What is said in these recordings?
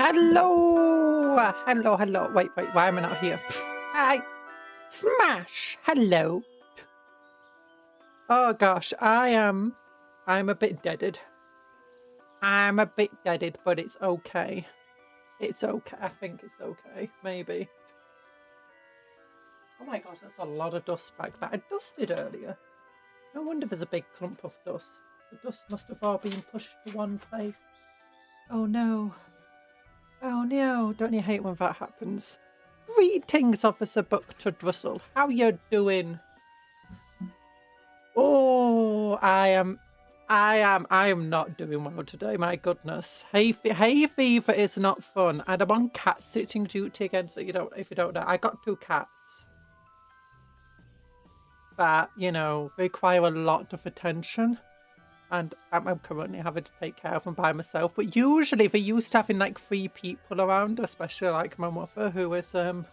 Hello! Hello. Wait, why am I not here? Hi! Smash! Hello! Oh gosh, I'm a bit deaded. I'm a bit deaded, but it's okay. It's okay. I think it's okay. Maybe. Oh my gosh, that's a lot of dust back there. I dusted earlier. No wonder there's a big clump of dust. The dust must have all been pushed to one place. Oh no. Oh no, don't you hate when that happens? Greetings, Officer Bucktud Russell. How you doing? Oh, I am not doing well today, my goodness. Hay fever is not fun. And I'm on cat sitting duty again, so if you don't know, I got 2 cats. That, you know, require a lot of attention. And I'm currently having to take care of them by myself. But usually they're used to having like 3 people around, especially like my mother, who is it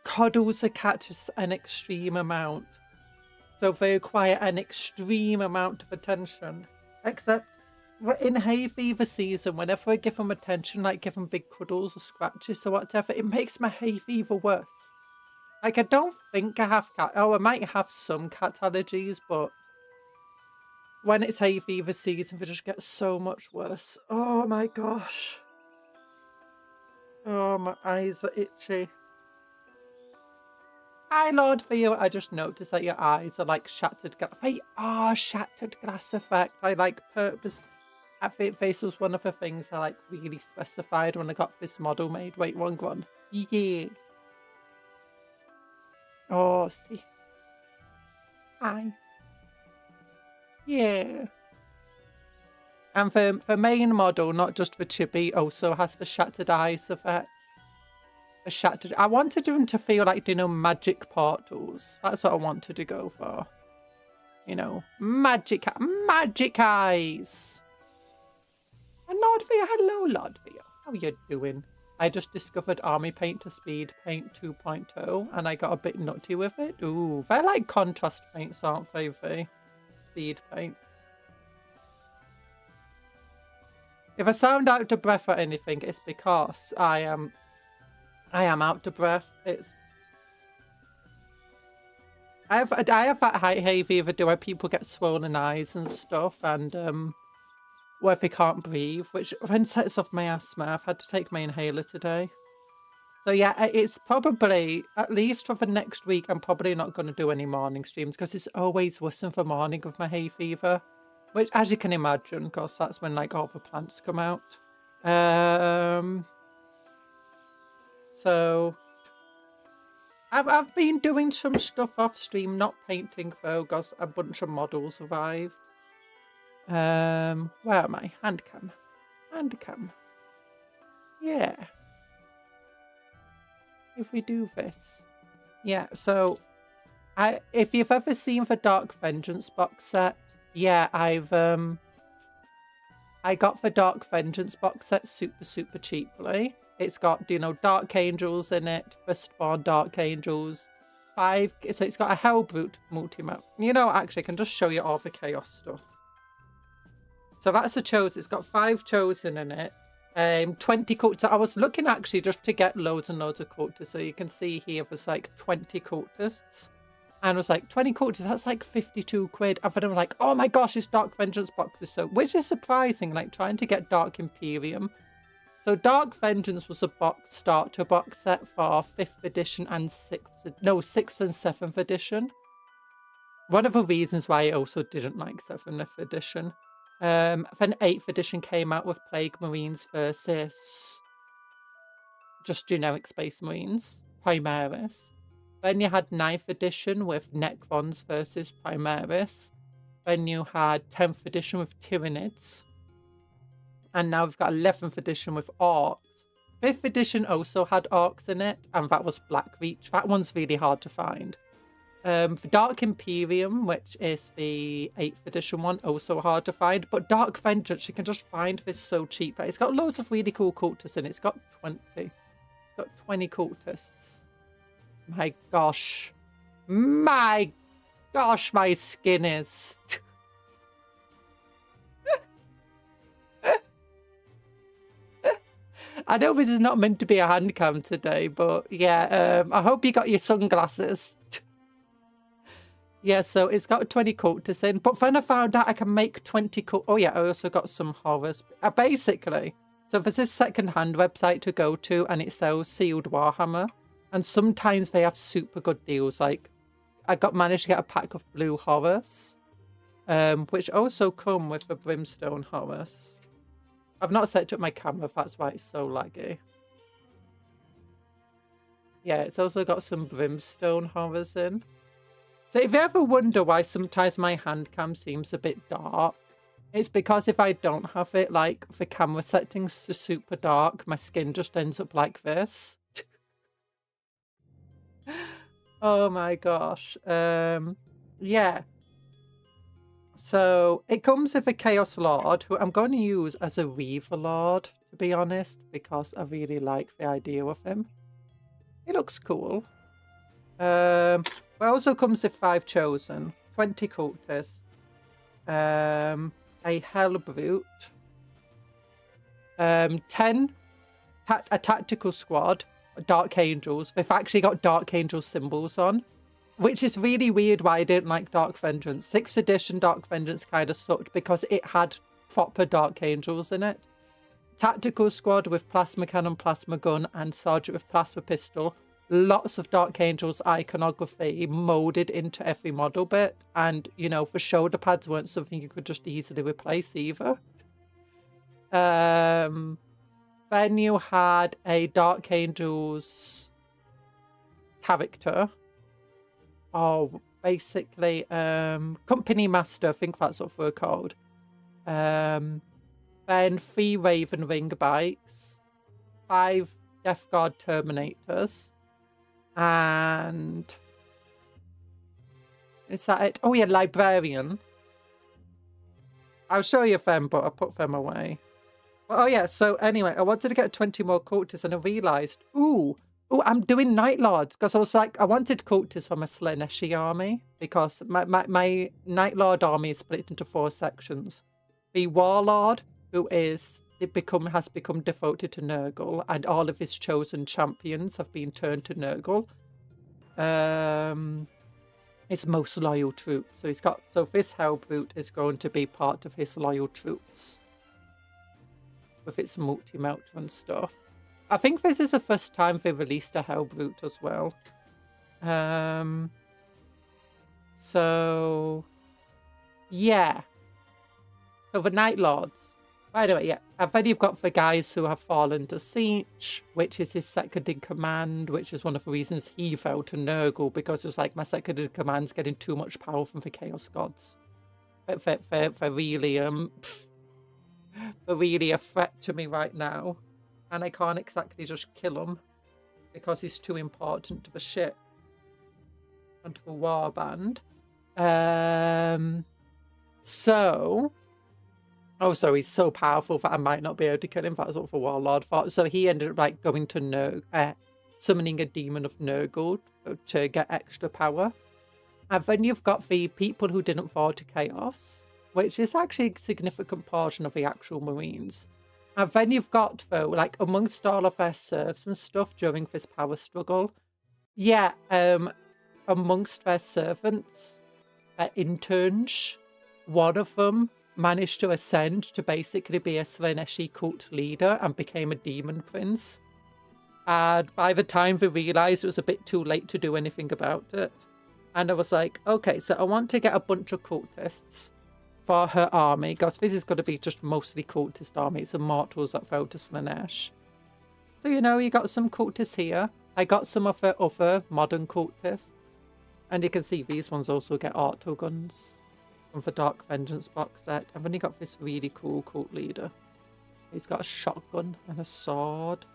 cuddles a cat to an extreme amount. So they require an extreme amount of attention. Except in hay fever season, whenever I give them attention, like give them big cuddles or scratches or whatever, it makes my hay fever worse. Like, I don't think I have cat. Oh, I might have some cat allergies, but when it's hay fever season, they just get so much worse. Oh my gosh. Oh, my eyes are itchy. Hi, Lord Theo. I just noticed that your eyes are like shattered glass. They are shattered glass effect. I like purpose. I think this was one of the things I like really specified when I got this model made. Wait, wrong one. Yeah. Oh, see. Hi. Yeah. And the main model, not just the Chibi, also has the shattered eyes effect. The shattered. I wanted them to feel like, you know, magic portals. That's what I wanted to go for. You know, magic eyes. And Lord Via, hello, Lord Via. How you doing? I just discovered Army Paint to Speed Paint 2.0, and I got a bit nutty with it. Ooh, they're like contrast paints, aren't they? The speed paints. If I sound out of breath or anything, it's because I am out of breath. I have that hay fever where people get swollen eyes and stuff, and where they can't breathe, which then sets off my asthma. I've had to take my inhaler today. So yeah, it's probably, at least for the next week, I'm probably not going to do any morning streams because it's always worse in the morning with my hay fever. Which, as you can imagine, because that's when like all the plants come out. So I've been doing some stuff off stream, not painting though, because a bunch of models arrived. Where am I? Handcam. Yeah. If we do this. Yeah, so if you've ever seen the Dark Vengeance box set, yeah, I got the Dark Vengeance box set super cheaply. It's got, you know, Dark Angels in it, Firstborn Dark Angels, 5, so it's got a Hellbrute multi-map. You know, actually, I can just show you all the Chaos stuff. So that's a Chosen. It's got 5 Chosen in it. 20 cultists. I was looking actually just to get loads and loads of cultists. So you can see here there's like 20 cultists. And I was like, 20 cultists, that's like 52 quid. And then I was like, oh my gosh, this Dark Vengeance box is so... Which is surprising, like trying to get Dark Imperium. So Dark Vengeance was a starter box set for 5th edition and 6th and 7th edition. One of the reasons why I also didn't like 7th edition. Then 8th edition came out with Plague Marines versus just generic Space Marines, Primaris. Then you had 9th edition with Necrons versus Primaris. Then you had 10th edition with Tyranids. And now we've got 11th edition with Orcs. 5th edition also had Orcs in it, and that was Blackreach. That one's really hard to find. The Dark Imperium, which is the 8th edition one, also hard to find. But Dark Vengeance, you can just find this so cheap. It's got loads of really cool cultists in it. It's got 20. It's got 20 cultists. My gosh. My gosh, my skin is... I know this is not meant to be a hand cam today, but yeah, I hope you got your sunglasses. Yeah, so it's got 20 cultists in, but then I found out I can make 20 Oh yeah, I also got some horrors. Basically, so there's this second-hand website to go to, and it sells sealed Warhammer, and sometimes they have super good deals. Like, I managed to get a pack of blue horrors, which also come with the brimstone horrors. I've not set up my camera, that's why it's so laggy. Yeah, it's also got some brimstone horrors in. So if you ever wonder why sometimes my hand cam seems a bit dark, it's because if I don't have it, like, the camera settings to super dark, my skin just ends up like this. Oh my gosh. Yeah. So it comes with a Chaos Lord, who I'm going to use as a Reaver Lord, to be honest, because I really like the idea of him. He looks cool. It also comes with 5 Chosen, 20 Cultists, a Hell Brute, 10 a Tactical Squad, Dark Angels. They've actually got Dark Angel symbols on, which is really weird why I didn't like Dark Vengeance. 6th edition Dark Vengeance kind of sucked because it had proper Dark Angels in it. Tactical Squad with Plasma Cannon, Plasma Gun, and Sergeant with Plasma Pistol. Lots of Dark Angels iconography molded into every model bit. And, you know, the shoulder pads weren't something you could just easily replace either. Then you had a Dark Angels character. Oh, basically, Company Master, I think that's what we're called. Then 3 Raven Ring bikes, 5 Death Guard Terminators, and is that it? Oh yeah, Librarian. I'll show you them, but I'll put them away. Well, oh yeah, so anyway, I wanted to get 20 more cultists, and I realised, ooh, I'm doing Night Lords, because I was like, I wanted cultists for my Slaaneshi army, because my Night Lord army is split into 4 sections. The Warlord, who has become devoted to Nurgle, and all of his chosen champions have been turned to Nurgle. His most loyal troop. So this Hellbrute is going to be part of his loyal troops, with its multi-melter and stuff. I think this is the first time they released a Hellbrute as well. So yeah. So the Night Lords. By the way, yeah. And then you've got the guys who have fallen to Siege, which is his second in command, which is one of the reasons he fell to Nurgle, because it was like, my second in command's getting too much power from the Chaos Gods. They're really a threat to me right now. And I can't exactly just kill him, because he's too important to the ship and to the warband. So he's so powerful that I might not be able to kill him. That's what the Warlord thought. So he ended up like going to summoning a demon of Nurgle to get extra power. And then you've got the people who didn't fall to Chaos, which is actually a significant portion of the actual Marines. And then you've got, though, like, amongst all of their serfs and stuff during this power struggle, yeah, amongst their servants, their interns, one of them managed to ascend to basically be a Slaaneshi cult leader and became a demon prince. And by the time they realised it was a bit too late to do anything about it. And I was like, okay, so I want to get a bunch of cultists for her army, because this is going to be just mostly cultist armies and mortals that fell to Slaanesh. So, you know, you got some cultists here. I got some of the other modern cultists. And you can see these ones also get auto guns from the Dark Vengeance box set. And then you got this really cool cult leader. He's got a shotgun and a sword.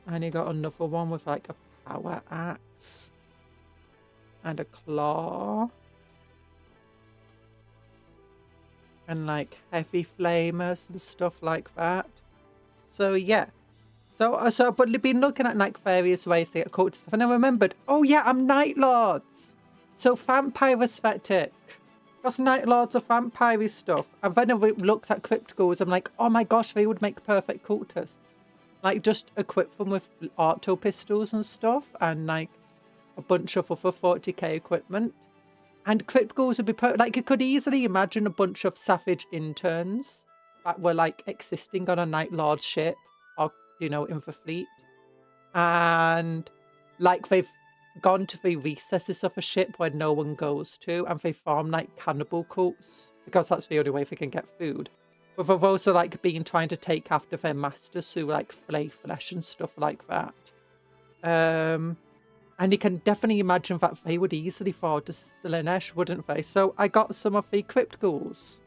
And you got another one with like a power axe and a claw. And like heavy flamers and stuff like that. So yeah. So but we've been looking at like various ways to get cultists stuff, and I remembered, oh yeah, I'm Night Lords. So vampire aesthetic. Because Night Lords are vampire stuff. And then I looked at Crypt Ghouls, I'm like, oh my gosh, they would make perfect cultists. Like, just equip them with auto pistols and stuff, and like a bunch of other 40k equipment. And Crypticals would be like, you could easily imagine a bunch of savage interns that were like existing on a Night Lord ship, or you know, in the fleet, and like they've gone to the recesses of a ship where no one goes to, and they form like cannibal cults because that's the only way they can get food. But they've also like been trying to take after their masters who like flay flesh and stuff like that. And you can definitely imagine that they would easily fall to Slaanesh, wouldn't they? So I got some of the Crypt Ghouls,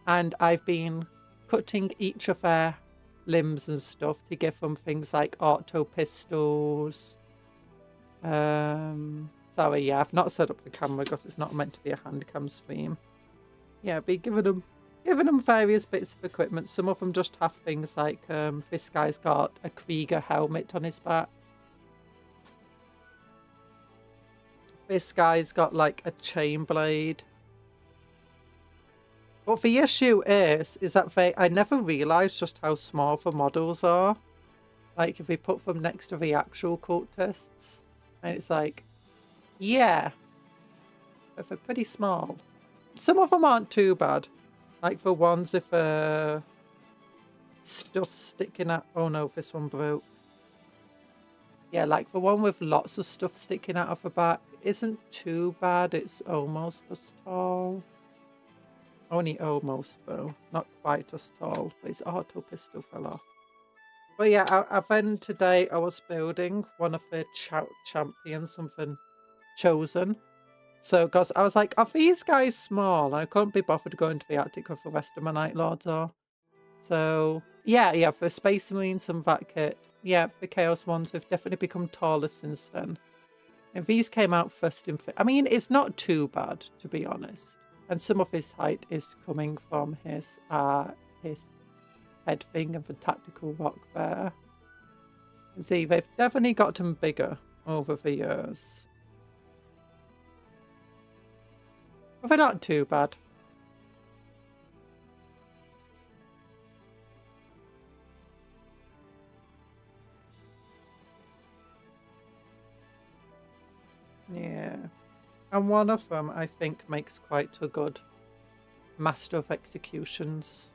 and I've been cutting each of their limbs and stuff to give them things like auto pistols. Sorry, yeah, I've not set up the camera because it's not meant to be a hand cam stream. Yeah, be giving them various bits of equipment. Some of them just have things like this guy's got a Krieger helmet on his back. This guy's got like a chain blade. But the issue is that I never realised just how small the models are. Like if we put them next to the actual cultists, and it's like, yeah, but they're pretty small. Some of them aren't too bad. Like the ones with stuff sticking out. Oh no, this one broke. Yeah, like the one with lots of stuff sticking out of the back isn't too bad. It's almost as tall. Only almost though. Not quite as tall. But his auto pistol fell off. But yeah, then today I was building one of the champions, something chosen. So, because I was like, are these guys small? And I couldn't be bothered going to the Arctic with the rest of my Night Lords are. So, yeah, for Space Marines and that kit. Yeah, the Chaos ones have definitely become taller since then. And these came out first in... I mean, it's not too bad, to be honest. And some of his height is coming from his head thing and the tactical rock there. And see, they've definitely gotten bigger over the years. But they're not too bad. Yeah. And one of them, I think, makes quite a good Master of Executions.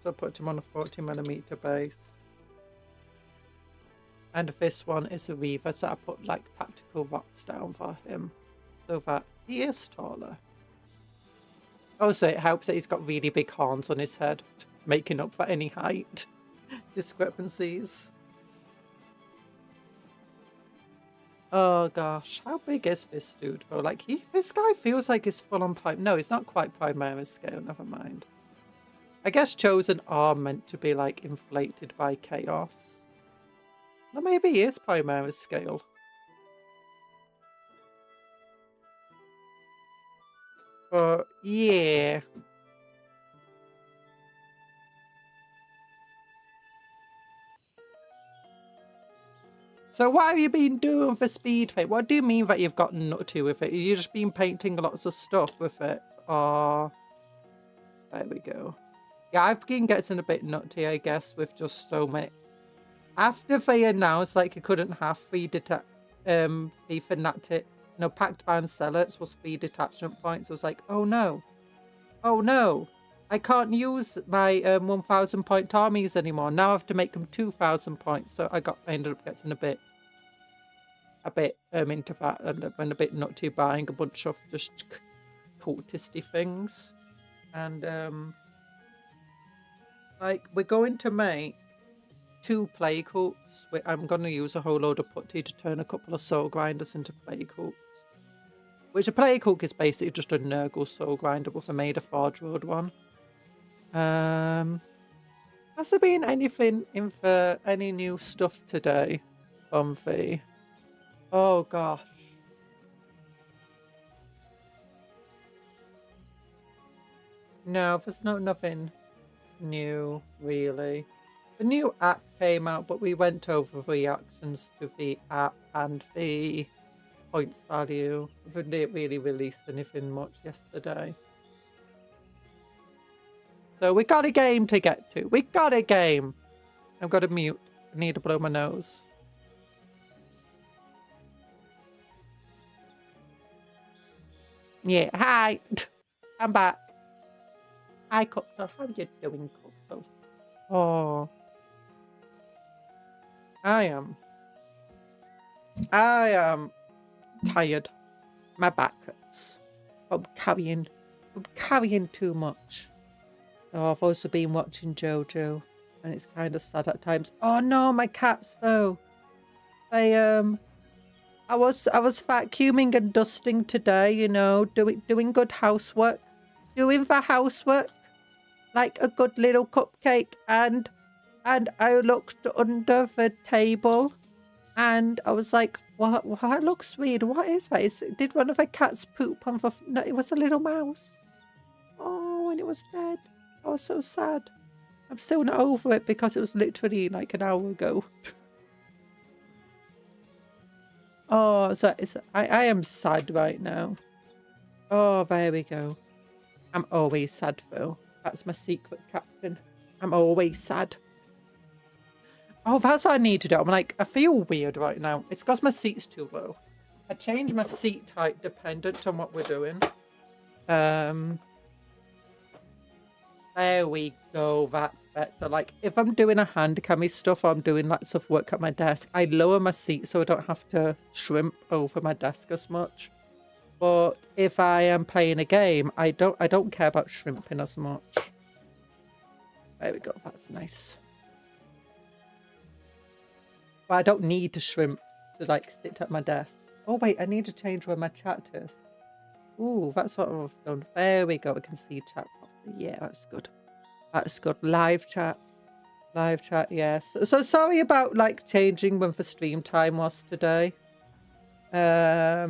So I put him on a 40mm base. And this one is a Reaver, so I put like tactical rocks down for him. So that he is taller. Also, it helps that he's got really big horns on his head, making up for any height discrepancies. Oh gosh, how big is this dude though? Like this guy feels like he's full on prime. No, he's not quite Primaris scale, never mind. I guess Chosen are meant to be like inflated by chaos. Or maybe he is Primaris scale. But yeah. So what have you been doing for speed paint? What do you mean that you've gotten nutty with it? You've just been painting lots of stuff with it? Or... there we go. Yeah, I've been getting a bit nutty, I guess, with just so many. After they announced, like, you couldn't have three fanatic, no, packed bound zealots was 3 detachment points. I was like, oh no. Oh no. I can't use my 1,000 point armies anymore. Now I have to make them 2,000 points. So I ended up getting a bit into that and went a bit nutty buying a bunch of just cultisty things. And like we're going to make 2 plague cults. I'm going to use a whole load of putty to turn a couple of soul grinders into plague cults. Which a plague cult is basically just a Nurgle soul grinder with a Made of Forge Road one. Has there been anything in for any new stuff today, Bumpy? Oh gosh. No, there's nothing new really. The new app came out, but we went over the reactions to the app and the points value. We didn't really release anything much yesterday. So we got a game to get to. We got a game. I've got to mute. I need to blow my nose. Yeah, hi. I'm back. Hi, Cuptle. How you doing, Cuptle? Oh. I am tired. My back hurts from carrying too much. Oh, I've also been watching JoJo, and it's kind of sad at times. Oh no, my cats though. I was vacuuming and dusting today. You know, doing good housework, doing the housework like a good little cupcake, and I looked under the table. And I was like, what looks weird. What is that? Did one of the cats poop on the... No, it was a little mouse. Oh, and it was dead. I was so sad. I'm still not over it because it was literally like an hour ago. Oh, so I am sad right now. Oh, there we go. I'm always sad, though. That's my secret captain. I'm always sad. Oh, that's what I need to do. I'm like, I feel weird right now. It's because my seat's too low. I changed my seat type dependent on what we're doing. There we go. That's better. Like, if I'm doing a hand cami stuff or I'm doing lots of work at my desk, I lower my seat so I don't have to shrimp over my desk as much. But if I am playing a game, I don't care about shrimping as much. There we go. That's nice. But I don't need to shrimp to like sit at my desk. Oh wait, I need to change where my chat is. Ooh, that's what I've done. There we go. I can see chat properly. Yeah, that's good. That's good. Live chat. Live chat, yes. So sorry about like changing when the stream time was today. I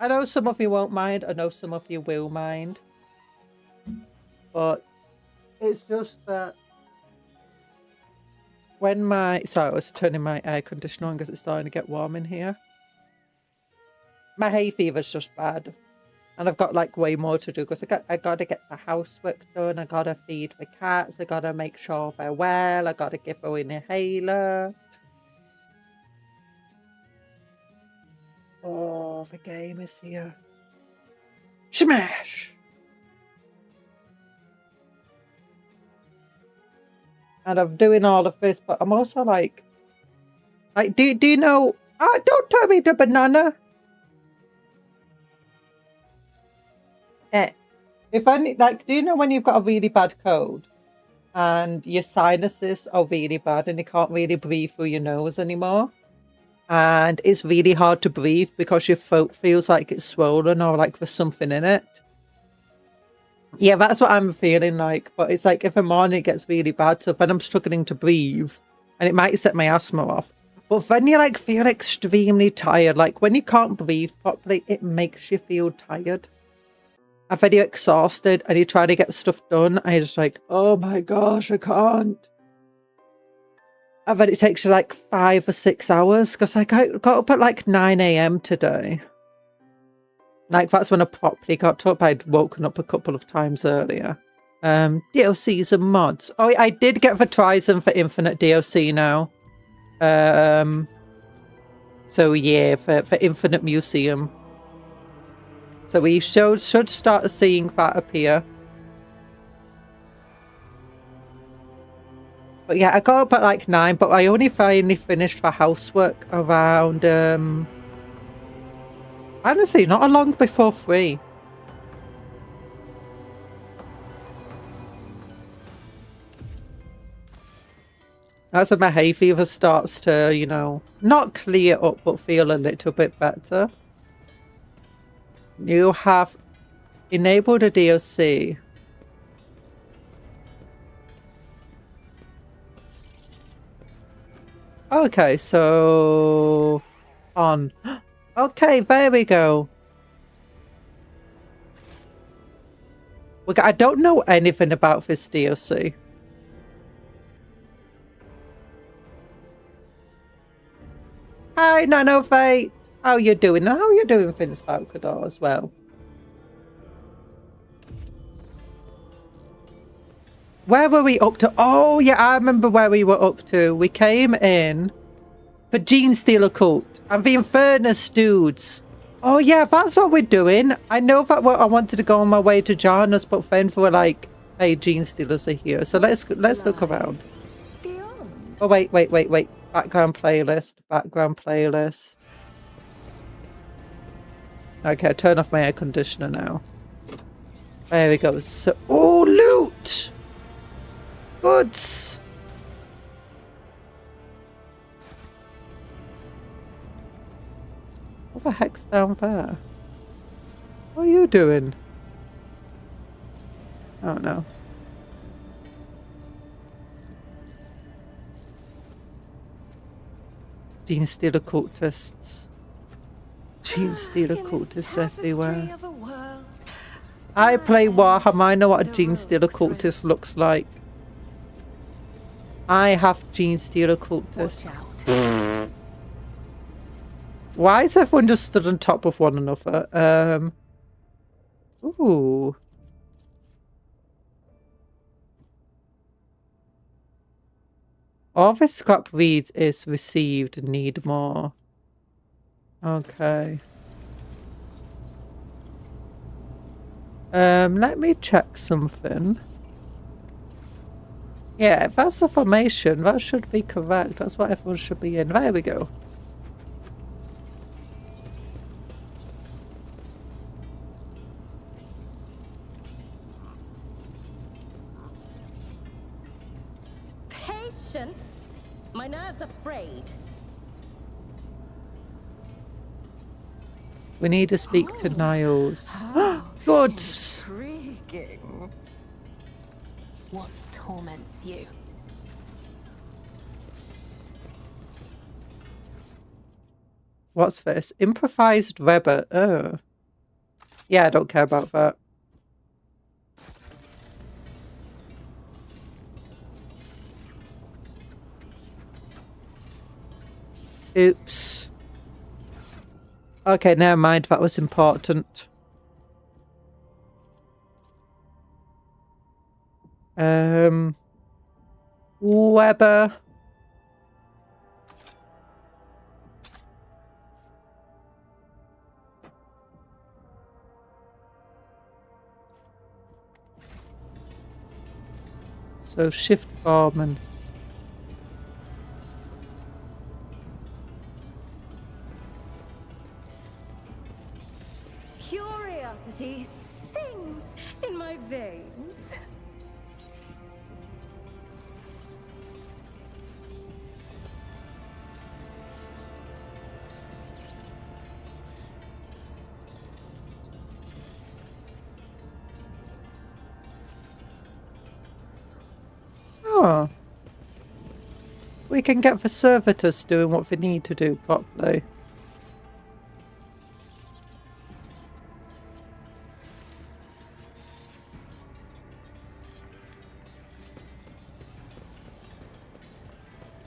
know some of you won't mind. I know some of you will mind. But it's just that when sorry, I was turning my air conditioner on because it's starting to get warm in here. My hay fever's just bad. And I've got like way more to do because I got to get the housework done. I got to feed the cats. I got to make sure they're well. I got to give her an inhaler. Oh, the game is here. Smash! And I'm doing all of this, but I'm also like do you know? Oh, don't tell me the banana. If I like, do you know when you've got a really bad cold and your sinuses are really bad and you can't really breathe through your nose anymore? And it's really hard to breathe because your throat feels like it's swollen or like there's something in it. Yeah, that's what I'm feeling like. But it's like if the morning it gets really bad, so then I'm struggling to breathe and it might set my asthma off. But then you like feel extremely tired. Like when you can't breathe properly, it makes you feel tired. And then you're exhausted and you try to get stuff done and you're just like, oh my gosh, I can't. And then it takes you like 5 or 6 hours because I got up at like 9 AM today. Like that's when I properly got up. I'd woken up a couple of times earlier. DLCs and mods. Oh, I did get the Trizon for Infinite DLC now. So yeah, for Infinite Museum. So we should start seeing that appear. But yeah, I got up at like 9, but I only finally finished the housework around, honestly, not long before 3. That's when my hay fever starts to, you know, not clear up, but feel a little bit better. You have enabled a DLC. Okay, so on. Okay, there we go. I don't know anything about this DLC. Hi, Nano Fate. How you doing? And how are you doing, Vince Falcador, as well? Where were we up to? Oh, yeah, I remember where we were up to. We came in the Gene Stealer cult and the Infernus dudes. Oh, yeah, that's what we're doing. I know that I wanted to go on my way to Janus, but then they were like, hey, Gene Stealers are here. So let's look around. Oh, wait. Background playlist. Okay, turn off my air conditioner now. There we go. So, oh, loot! Goods! What the heck's down there? What are you doing? Oh, no. Gene Stealer cultists. Gene Stealer cultists everywhere. I play Warhammer. I know what a Gene Stealer cultist looks like. I have Gene Stealer cultists. Why is everyone just stood on top of one another? Ooh. All the scrap reads is received, need more. Okay. Let me check something. Yeah, if that's a formation, that should be correct. That's what everyone should be in. There we go. Patience? My nerves are frayed. We need to speak to Niles. Goods! Intriguing. What torments you? What's this? Improvised Rebel. Oh. Yeah, I don't care about that. Oops. Okay, never mind. That was important. Weber. So shift barman. Curiosity sings in my veins. Oh. We can get the servitors doing what they need to do properly.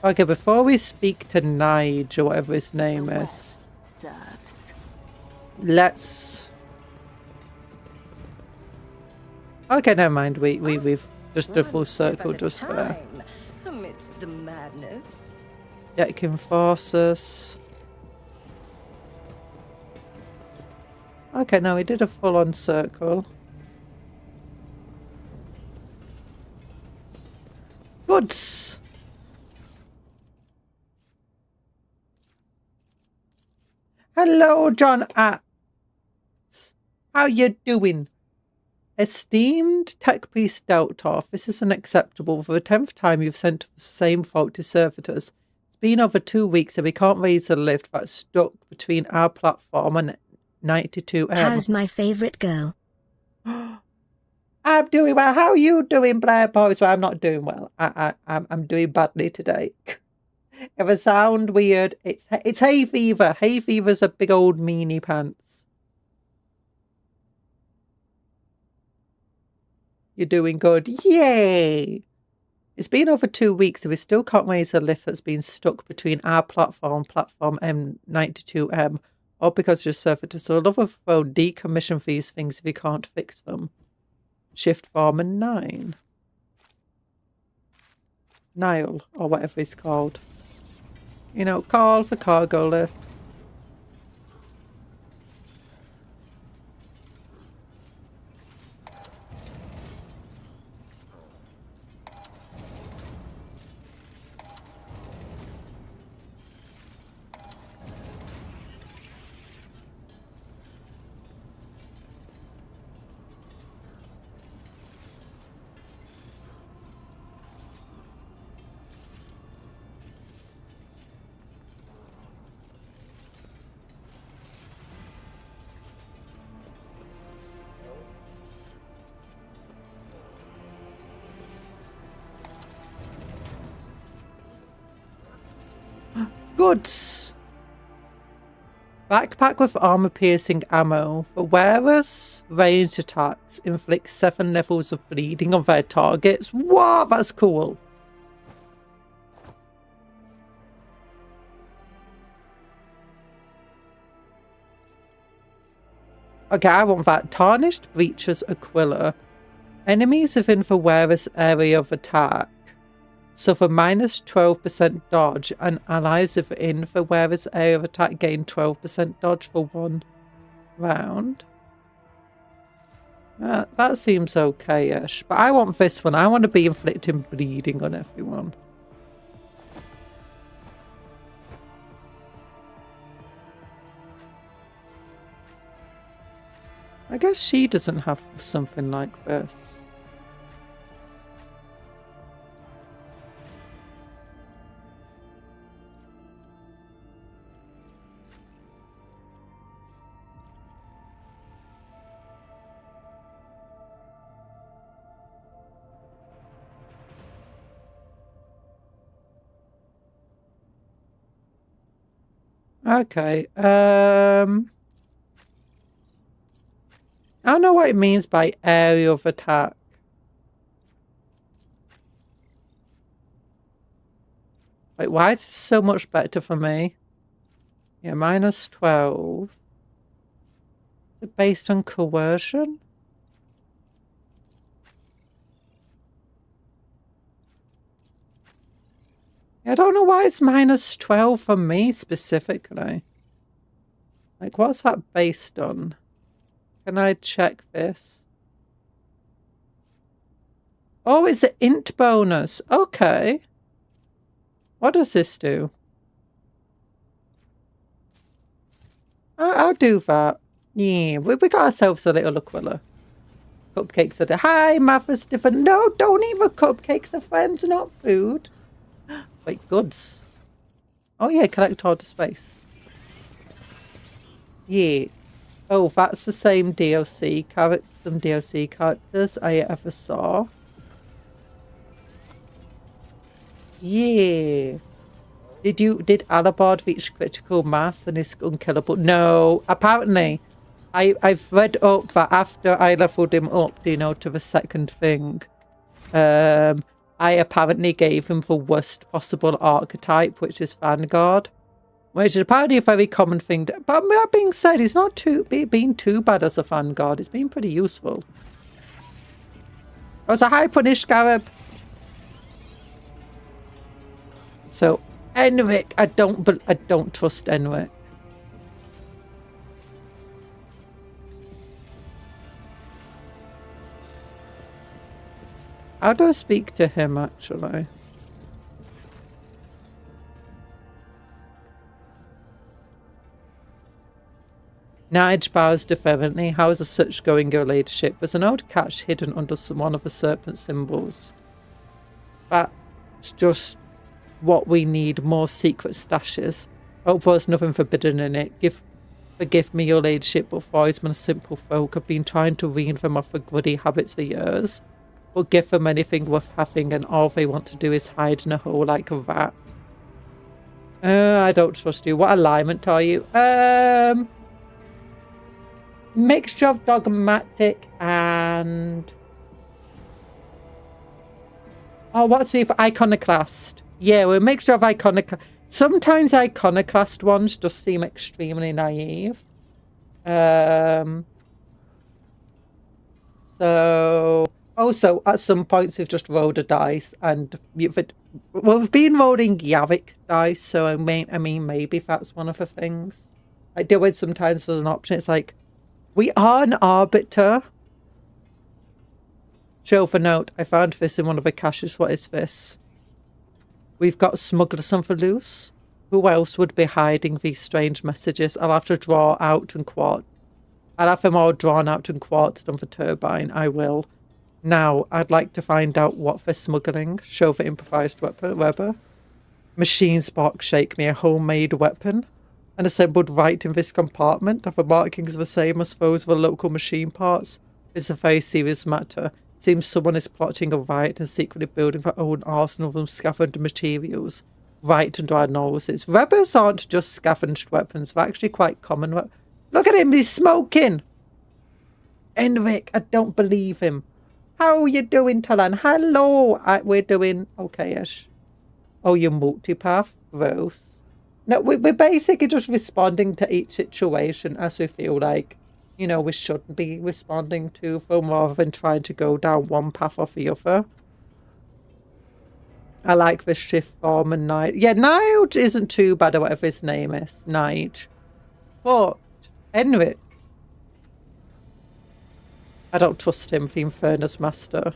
Okay, before we speak to Nige or whatever his name is, Serves. let's... Okay, never mind. We've just done a full circle just there. Amidst the madness. Deck Enforcers. Okay, no, we did a full-on circle. Goods! Hello, John Atts. How you doing? Esteemed tech priest Deltoff, this is unacceptable. For the 10th time you've sent the same faulty servitors. It's been over 2 weeks and we can't raise the lift that's stuck between our platform and 92M. How's my favourite girl? I'm doing well. How are you doing, Blair Boys? Well, I'm not doing well. I'm doing badly today. If I sound weird, it's hay fever. Hay fever's a big old meanie pants. You're doing good. Yay! It's been over 2 weeks and we still can't raise a lift that's been stuck between our platform M92M, or because your servitors. So I'd love to throw decommission these things if you can't fix them. Shift Farmer 9. Nile, or whatever it's called. You know, call for cargo lift. Goods! Backpack with armor-piercing ammo. For wearers, ranged attacks inflict 7 levels of bleeding on their targets. Wow, that's cool! Okay, I want that. Tarnished Breacher's Aquila. Enemies within the wearer's area of attack suffer minus 12% dodge, and allies within the wearer's area of attack gain 12% dodge for 1 round. That seems okay-ish, but I want this one. I want to be inflicting bleeding on everyone. I guess she doesn't have something like this. Okay, I don't know what it means by area of attack. Wait, why is this so much better for me? Yeah, minus 12. Is it based on coercion? I don't know why it's minus 12 for me specifically. Like, what's that based on? Can I check this? Oh, it's an int bonus. Okay. What does this do? I'll do that. Yeah, we got ourselves a little Aquila. Cupcakes are the... Hi, Mother's different. No, don't eat the cupcakes. They're friends, not food. Wait, goods. Oh yeah, collect order space. Yeah. Oh, that's the same DLC character, some DLC characters I ever saw. Yeah. Did Alabard reach critical mass and is unkillable? No. Apparently, I've read up that after I leveled him up, you know, to the second thing, I apparently gave him the worst possible archetype, which is Vanguard. Which is apparently a very common thing. But that being said, it's not been too bad as a Vanguard. It's been pretty useful. Oh, it's a high punish scarab. So, Enric, I don't trust Enric. How do I speak to him, actually? Nige bows deferently. How is the search going, your ladyship? There's an old catch hidden under one of the serpent symbols. That's just what we need, more secret stashes. Hope there's nothing forbidden in it. Forgive me, your ladyship, but Foysman simple folk have been trying to wean them off their gruddy habits for years. But give them anything worth having, and all they want to do is hide in a hole like a rat. I don't trust you. What alignment are you? Mixture of dogmatic and... Oh, what's the iconoclast? Yeah, we're a mixture of iconoclast. Sometimes iconoclast ones just seem extremely naive. So Also, at some points, we've just rolled a dice, and we've been rolling Yavik dice, so I mean, maybe that's one of the things. I do it sometimes as an option. It's like, we are an arbiter. Show for note, I found this in one of the caches. What is this? We've got smugglers on the loose. Who else would be hiding these strange messages? I'll have to draw out and quart. I'll have them all drawn out and quartered on the turbine. I will. Now, I'd like to find out what they're smuggling. Show the improvised weapon. Machine spark shake me, a homemade weapon. And assembled right in this compartment. Are the markings the same as those of the local machine parts? It's a very serious matter. Seems someone is plotting a riot and secretly building their own arsenal of scavenged materials. Right under our noses. Rebels aren't just scavenged weapons. They're actually quite common. Look at him, he's smoking! Enric, I don't believe him. How are you doing, Talan? Hello! We're doing okay-ish. Oh, you're multipath? Gross. No, we're basically just responding to each situation as we feel like, you know, we shouldn't be responding to them rather than trying to go down one path or the other. I like the shift form and Night. Yeah, Night isn't too bad or whatever his name is. Night. But, Enric. I don't trust him, the Infernus Master.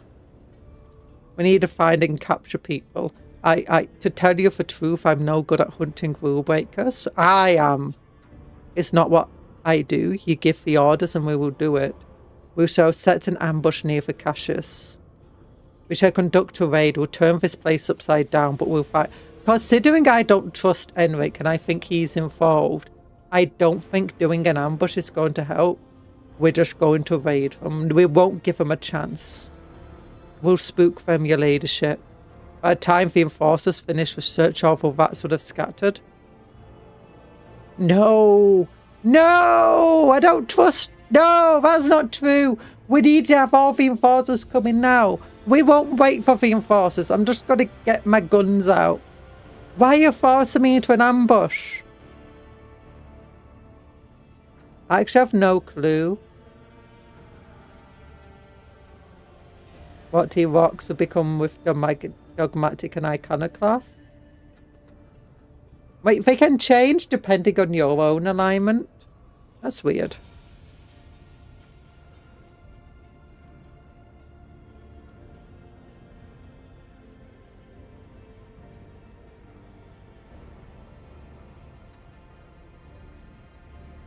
We need to find and capture people. To tell you the truth, I'm no good at hunting rule breakers. I am. It's not what I do. You give the orders and we will do it. We shall set an ambush near the caches. We shall conduct a raid. We'll turn this place upside down, but we'll fight. Considering I don't trust Enric and I think he's involved, I don't think doing an ambush is going to help. We're just going to raid them. We won't give them a chance. We'll spook them, your ladyship. By the time the enforcers finish the search, all the rats would have scattered. No! No! I don't trust... No! That's not true! We need to have all the enforcers coming now. We won't wait for the enforcers. I'm just going to get my guns out. Why are you forcing me into an ambush? I actually have no clue. What T-Rocks will become with dogmatic and iconoclast. Wait, they can change depending on your own alignment? That's weird.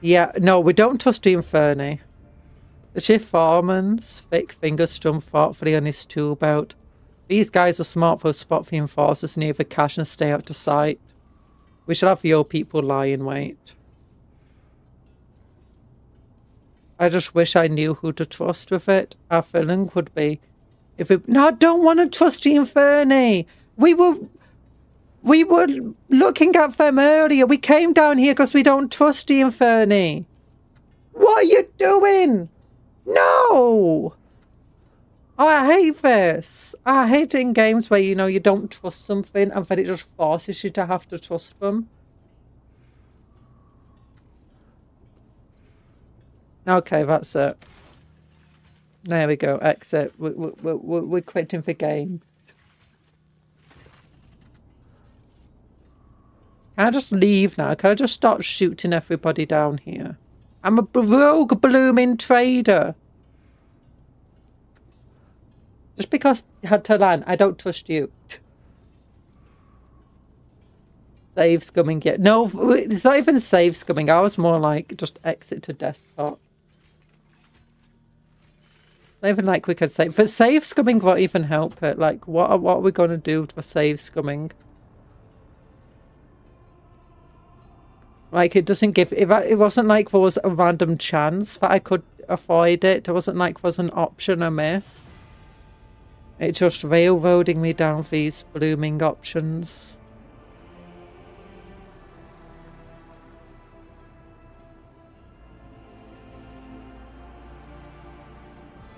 Yeah, no, we don't trust the Inferni. The shift foreman's thick fingers strum thoughtfully on his tool belt. These guys are smart. They'll spot the enforcers near the cache and stay out of sight. We shall have your people lie in wait. I just wish I knew who to trust with it. Our feeling would be if it... No, I don't want to trust the Inferni. We were looking at them earlier. We came down here because we don't trust the Inferni. What are you doing? No! Oh, I hate this. I hate it in games where, you know, you don't trust something and then it just forces you to have to trust them. Okay, that's it. There we go. Exit. We're quitting the game. Can I just leave now? Can I just start shooting everybody down here? I'm a rogue blooming trader. Just because you had to land, I don't trust you. Save scumming yet. No, it's not even save scumming. I was more like just exit to desktop. Not even like we could save. For save scumming won't even help it. Like, what are we going to do for save scumming? Like, it doesn't give... It wasn't like there was a random chance that I could avoid it. It wasn't like there was an option I miss. It's just railroading me down these blooming options.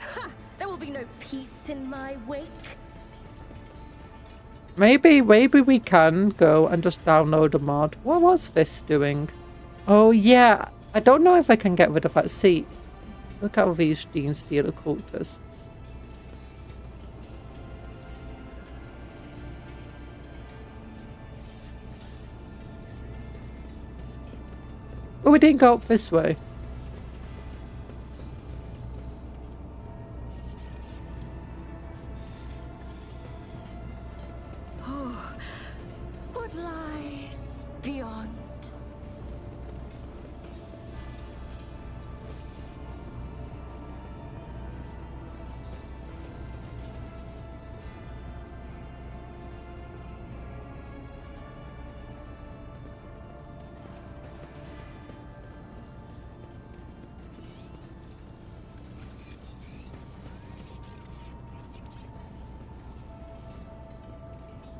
Ha! There will be no peace in my wake. Maybe we can go and just download a mod. What was this doing? Oh yeah, I don't know if I can get rid of that seat. Look at all these Gene Stealer cultists. Oh, we didn't go up this way. Oh, what lies beyond?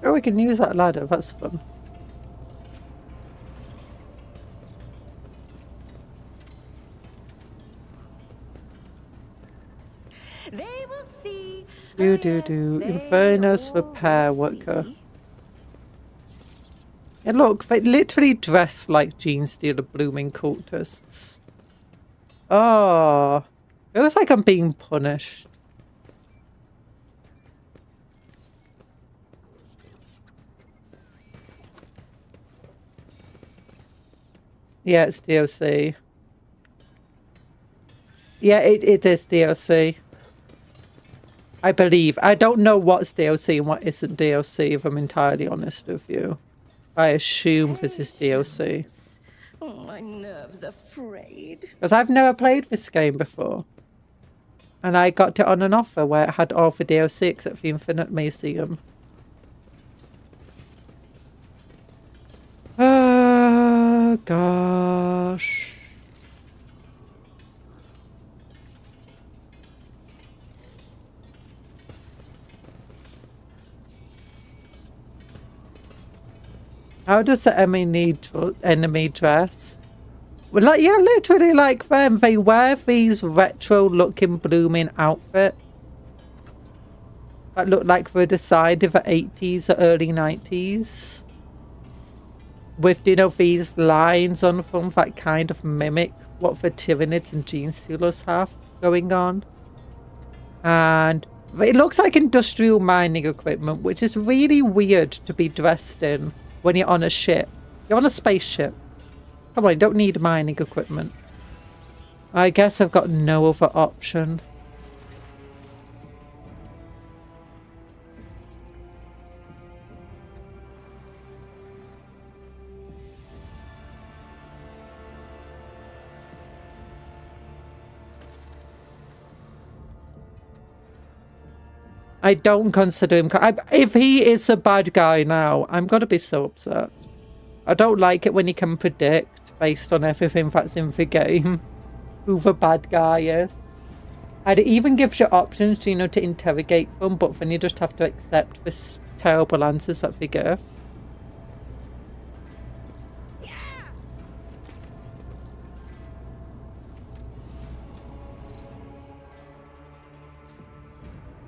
Oh, we can use that ladder. That's fun. They will see. Do. Infernus repair worker. And look, they literally dress like Gene Stealer blooming cultists. Oh. It feels like I'm being punished. Yeah, it's DLC. Yeah, it is DLC. I believe. I don't know what's DLC and what isn't DLC, if I'm entirely honest with you. I assume this is DLC. Oh, my nerves are frayed. Because I've never played this game before. And I got it on an offer where it had all the DLC except the Infinite Museum. Oh, gosh. How does the enemy dress? Well, like, yeah, literally like them. They wear these retro-looking blooming outfits that look like they were designed in the 80s or early 90s. With, you know, these lines on them that kind of mimic what the Tyranids and Gene Stealers have going on. And it looks like industrial mining equipment, which is really weird to be dressed in when you're on a ship. You're on a spaceship. Come on, you don't need mining equipment. I guess I've got no other option. I don't consider him... if he is a bad guy now, I'm going to be so upset. I don't like it when you can predict, based on everything that's in the game, who the bad guy is. And it even gives you options, you know, to interrogate them, but then you just have to accept this terrible answers that they give.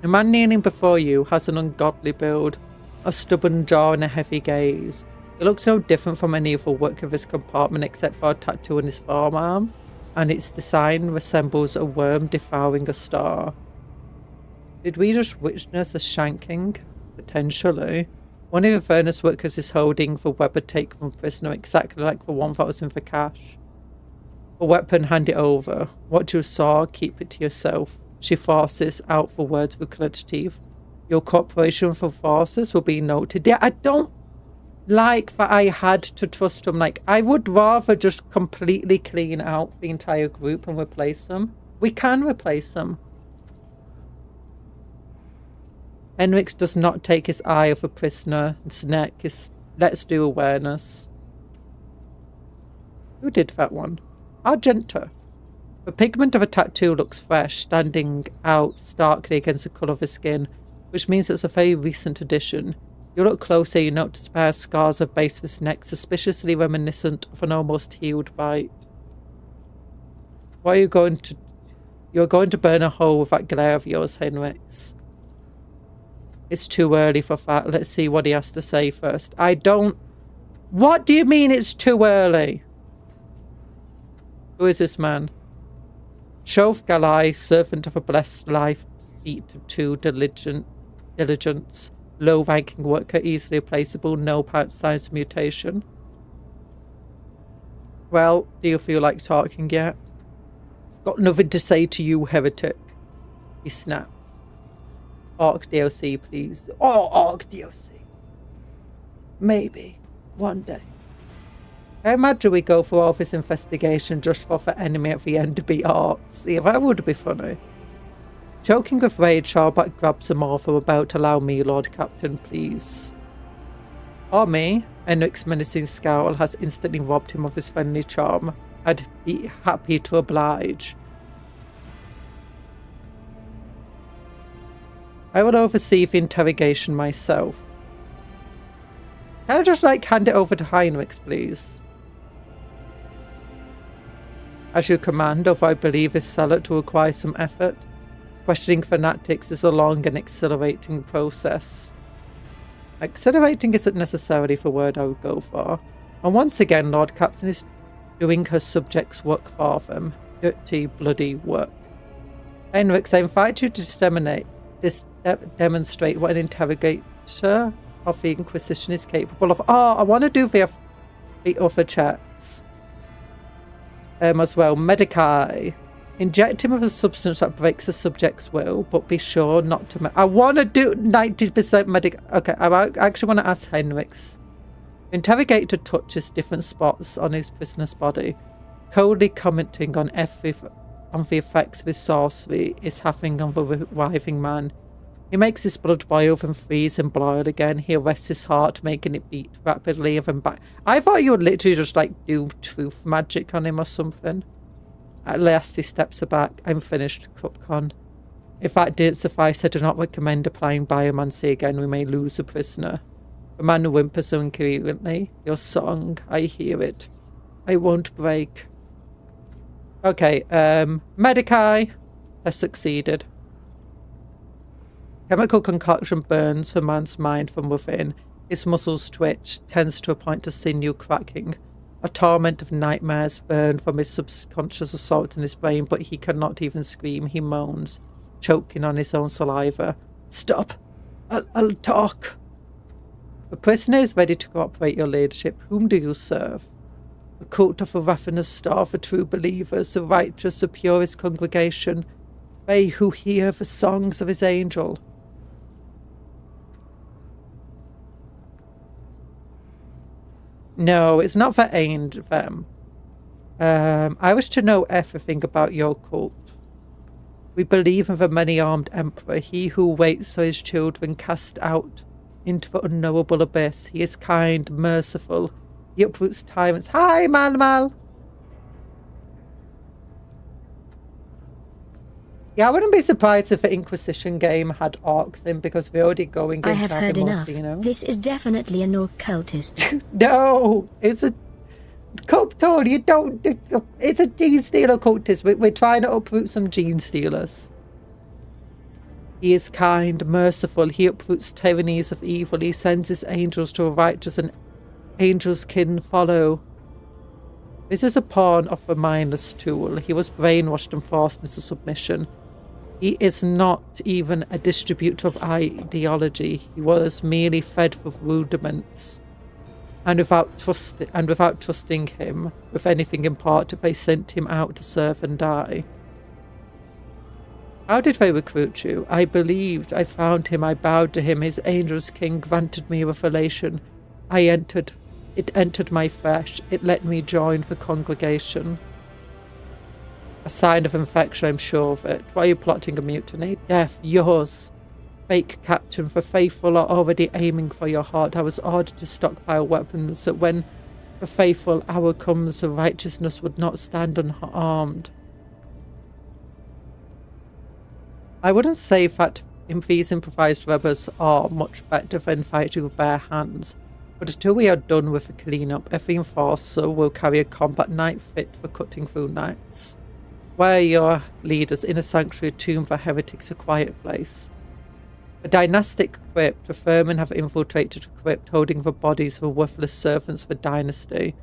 The man kneeling before you has an ungodly build, a stubborn jaw and a heavy gaze. It looks no different from any other work of this compartment except for a tattoo on his forearm, and its design resembles a worm devouring a star. Did we just witness a shanking? Potentially. One of the furnace workers is holding the weapon taken from prisoner exactly like the one that was in the cache. A weapon, hand it over. What you saw, keep it to yourself. She forces out the words through clenched teeth. Your cooperation for forces will be noted. Yeah, I don't like that I had to trust them. Like, I would rather just completely clean out the entire group and replace them. We can replace them. Henrix does not take his eye off a prisoner's neck. Let's do awareness. Who did that one? Argenta. The pigment of a tattoo looks fresh, standing out starkly against the colour of his skin, which means it's a very recent addition. You look closer, you notice a pair of scars at the base of his neck, suspiciously reminiscent of an almost healed bite. Why are you going to... You're going to burn a hole with that glare of yours, Henrix. It's too early for that. Let's see what he has to say first. I don't... What do you mean it's too early? Who is this man? Shof Galai, servant of a blessed life, beat to diligence, low-ranking worker, easily replaceable, no signs of mutation. Well, do you feel like talking yet? I've got nothing to say to you, heretic. He snaps. Orc DLC, please. Oh, Orc DLC. Maybe. One day. I imagine we go through all this investigation just for the enemy at the end to be orcs. Yeah, that would be funny. Choking with rage, Sharbat grabs him off. About to allow me, Lord Captain, please. Or me. Enric's menacing scowl has instantly robbed him of his friendly charm. I'd be happy to oblige. I will oversee the interrogation myself. Can I just, like, hand it over to Heinrichs, please? As you command, although I believe this salad will require some effort. Questioning fanatics is a long and exhilarating process. Exhilarating isn't necessarily the word I would go for. And once again, Lord Captain is doing her subjects' work for them. Dirty, bloody work. Heinrichs, I invite you to demonstrate what an interrogator of the Inquisition is capable of. Oh, I want to do the other checks. As well. Medicae. Inject him with a substance that breaks the subject's will, but be sure not to... I want to do 90% medic... Okay, I actually want to ask Heinrichs. Interrogator touches different spots on his prisoner's body, coldly commenting on the effects of his sorcery is having on the reviving man. He makes his blood boil and freeze and boil again. He arrests his heart, making it beat rapidly and then back. I thought you would literally just, like, do truth magic on him or something. At last he steps back. I'm finished, Cupcon. If that didn't suffice, I do not recommend applying biomancy again. We may lose a prisoner. The man whimpers incoherently. Your song, I hear it. I won't break. Okay, Medicae has succeeded. Chemical concoction burns the man's mind from within. His muscles twitch, tends to a point of sinew cracking. A torment of nightmares burn from his subconscious assault in his brain, but he cannot even scream. He moans, choking on his own saliva. Stop! I'll talk. The prisoner is ready to cooperate your leadership. Whom do you serve? The cult of the ravenous star for true believers, the righteous, the purest congregation. They who hear the songs of his angel. No, it's not for aimed them. I wish to know everything about your cult. We believe in the many-armed emperor, he who waits for his children cast out into the unknowable abyss. He is kind, merciful. He uproots tyrants. Hi, Malmal! Yeah, I wouldn't be surprised if the Inquisition game had orcs in, because we're already going into I have heard enough. Mostinos. This is definitely an occultist. No, it's a Cuptle. You don't. It's a gene stealer cultist. We're trying to uproot some gene stealers. He is kind, merciful. He uproots tyrannies of evil. He sends his angels to a righteous, and angels can follow. This is a pawn of a mindless tool. He was brainwashed and forced into submission. He is not even a distributor of ideology. He was merely fed with rudiments. And without trusting him with anything important, they sent him out to serve and die. How did they recruit you? I believed. I found him. I bowed to him. His angels king granted me revelation. It entered my flesh. It let me join the congregation. A sign of infection, I'm sure of it. Why are you plotting a mutiny? Death, yours. Fake captain, the faithful are already aiming for your heart. I was ordered to stockpile weapons, so when the faithful hour comes, the righteousness would not stand unarmed. I wouldn't say that these improvised rebels are much better than fighting with bare hands. But until we are done with the cleanup, every enforcer will carry a combat knife fit for cutting through nights. Where are your leaders? In a sanctuary tomb for heretics, a quiet place. A dynastic crypt. The vermin have infiltrated the crypt, holding the bodies of the worthless servants of the dynasty.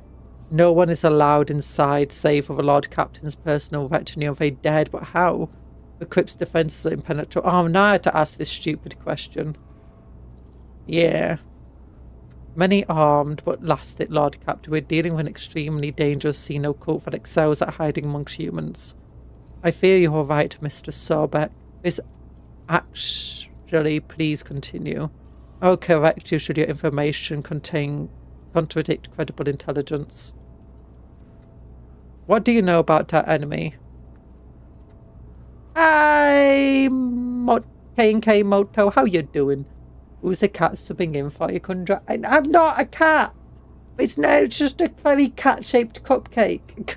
No one is allowed inside, save for the Lord Captain's personal retinue. Are they dead? But how? The crypt's defences are impenetrable. Oh, now I had to ask this stupid question. Yeah. Many armed, but last it, Lord Captain. We're dealing with an extremely dangerous Xeno cult that excels at hiding amongst humans. I fear you are right, Mr. Sorbeck. This actually, please continue. I'll correct you should your information contradict credible intelligence. What do you know about our enemy? Hi, K&K Moto, how you doing? Who's a cat subbing in for you, Kundra? I'm not a cat! It's just a very cat-shaped cupcake.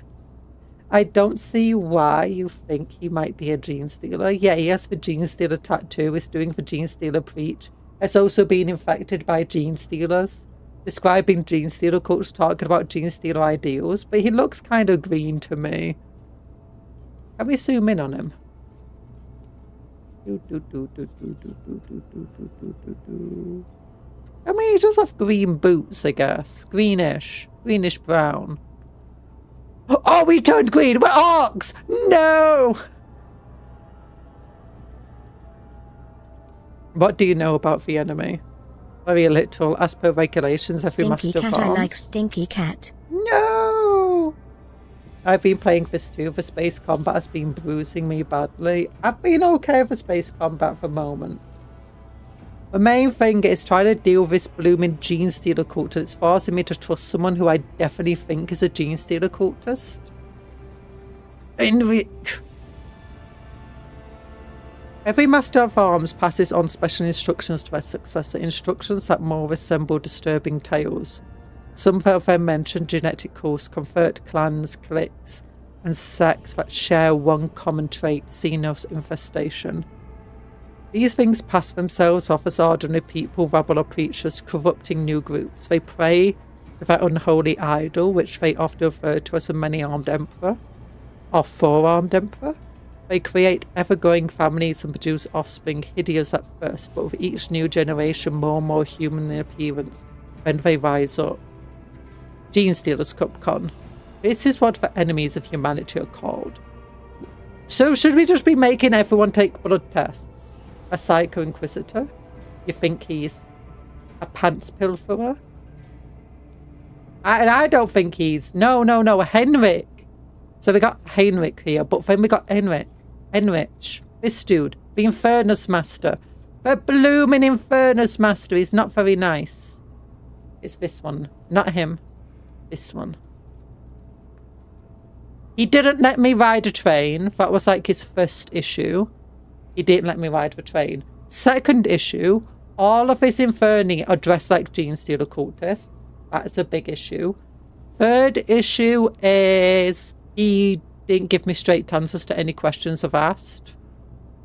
I don't see why you think he might be a gene stealer. Yeah, he has the gene stealer tattoo. He's doing the gene stealer preach. It's also been infected by gene stealers. Describing gene stealer cults, talking about gene stealer ideals. But he looks kind of green to me. Can we zoom in on him? I mean, he does have green boots, I guess. Greenish brown. Oh, we turned green! We're orcs! No! What do you know about the enemy? Very little. As per regulations, every master farms. Stinky cat, I like stinky cat. No! I've been playing this too. The space combat has been bruising me badly. I've been okay with space combat for the moment. The main thing is trying to deal with this blooming gene stealer cult, and it's forcing me to trust someone who I definitely think is a gene stealer cultist. Every Master of Arms passes on special instructions to their successor, instructions that more resemble disturbing tales. Some will then mention genetic course, convert clans, cliques, and sects that share one common trait, Xenos infestation. These things pass themselves off as ordinary people, rabble or preachers, corrupting new groups. They pray with their unholy idol, which they often refer to as a many-armed emperor, or four-armed emperor. They create ever-growing families and produce offspring, hideous at first, but with each new generation more and more human in appearance, then they rise up. Gene Stealers Cupcon. This is what the enemies of humanity are called. So should we just be making everyone take blood tests? A Psycho Inquisitor? You think he's a pants pilferer? I don't think he's... No, Henrik. So we got Heinrich here, but then we got Heinrich. This dude, the Infernus Master. The blooming Infernus Master. He's not very nice. It's this one. Not him. This one. He didn't let me ride a train. That was like his first issue. He didn't let me ride the train. Second issue, all of his Inferni are dressed like Gene Stealer cultists. That's a big issue. Third issue is he didn't give me straight answers to any questions I've asked.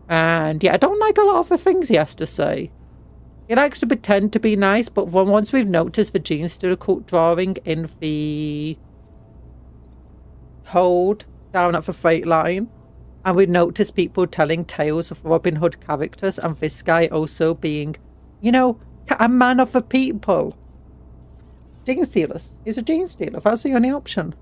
And yeah, I don't like a lot of the things he has to say. He likes to pretend to be nice, but once we've noticed the Gene Stealer cult drawing in the hold down at the freight line, and we notice people telling tales of Robin Hood characters, and this guy also being, you know, a man of the people. Gene Stealers. He's a Gene Stealer. That's the only option.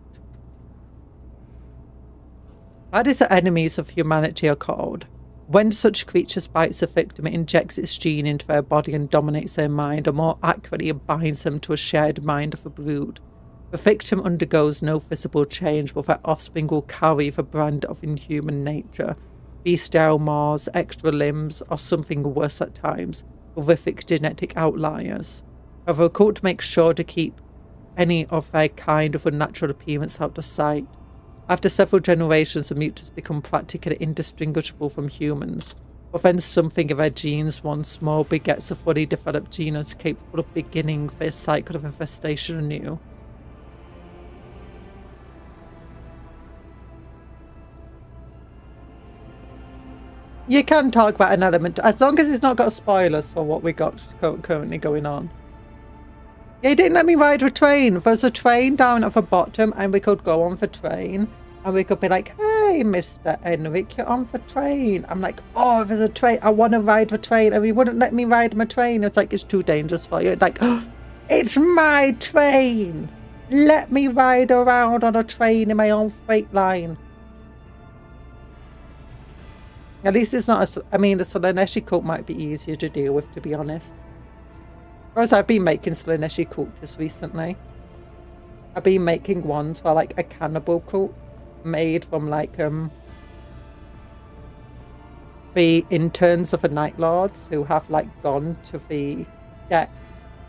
That is what enemies of humanity are called. When such creatures bites a victim, it injects its gene into their body and dominates their mind, or more accurately, it binds them to a shared mind of a brood. The victim undergoes no visible change, but their offspring will carry the brand of inhuman nature, bestial maws, extra limbs, or something worse at times, horrific genetic outliers. However, a cult makes sure to keep any of their kind of unnatural appearance out of sight. After several generations, the mutants become practically indistinguishable from humans, but then something in their genes once more begets a fully developed genus capable of beginning their cycle of infestation anew. You can talk about an element, as long as it's not got spoilers for what we got currently going on. Yeah, he didn't let me ride a train. There's a train down at the bottom, and we could go on the train, and we could be like, hey, Mr. Henrik, you're on the train. I'm like, oh, there's a train. I want to ride the train, and he wouldn't let me ride my train. It's like, it's too dangerous for you. It's like, oh, it's my train. Let me ride around on a train in my own freight line. At least it's not I mean, the Solaneshi cult might be easier to deal with, to be honest. Whereas I've been making Slaneshi cultists recently. I've been making ones for like a cannibal cult made from like the interns of the Night Lords who have like gone to the decks,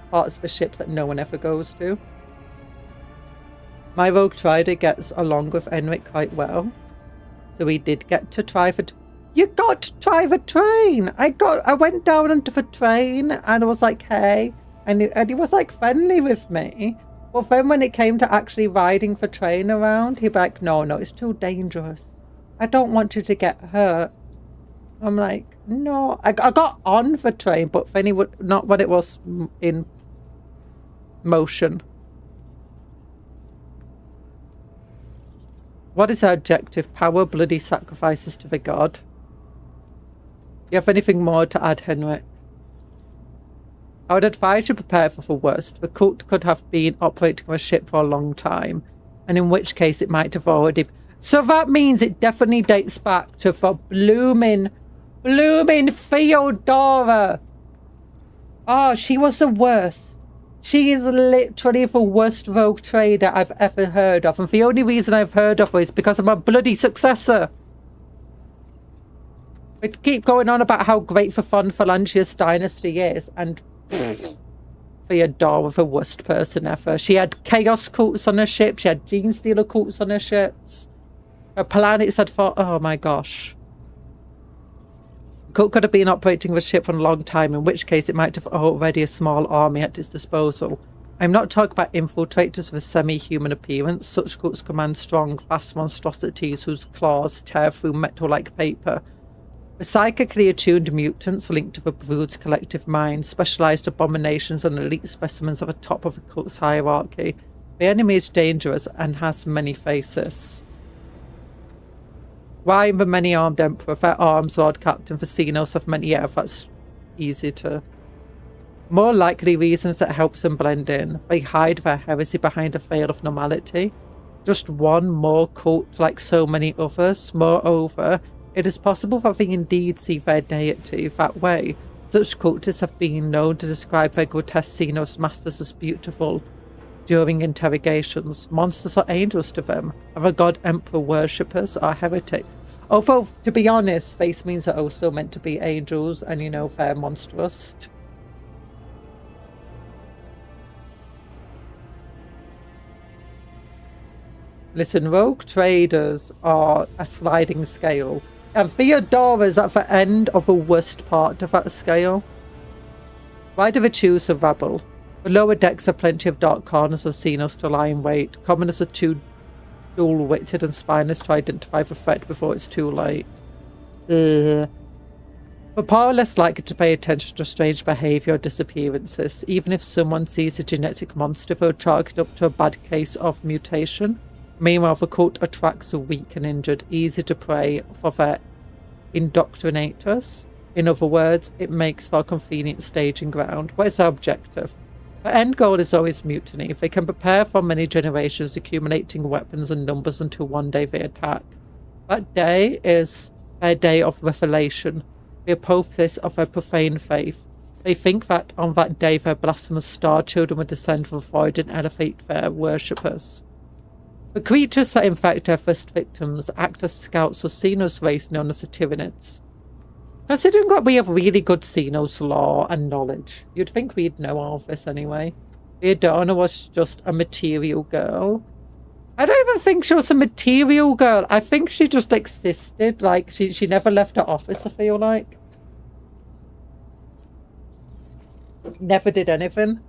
parts of the ships that no one ever goes to. My rogue trader gets along with Enric quite well, so we did get to try the. You got to try the train. I went down onto the train and I was like, hey, and he was like friendly with me. But then when it came to actually riding the train around, he'd be like, no, it's too dangerous. I don't want you to get hurt. I'm like, no. I got on the train, but then he would not when it was in motion. What is our objective? Power, bloody sacrifices to the god. Do you have anything more to add, Henrik? I would advise you prepare for the worst. The cult could have been operating on a ship for a long time, and in which case it might have already... So that means it definitely dates back to the blooming Theodora. Oh, she was the worst. She is literally the worst rogue trader I've ever heard of, and the only reason I've heard of her is because of my bloody successor. We keep going on about how great the fun Phalangius dynasty is, and Theodora was the worst person ever. She had chaos cults on her ship. She had gene stealer cults on her ships. Her planets had fought. Oh my gosh. Cult could have been operating the ship for a long time, in which case it might have already a small army at its disposal. I'm not talking about infiltrators with a semi-human appearance. Such cults command strong, fast monstrosities whose claws tear through metal-like paper. The psychically attuned mutants linked to the Brood's collective mind, specialised abominations and elite specimens at the top of the cult's hierarchy. The enemy is dangerous and has many faces. Why the many-armed emperor? Their arms, Lord Captain, for Xenos have many. Yeah, that's easy to... More likely reasons that helps them blend in. They hide their heresy behind a veil of normality. Just one more cult like so many others. Moreover, it is possible that they indeed see their deity that way. Such cultists have been known to describe their grotesque Xenos masters as beautiful during interrogations. Monsters are angels to them, and the god emperor worshippers are heretics. Although, to be honest, face means are also meant to be angels, and you know, they're monstrous. Listen, rogue traders are a sliding scale. And Theodora's at the end of the worst part of that scale. Why do they choose the rabble? The lower decks have plenty of dark corners of Xenos to lie in wait. Commoners are too dual-witted and spineless to identify the threat before it's too late. The power are less likely to pay attention to strange behaviour or disappearances. Even if someone sees a genetic monster, they'll chalk it up to a bad case of mutation. Meanwhile, the cult attracts the weak and injured, easy to prey for their indoctrinators. In other words, it makes for a convenient staging ground. What is their objective? The end goal is always mutiny. If they can prepare for many generations, accumulating weapons and numbers until one day they attack. That day is their day of revelation, the apotheosis of their profane faith. They think that on that day their blasphemous star children will descend from the void and elevate their worshippers. The creatures that infect their first victims act as scouts for Xenos race known as the Tyranids. Considering that we have really good Xenos lore and knowledge, you'd think we'd know all of this anyway. Theodora was just a material girl. I don't even think she was a material girl. I think she just existed. Like, she never left her office, I feel like. Never did anything.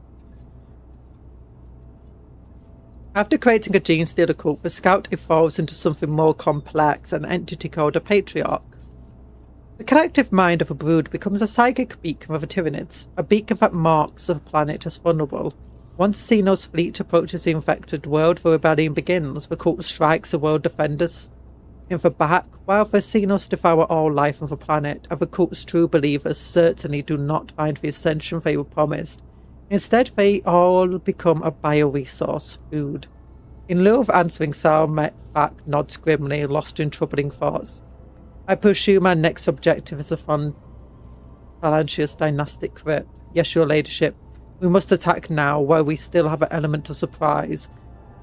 After creating a gene stealer cult, the scout evolves into something more complex, an entity called a patriarch. The collective mind of a brood becomes a psychic beacon of the Tyranids, a beacon that marks the planet as vulnerable. Once Xenos' fleet approaches the infected world, the rebellion begins. The cult strikes the world defenders in the back, while the Xenos devour all life on the planet, and the cult's true believers certainly do not find the ascension they were promised. Instead, they all become a bioresource food. In lieu of answering, Saul back nods grimly, lost in troubling thoughts. I pursue my next objective as a fun Phalangius dynastic crypt. Yes, your ladyship. We must attack now, while we still have an element of surprise.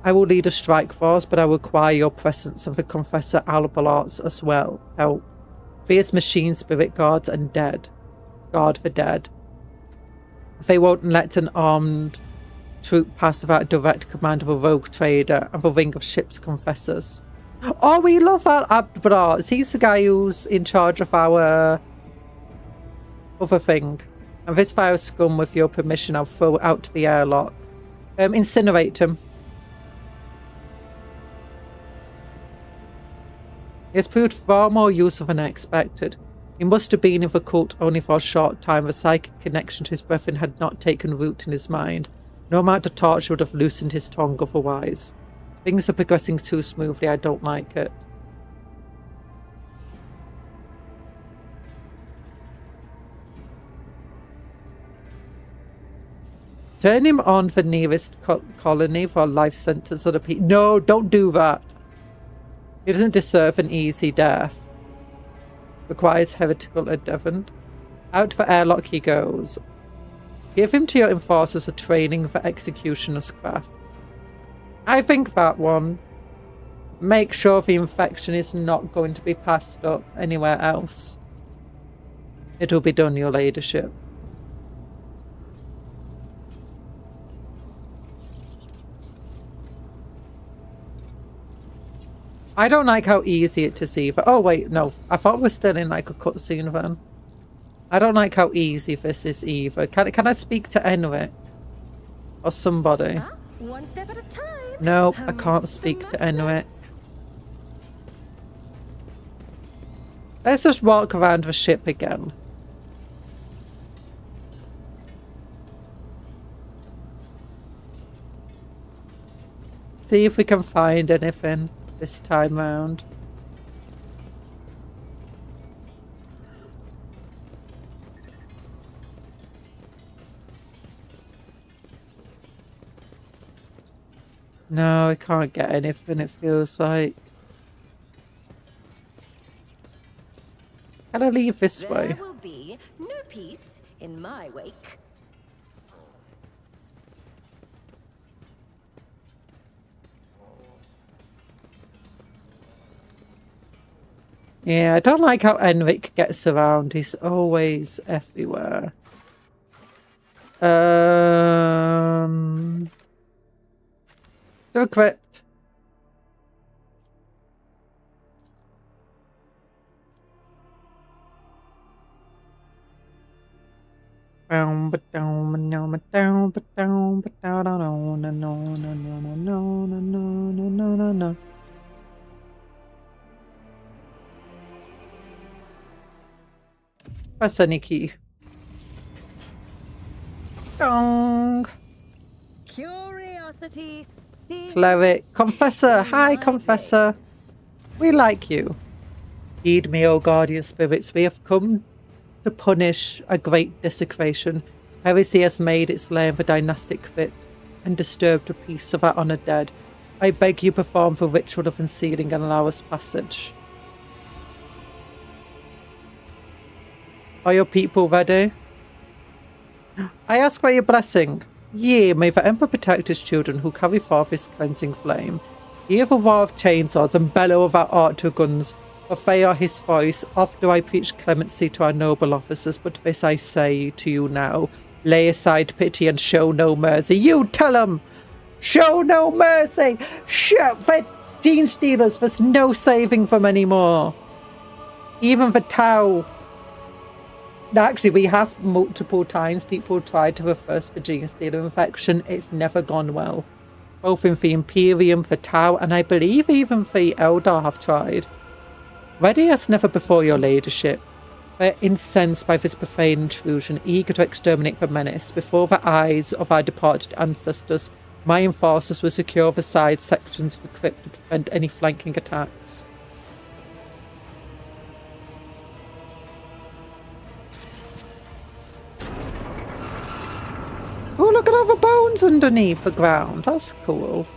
I will lead a strike force, but I require your presence and the Confessor Albalarts as well. Help. Fierce machine spirit guards and dead. Guard the dead. They won't let an armed troop pass without direct command of a rogue trader and the ring of ship's confessors. Oh, we love Albalarts. He's the guy who's in charge of our other thing. And this vile scum, with your permission, I'll throw it out to the airlock. Incinerate him. He has proved far more useful than I expected. He must have been in the cult only for a short time. The psychic connection to his brethren had not taken root in his mind. No amount of torture would have loosened his tongue otherwise. Things are progressing too smoothly. I don't like it. Turn him on the nearest colony for a life sentence of the people. No, don't do that. He doesn't deserve an easy death. Requires heretical endeavor. Out for airlock he goes. Give him to your enforcers for training for executioner's craft. I think that one. Make sure the infection is not going to be passed up anywhere else. It will be done, your ladyship. I don't like how easy it is either. Oh wait, no. I thought we're still in like a cutscene then. I don't like how easy this is either. Can I speak to Enric? Or somebody? One step at a time. No, I can't speak to Enric. Let's just walk around the ship again. See if we can find anything this time round. No, I can't get anything, it feels like. Can I leave this way? There will be no peace in my wake. Yeah, I don't like how Enric gets around. He's always everywhere. The crypt. Press any key. Dong. Curiosity seeks Cleric. Confessor. Hi, Confessor. We like you. Heed me, O guardian spirits. We have come to punish a great desecration. Heresy has made its lair in the dynastic crypt and disturbed the peace of our honoured dead. I beg you perform the ritual of unsealing and allow us passage. Are your people ready? I ask for your blessing. Yea, may the Emperor protect his children who carry forth his cleansing flame. Hear the roar of chainswords and bellow of our archer guns, for they are his voice. Oft do I preach clemency to our noble officers, but this I say to you now. Lay aside pity and show no mercy. You tell them! Show no mercy! For gene stealers, there's no saving them anymore. Even the Tau. Actually, we have multiple times people tried to reverse the gene stealer infection. It's never gone well. Both in the Imperium, the Tau, and I believe even the Eldar have tried. Ready as never before, your ladyship. We're incensed by this profane intrusion, eager to exterminate the menace. Before the eyes of our departed ancestors, my enforcers will secure the side sections of the crypt to prevent any flanking attacks. Oh, look at all the bones underneath the ground. That's cool.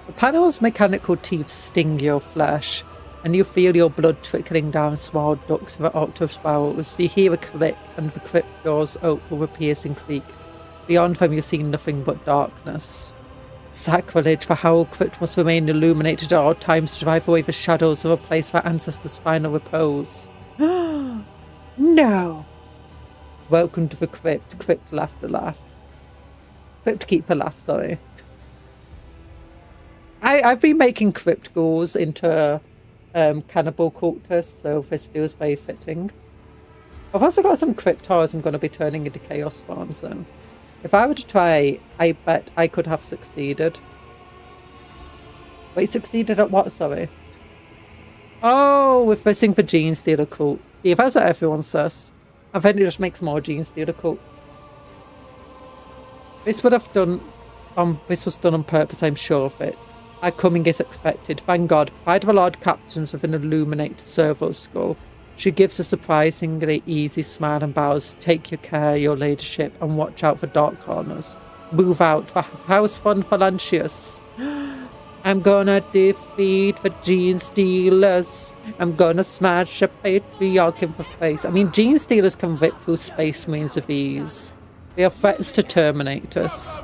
The panel's mechanical teeth sting your flesh, and you feel your blood trickling down small ducts of the octave spirals. You hear a click, and the crypt doors open with a piercing creak. Beyond them you see nothing but darkness. Sacrilege, for how crypt must remain illuminated at all times to drive away the shadows of a place for ancestors' final repose. No! Welcome to the crypt. Crypt laughter laugh. Crypt keeper laugh, sorry. I've been making crypt ghouls into cannibal cultists, so this feels very fitting. I've also got some crypt horrors I'm going to be turning into chaos spawns, so if I were to try, I bet I could have succeeded. Wait, succeeded at what, sorry? Oh, we're missing the Gene Stealer cult. See, if that's what everyone says, I think it just makes more Gene Stealer cult. This would have done, this was done on purpose, I'm sure of it. Our coming is expected. Thank God, provide the Lord Captains with an illuminated servo skull. She gives a surprisingly easy smile and bows. Take your care, your ladyship, and watch out for dark corners. Move out for house fun Phalanxius. I'm gonna defeat the Gene Stealers. I'm gonna smash a patriarch in the face. I mean, Gene Stealers can rip through space marines with ease. They are threats to terminate us.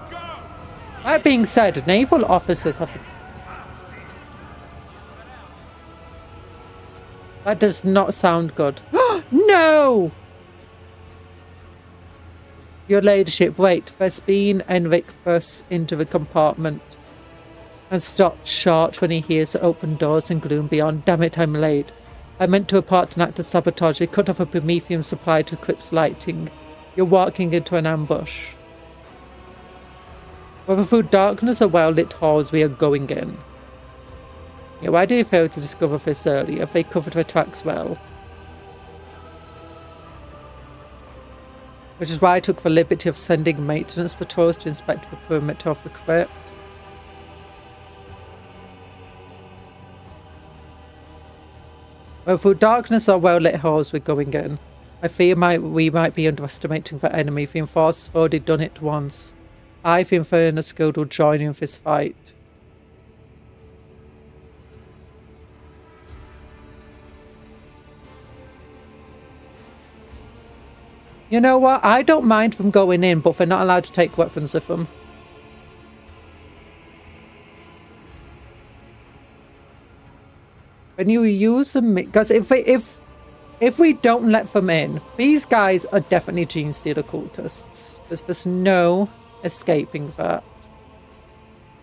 That being said, naval officers have... That does not sound good. No! Your ladyship, wait. There's been Enric bursts into the compartment and stopped short when he hears the open doors and gloom beyond. Damn it, I'm late. I meant to report an act of sabotage. I cut off a promethium supply to Crypt's lighting. You're walking into an ambush. Whether through darkness or well-lit halls, we are going in. Yeah, why did you fail to discover this earlier? They covered their tracks well. Which is why I took the liberty of sending maintenance patrols to inspect the perimeter of the crypt. Well, through darkness or well-lit halls, we're going in. I fear we might be underestimating the enemy. The enforcers have already done it once. I, the Infernus Guild, will join in this fight. You know what? I don't mind them going in, but they're not allowed to take weapons with them. When you use them, because if we don't let them in, these guys are definitely Gene Stealer cultists. There's no escaping that.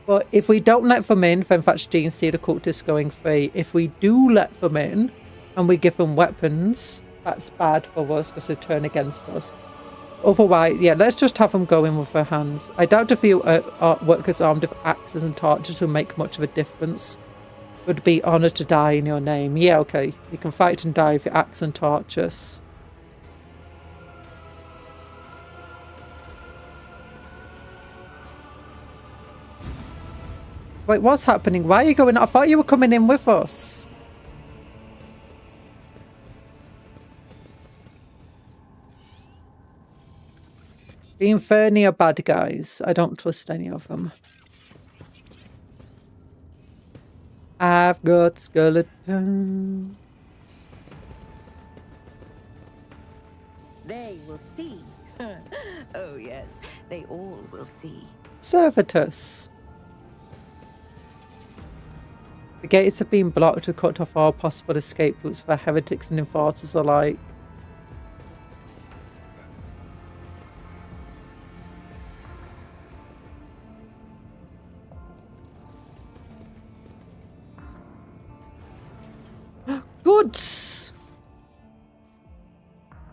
But if we don't let them in, then that's Gene Stealer cultists going free. If we do let them in and we give them weapons, that's bad for us because they turn against us. Otherwise, yeah, let's just have them go in with their hands. I doubt if you workers armed with axes and torches will make much of a difference. Would be honoured to die in your name. Yeah, okay. You can fight and die with your axe and torches. Wait, what's happening? Why are you going? I thought you were coming in with us. The Inferni are bad guys. I don't trust any of them. I've got skeleton. They will see. Oh yes, they all will see. Servitus. The gates have been blocked to cut off all possible escape routes for heretics and enforcers alike. Goods!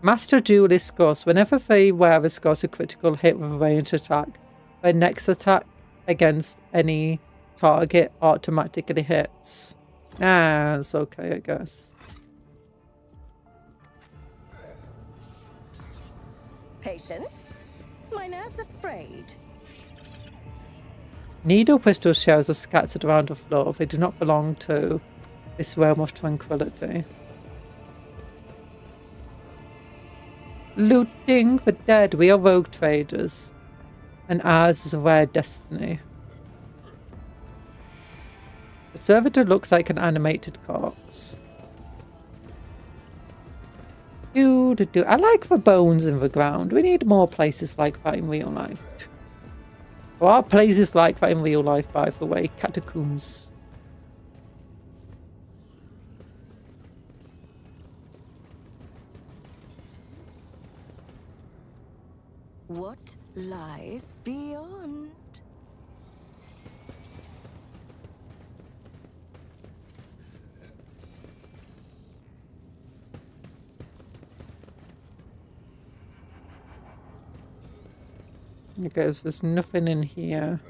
Master Duelist Ghost. Whenever they wear this Ghost a critical hit with a ranged attack, their next attack against any target automatically hits. Nah, it's okay, I guess. Patience? My nerves are frayed. Needle pistol shells are scattered around the floor. They do not belong to this realm of tranquility. Looting the dead. We are rogue traders, and ours is a rare destiny. The servitor looks like an animated corpse. I like the bones in the ground. We need more places like that in real life. There are places like that in real life, by the way. Catacombs. What lies beyond? Okay, so there's nothing in here.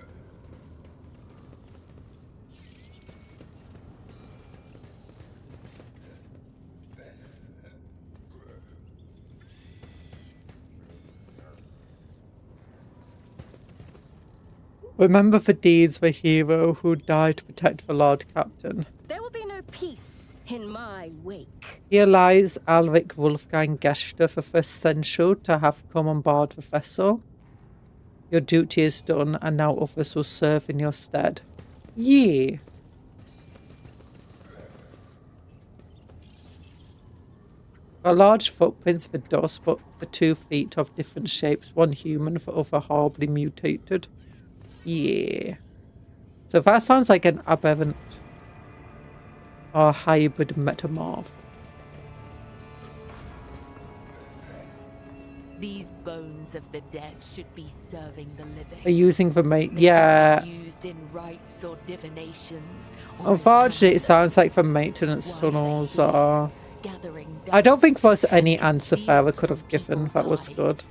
Remember the deeds of a hero who died to protect the Lord Captain. There will be no peace in my wake. Here lies Alric Wolfgang Gester, the first Sensual to have come on board the vessel. Your duty is done, and now others will serve in your stead. Yee! A large footprints for dust, but the 2 feet of different shapes, one human, the other horribly mutated. Yeah. So that sounds like an aberrant or hybrid metamorph. These bones of the dead should be serving the living. Are using the mate? They Yeah. can be used in rites or divinations. Or Unfortunately, it sounds like the maintenance tunnels are. gathering. I don't think there's any answer Farah could have given that was good.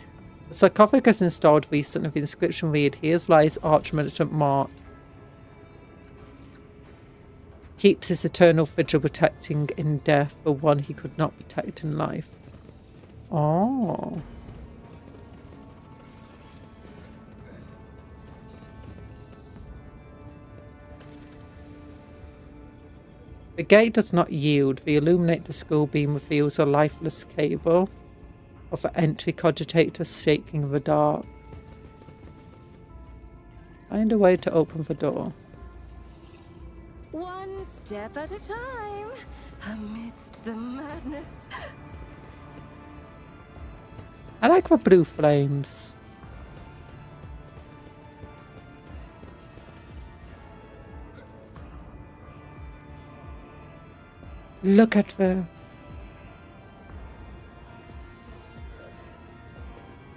The sarcophagus installed recently. The inscription read, "Here's lies Archmerchant Mark. Keeps his eternal vigil protecting in death the one he could not protect in life." Oh. The gate does not yield. The illuminator school beam reveals a lifeless cable of the entry cogitator shaking in the dark. Find a way to open the door. One step at a time, amidst the madness. I like the blue flames. Look at the...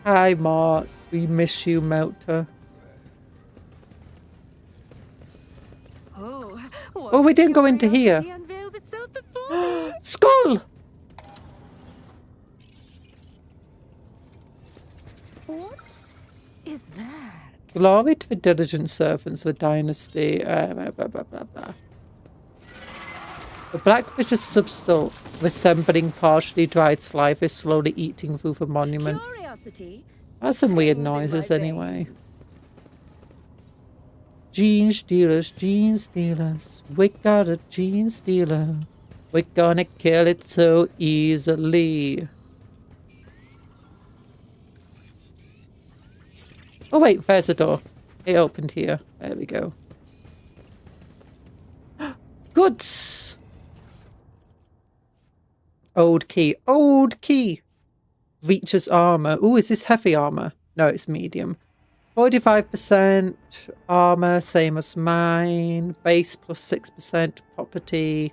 Hi, Mark. We miss you, Melter. Oh, we didn't go into here. Unveils itself before me. Skull! What is that? Glory to the diligent servants of the dynasty. Blah, blah, blah, blah, blah. The blackfish is substance resembling partially dried saliva is slowly eating through the monument. Curiosity. That's some weird sings in my noises anyway. veins. Gene stealers, gene stealers. We got a gene stealer. We're gonna kill it so easily. Oh wait, there's a door. It opened here. There we go. Goods! Old key. Old key! Reaches armor. Ooh, is this heavy armor? No, it's medium. 45% armor, same as mine. Base plus 6%. Property.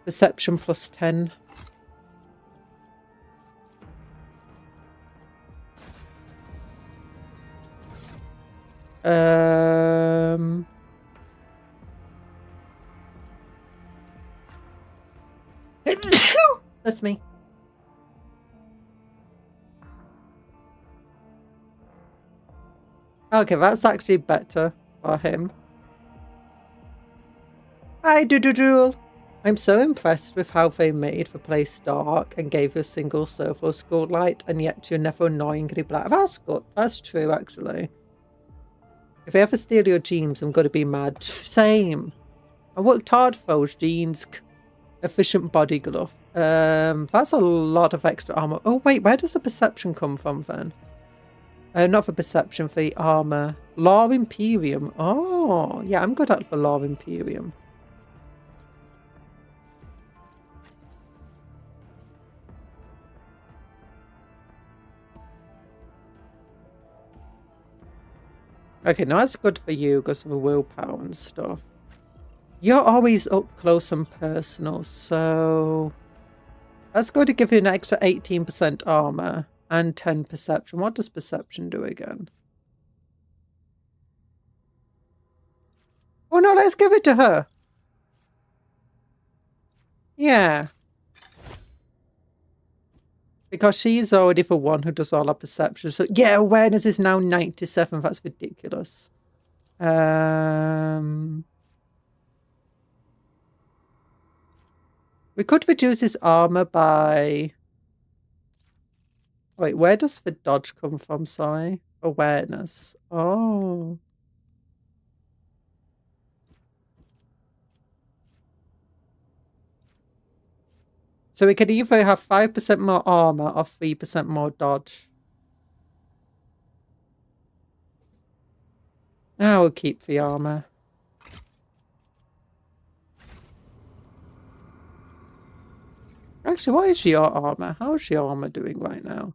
Perception plus 10. That's me. Okay, that's actually better for him. Hi, Doodle. I'm so impressed with how they made the place dark and gave you a single servo skull light, and yet you're never annoyingly black. That's good. That's true, actually. If I ever steal your jeans, I'm going to be mad. Same. I worked hard for those jeans. Efficient body glove. That's a lot of extra armor. Oh, wait, where does the perception come from then? Not for perception, for the armor. Law Imperium. Oh, yeah, I'm good at the Law Imperium. Okay, no, that's good for you because of the willpower and stuff. You're always up close and personal, so that's going to give you an extra 18% armor and 10 perception. What does perception do again? Oh no, let's give it to her. Yeah. Because she's already the one who does all our perception. So yeah, awareness is now 97. That's ridiculous. We could reduce his armor by... Wait, where does the dodge come from? Sorry. Awareness. Oh. So we could either have 5% more armor or 3% more dodge. Now we'll keep the armor. Actually, what is your armor? How is your armor doing right now?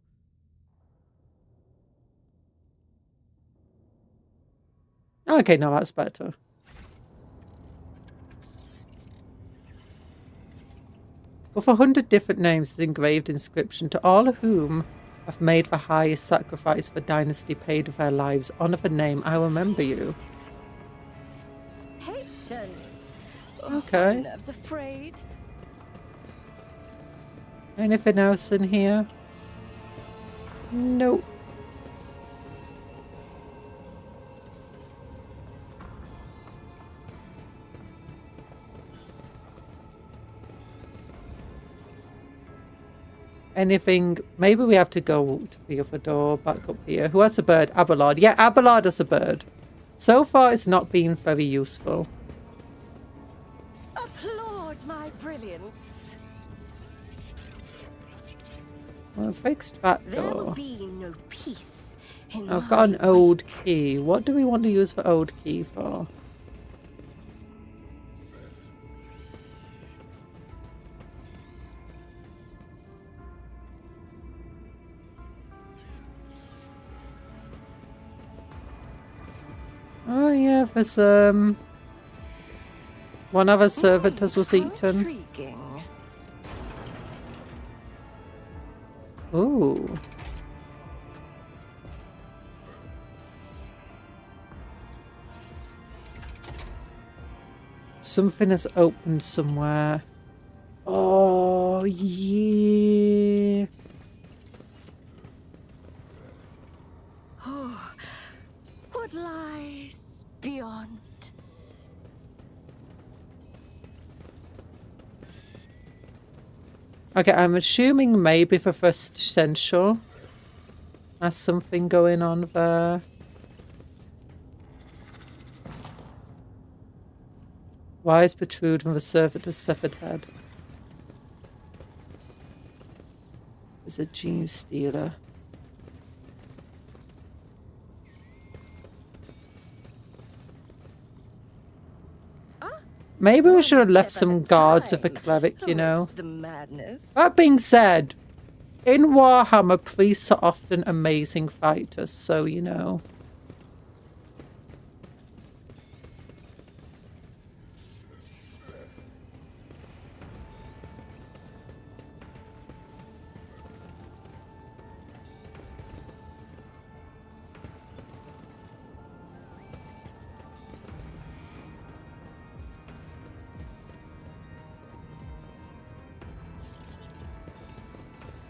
Okay, no, that's better. With 100 different names is engraved inscription, to all of whom have made the highest sacrifice for dynasty paid with their lives. Honor the name, I remember you. Patience. Okay. My nerves afraid. Anything else in here? Nope. Anything? Maybe we have to go to the other door, back up here. Who has a bird? Abelard. Yeah, Abelard has a bird. So far, it's not been very useful. Applaud my brilliance. Well, fixed that There will door. be no peace in I've got an my old wake. key. What do we want to use the old key for? Oh yeah, there's one of our servitors was How eaten. intriguing. Ooh. Something has opened somewhere. Oh yeah. Oh, what lies beyond? Okay, I'm assuming maybe the first essential has something going on there. Wires protrude from the servitor's severed head. There's a gene stealer. Maybe we should have left some guards of a cleric, you know. The madness. That being said, in Warhammer, priests are often amazing fighters, so you know.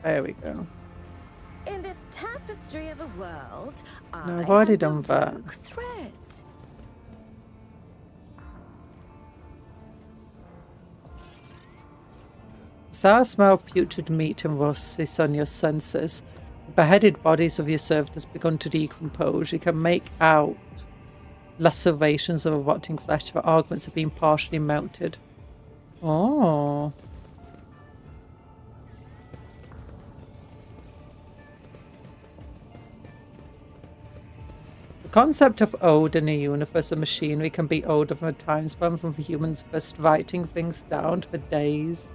There we go. In this tapestry of a world, No, I I've already am the done that. rogue thread. Sour smell putrid meat and rust is on your senses. The beheaded bodies of your servitors begun to decompose. You can make out lacerations of a rotting flesh. The augments have been partially melted. Oh. The concept of ode in a universe of machinery can be ode from a time span from the humans first writing things down to the days.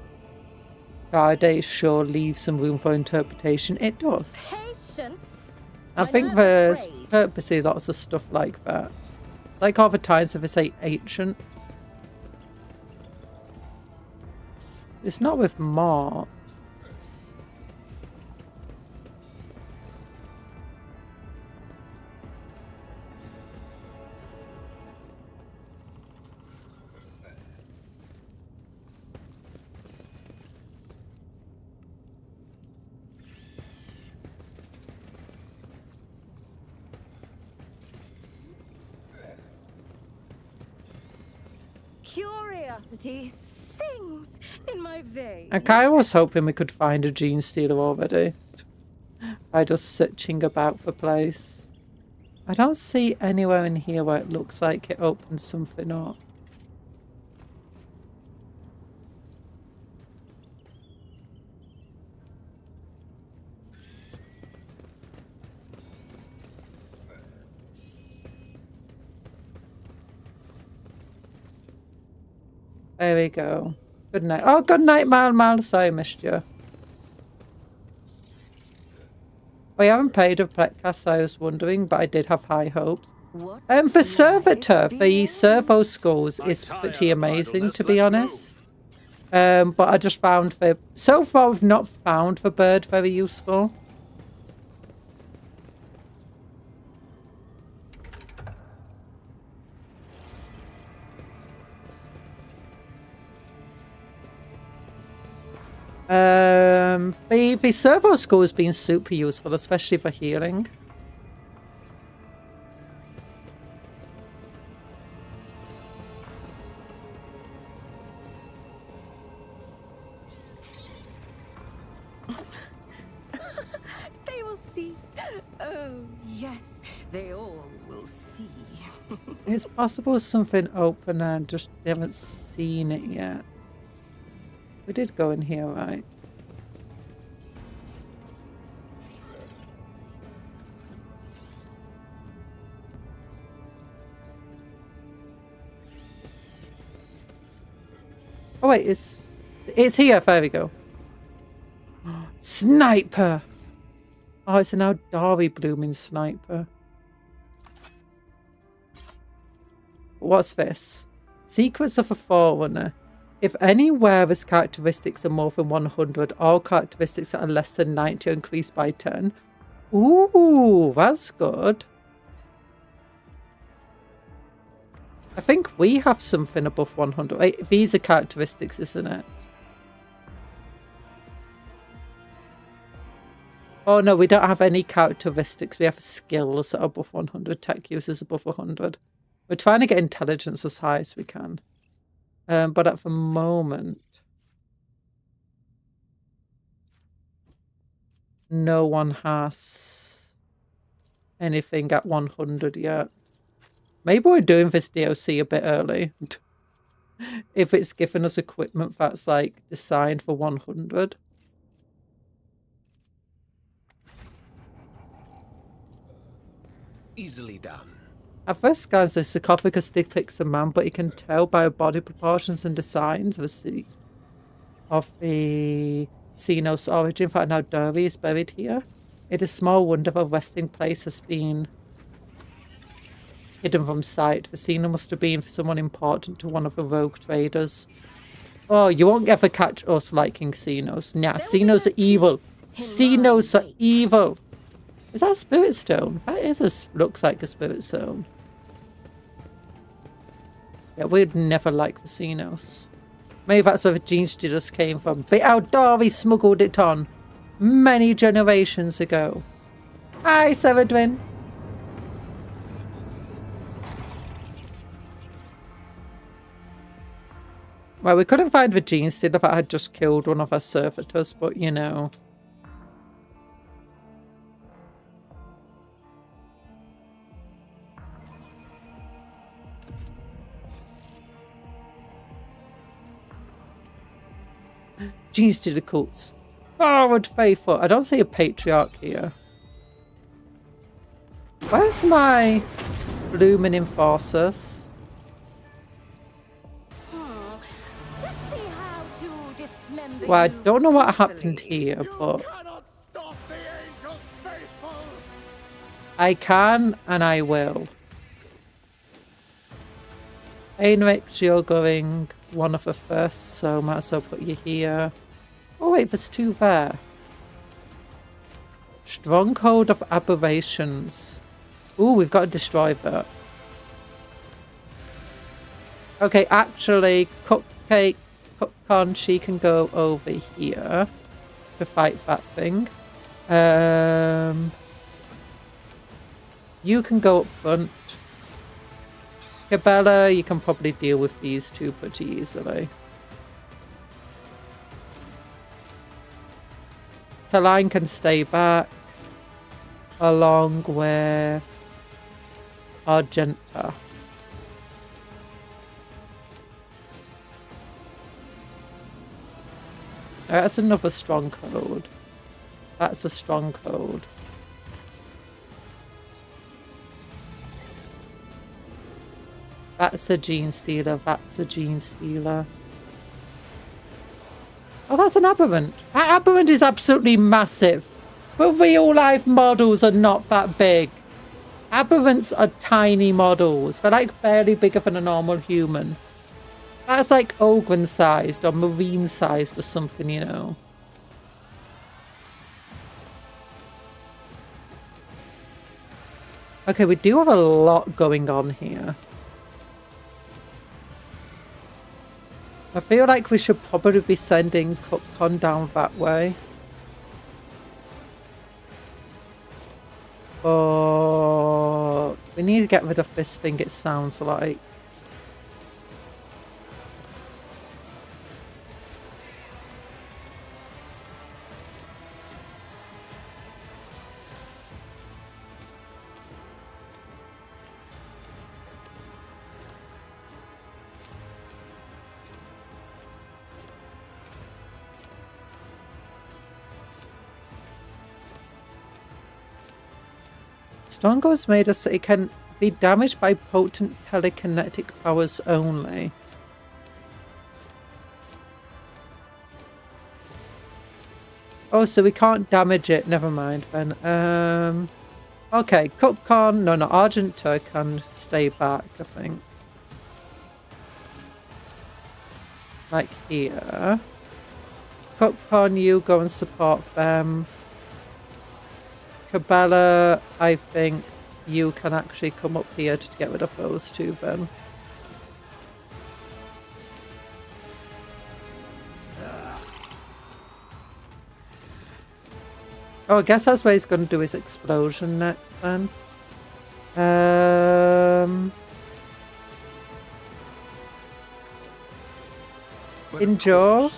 Our days sure leave some room for interpretation. It does. Patience. I think there's purposely lots of stuff like that. Like all the times if they say ancient. It's not with Mark. Curiosity sings in my veins. I kind of was hoping we could find a gene stealer already. By just searching about the place. I don't see anywhere in here where it looks like it opens something up. There we go. Good night. Oh, good night, Mal. Sorry, I missed you. We haven't paid a podcast, so I was wondering, but I did have high hopes. For Servitor, the servo schools is pretty amazing, to be honest. But I just found so far we've not found the bird very useful. The servo school has been super useful, especially for healing. They will see. Oh, yes, they all will see. It's possible something open and just haven't seen it yet. We did go in here, right? Oh wait, it's here. There we go. Sniper! Oh, it's an Aldari blooming sniper. What's this? Secrets of a Forerunner. If any wearer's characteristics are more than 100, all characteristics that are less than 90 are increased by 10. Ooh, that's good. I think we have something above 100. Wait, these are characteristics, isn't it? Oh no, we don't have any characteristics. We have skills that are above 100, tech users above 100. We're trying to get intelligence as high as we can. But at the moment, no one has anything at 100 yet. Maybe we're doing this DLC a bit early. If it's given us equipment that's like designed for 100. Easily done. At first glance, the sarcophagus depicts a man, but you can tell by body proportions and designs of the Xenos origin that now Aldari is buried here. It is small wonder the resting place has been hidden from sight. The Xeno must have been someone important to one of the rogue traders. Oh, you won't ever catch us liking Xenos. Nah, Xenos are evil. Xenos are evil. Is that a spirit stone? That looks like a spirit stone. Yeah, we'd never like the Xenos. Maybe that's where the gene stealers came from. The Aldari smuggled it on many generations ago. Hi, Severidwin. Well, we couldn't find the gene stealer that had just killed one of our servitors, but you know. Genes to the cults. Forward, faithful. I don't see a patriarch here. Where's my blooming enforcers? Let's see how to dismember Well, I you don't know what happened properly. here, but Cannot stop the angels, faithful. I can and I will. Heinrich, you're going one of the first, so might as well put you here. Oh wait, there's 2 there. Stronghold of Aberrations. Ooh, we've got to destroy that. Okay, actually, Cupcon, she can go over here to fight that thing. You can go up front. Cabela, you can probably deal with these 2 pretty easily. Taline can stay back along with Argenta. That's another stronghold. That's a stronghold. That's a gene stealer. That's a gene stealer. Oh, that's an aberrant. That aberrant is absolutely massive. But real life models are not that big. Aberrants are tiny models. They're like barely bigger than a normal human. That's like Ogren sized or marine sized or something, you know. Okay, we do have a lot going on here. I feel like we should probably be sending Cupcon down that way. But we need to get rid of this thing, it sounds like. Stronghold's made us so it can be damaged by potent telekinetic powers only. Oh, so we can't damage it. Never mind then. Okay, Cupcon. No, Argenta can stay back, I think. Like here. Cupcon, you go and support them. Cabela, I think you can actually come up here to get rid of those 2 then. Oh, I guess that's where he's going to do his explosion next then. Endure.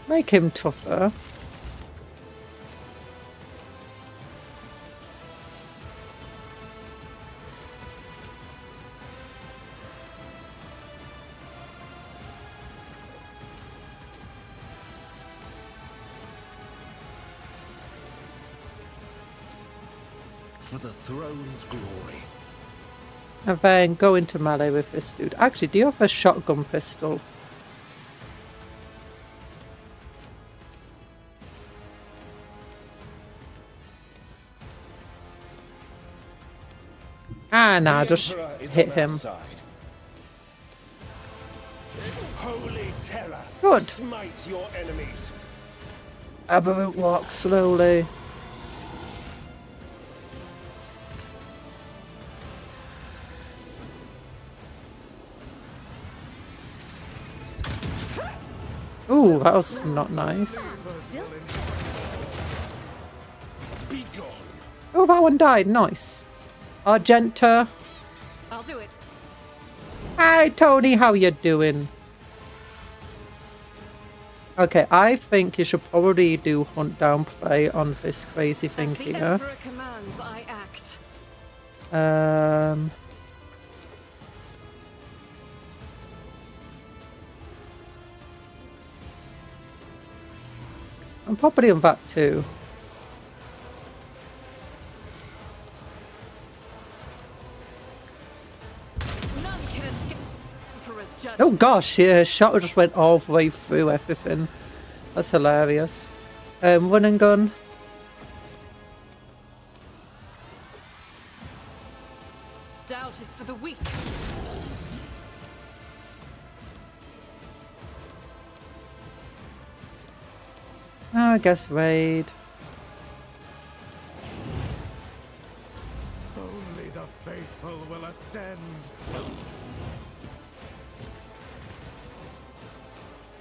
Make him tougher. For the throne's glory. And then go into melee with this dude. Actually, do you have a shotgun pistol? Ah, nah, just hit him. Holy terror. Good. Smite your enemies. Aberrant walk slowly. Ooh, that was not nice. Oh, that one died. Nice. Argenta. I'll do it. Hi, Tony. How you doing? Okay, I think you should probably do hunt down prey on this crazy thing As the here. Emperor commands, I act. I'm probably on that too. None can escape Emperor's judgment. Oh gosh, yeah, shot just went all the way through everything. That's hilarious. Run and gun. Doubt is for the weak. Oh, I guess raid. Only the faithful will ascend.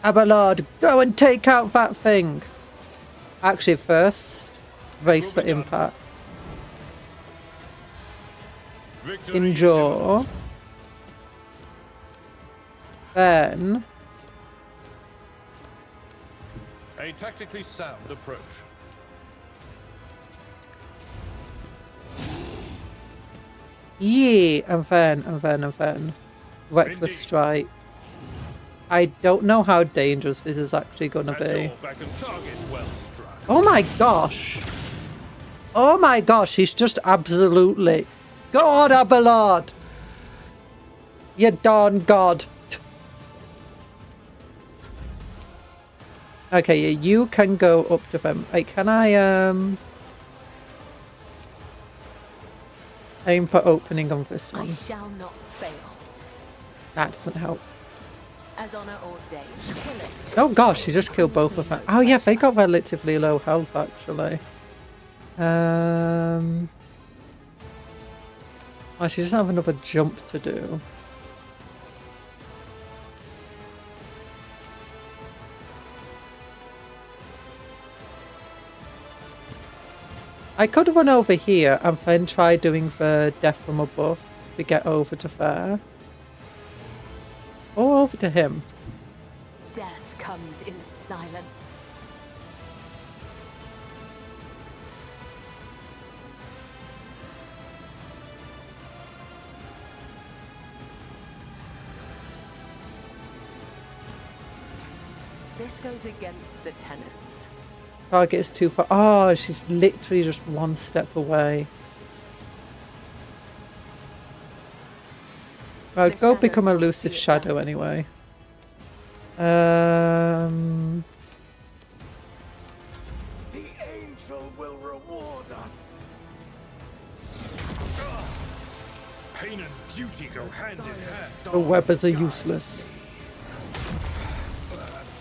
Abelard, go and take out that thing. Actually, first, brace for impact. Endure. Then A tactically sound approach. Yeet, and then. Reckless Indeed. strike. I don't know how dangerous this is actually gonna At be. your back and target well struck. Oh my gosh. Oh my gosh, he's just absolutely... Go on, Abelard! You darn god. Okay, yeah, you can go up to them. Wait, can I, aim for opening on this I one? shall not fail. That doesn't help. As honor ordains, kill it. Oh gosh, she just killed both of them. Oh yeah, they got relatively low health actually. Oh, she doesn't have another jump to do. I could run over here and then try doing the death from above to get over to there. Or over to him. Death comes in silence. This goes against the tenets. Target is too far. Oh, she's literally just one step away. Well, The go become shadows will elusive see it shadow done. anyway. The angel will reward us. Pain and duty go hand in hand. The weapons are useless.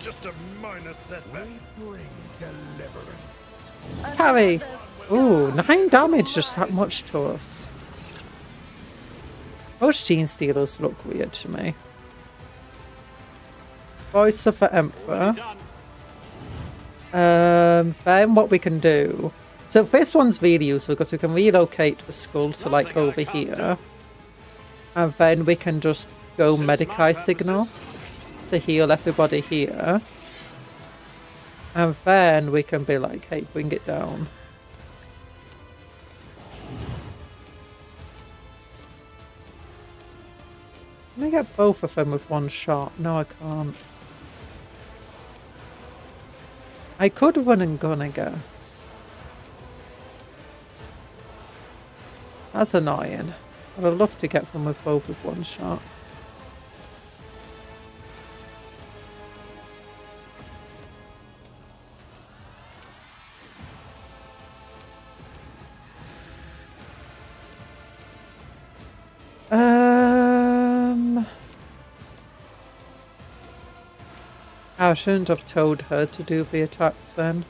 Just a minor setback. We bring deliverance. Parry! Ooh, 9 damage, just that much to us. Most Gene Stealers look weird to me. Voice of the Emperor. Then what we can do... So this one's really useful because we can relocate the skull to like over here. And then we can just go Medicai signal to heal everybody here. And then we can be like, hey, bring it down. Can I get both of them with one shot? No, I can't. I could run and gun, I guess. That's annoying. But I'd love to get them with both with one shot. I shouldn't have told her to do the attacks then.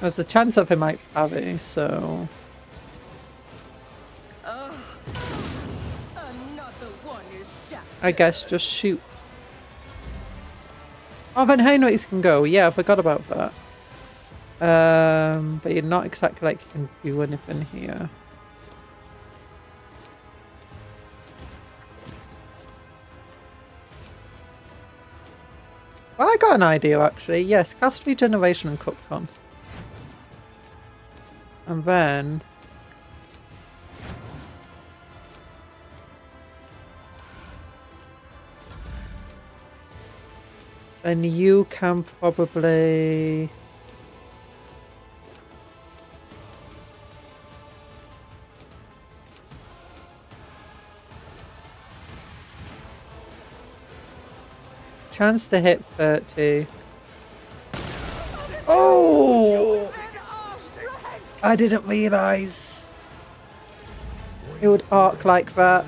There's a chance of him might parry, so... Another one is shattered. I guess just shoot. Oh, then Heinrichs can go. Yeah, I forgot about that. But you're not exactly like you can do anything here. Well, I got an idea actually. Yes, cast regeneration and Cupcon. And then... Then you can probably... Chance to hit 30. Oh! I didn't realise it would arc like that.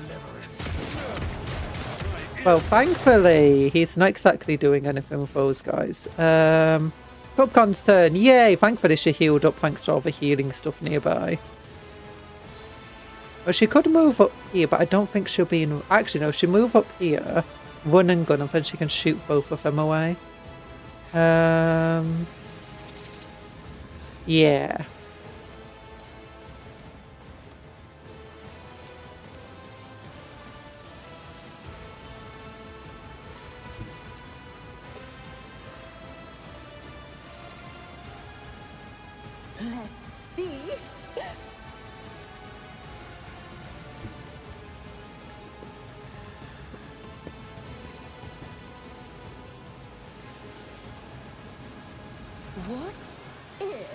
Well, thankfully, he's not exactly doing anything with those guys. Cupcon's turn. Yay! Thankfully, she healed up thanks to all the healing stuff nearby. Well, she could move up here, but I don't think she'll be in... Actually, no, she'll move up here, run and gun, and then she can shoot both of them away. Yeah. Let's see. What if...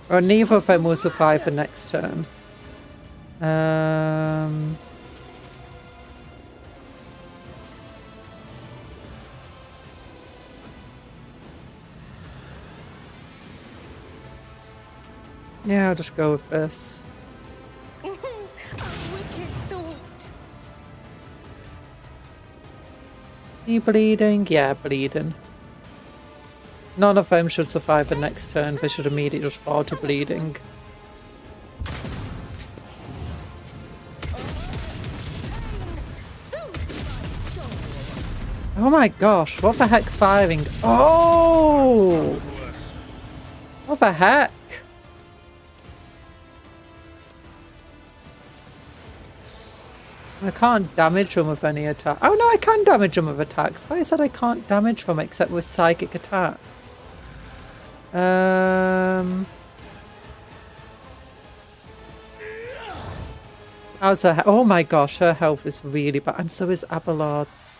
Well, neither of them will survive the next turn. Yeah, I'll just go with this. A wicked thought. Are you bleeding? Yeah, bleeding. None of them should survive the next turn. They should immediately just fall to bleeding. Oh my gosh, what the heck's firing? Oh! What the heck? I can't damage them with any attack. Oh no, I can damage them with attacks. Why is that I can't damage them except with psychic attacks? How's her? Oh my gosh, her health is really bad, and so is Abelard's.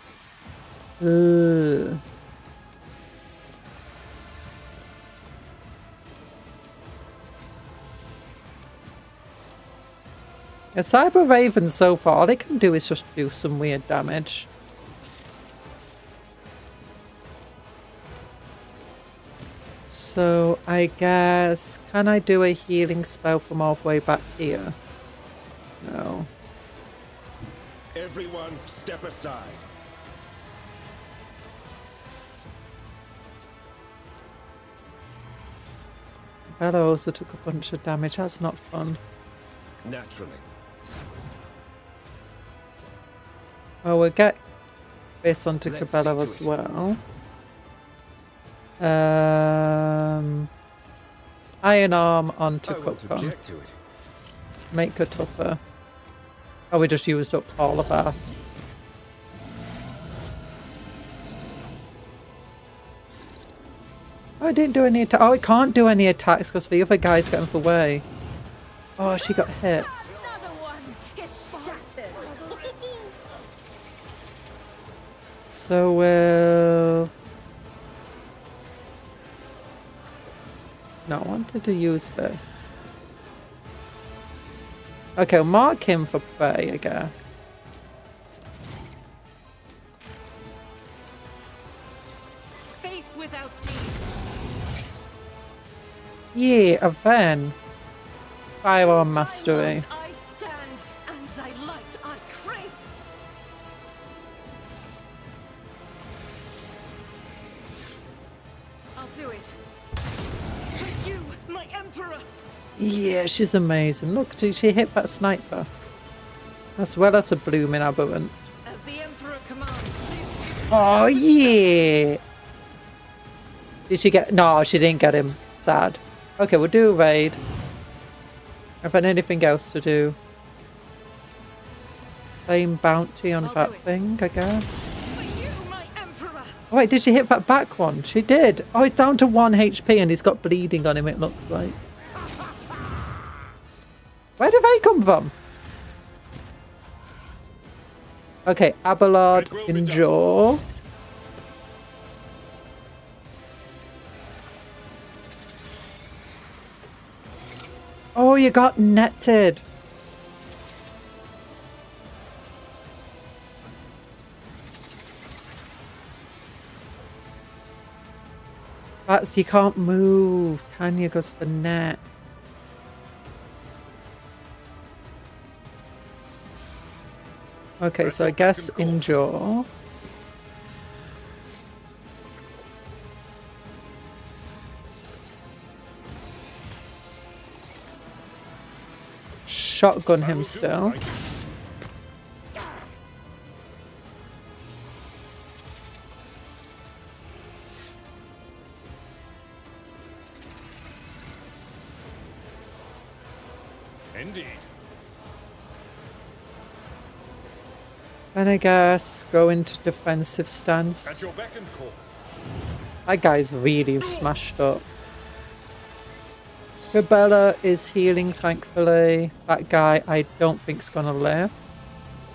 Ugh. A Cyber Raven so far, all it can do is just do some weird damage. So I guess, can I do a healing spell from all the way back here? No. Everyone, step aside. Bella also took a bunch of damage. That's not fun. Naturally. Well, we'll get this onto Cabela as well. Iron Arm onto Cupcle. Make her tougher. Oh, we just used up all of our... Oh, I didn't do any attack. Oh, I can't do any attacks because the other guy's got in the way. Oh, she got hit. Another one is shattered. So we'll... No, I wanted to use this. Okay, we'll mark him for prey, I guess. Faith without deed. Yeah, a van. Firearm mastery. I stand, and thy light I crave. I'll do it. For you, my emperor. Yeah, she's amazing. Look, she hit that sniper. As well as a blooming aberrant. As the emperor commands. Oh, yeah. Did she get... No, she didn't get him. Sad. Okay, we'll do a raid. Have I anything else to do? Claim bounty on that thing, I guess. For you, my emperor. Oh, wait, did she hit that back one? She did. Oh, he's down to 1 HP and he's got bleeding on him, it looks like. Where did they come from? Okay, Abelard in jaw. Oh, you got netted. That's, you can't move, can you? Because of the net. Okay, so I guess endure. Shotgun him still. Indeed. Then I guess go into defensive At stance. your beck and call. That guy's really smashed up. Rebella is healing, thankfully. That guy I don't think's gonna live.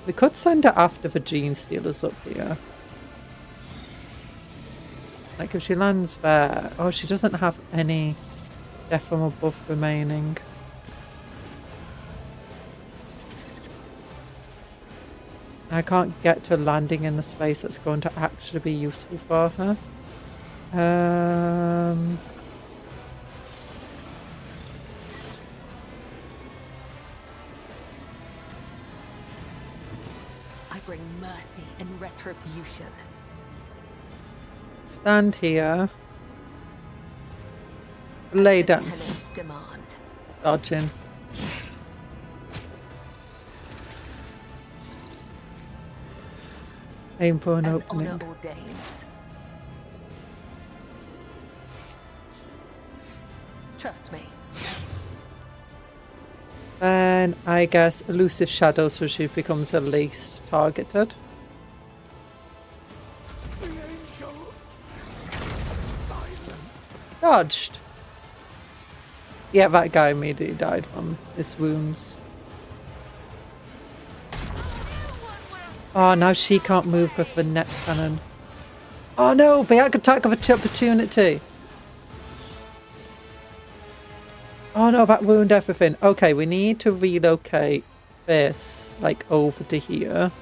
We could send her after the Gene Stealers up here. Like if she lands there. Oh, she doesn't have any death from above remaining. I can't get to landing in the space that's going to actually be useful for her. I bring mercy and retribution. Stand here. Lay The dance. tenant's demand. Dodging. Aim for an As opening. honor ordains. Trust me. Then I guess elusive shadow so she becomes the least targeted. Dodged. Yeah, that guy immediately died from his wounds. Oh, now she can't move because of a net cannon. Oh no, the attack of opportunity. Oh no, that ruined everything. Okay, we need to relocate this, like, over to here.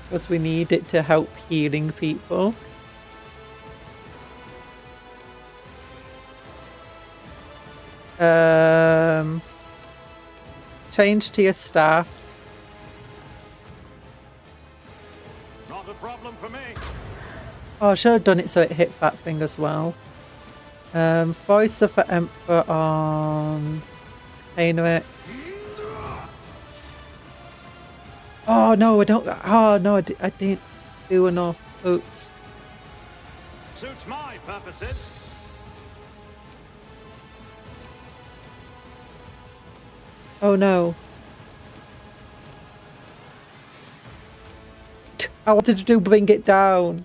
Because we need it to help healing people. Change to your staff. Not a problem for me. Oh, I should have done it so it hit that thing as well. Voice of the Emperor on Heinrichs. Oh no, I don't. Oh no, I didn't do enough. Oops. Suits my purposes. Oh no. I wanted to do bring it down.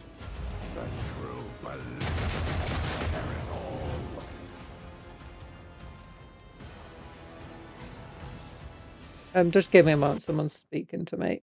Just give me a moment. Someone's speaking to me.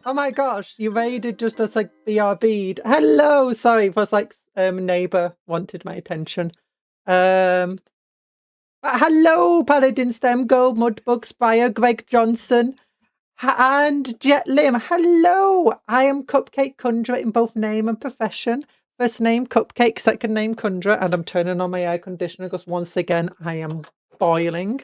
Oh my gosh, you raided just as like BRB'd. Hello, sorry, it was like neighbour wanted my attention. Hello, Paladin Stem, Gold, Mudbug, Spire, Greg Johnson, and Jet Lim. Hello, I am Cupcake Conjurer in both name and profession. First name Cupcake, second name Conjurer, and I'm turning on my air conditioner because once again I am boiling.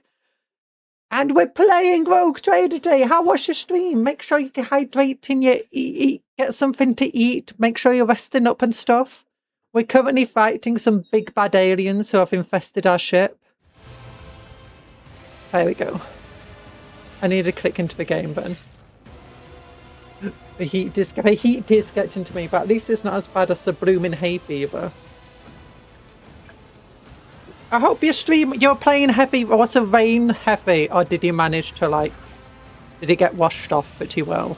And we're playing Rogue Trader Day. How was your stream? Make sure you hydrate and you eat, get something to eat. Make sure you're resting up and stuff. We're currently fighting some big bad aliens who have infested our ship. There we go. I need to click into the game then. The heat is getting to me, but at least it's not as bad as the blooming hay fever. I hope you're playing heavy. Was the rain heavy, or did you manage to did it get washed off pretty well?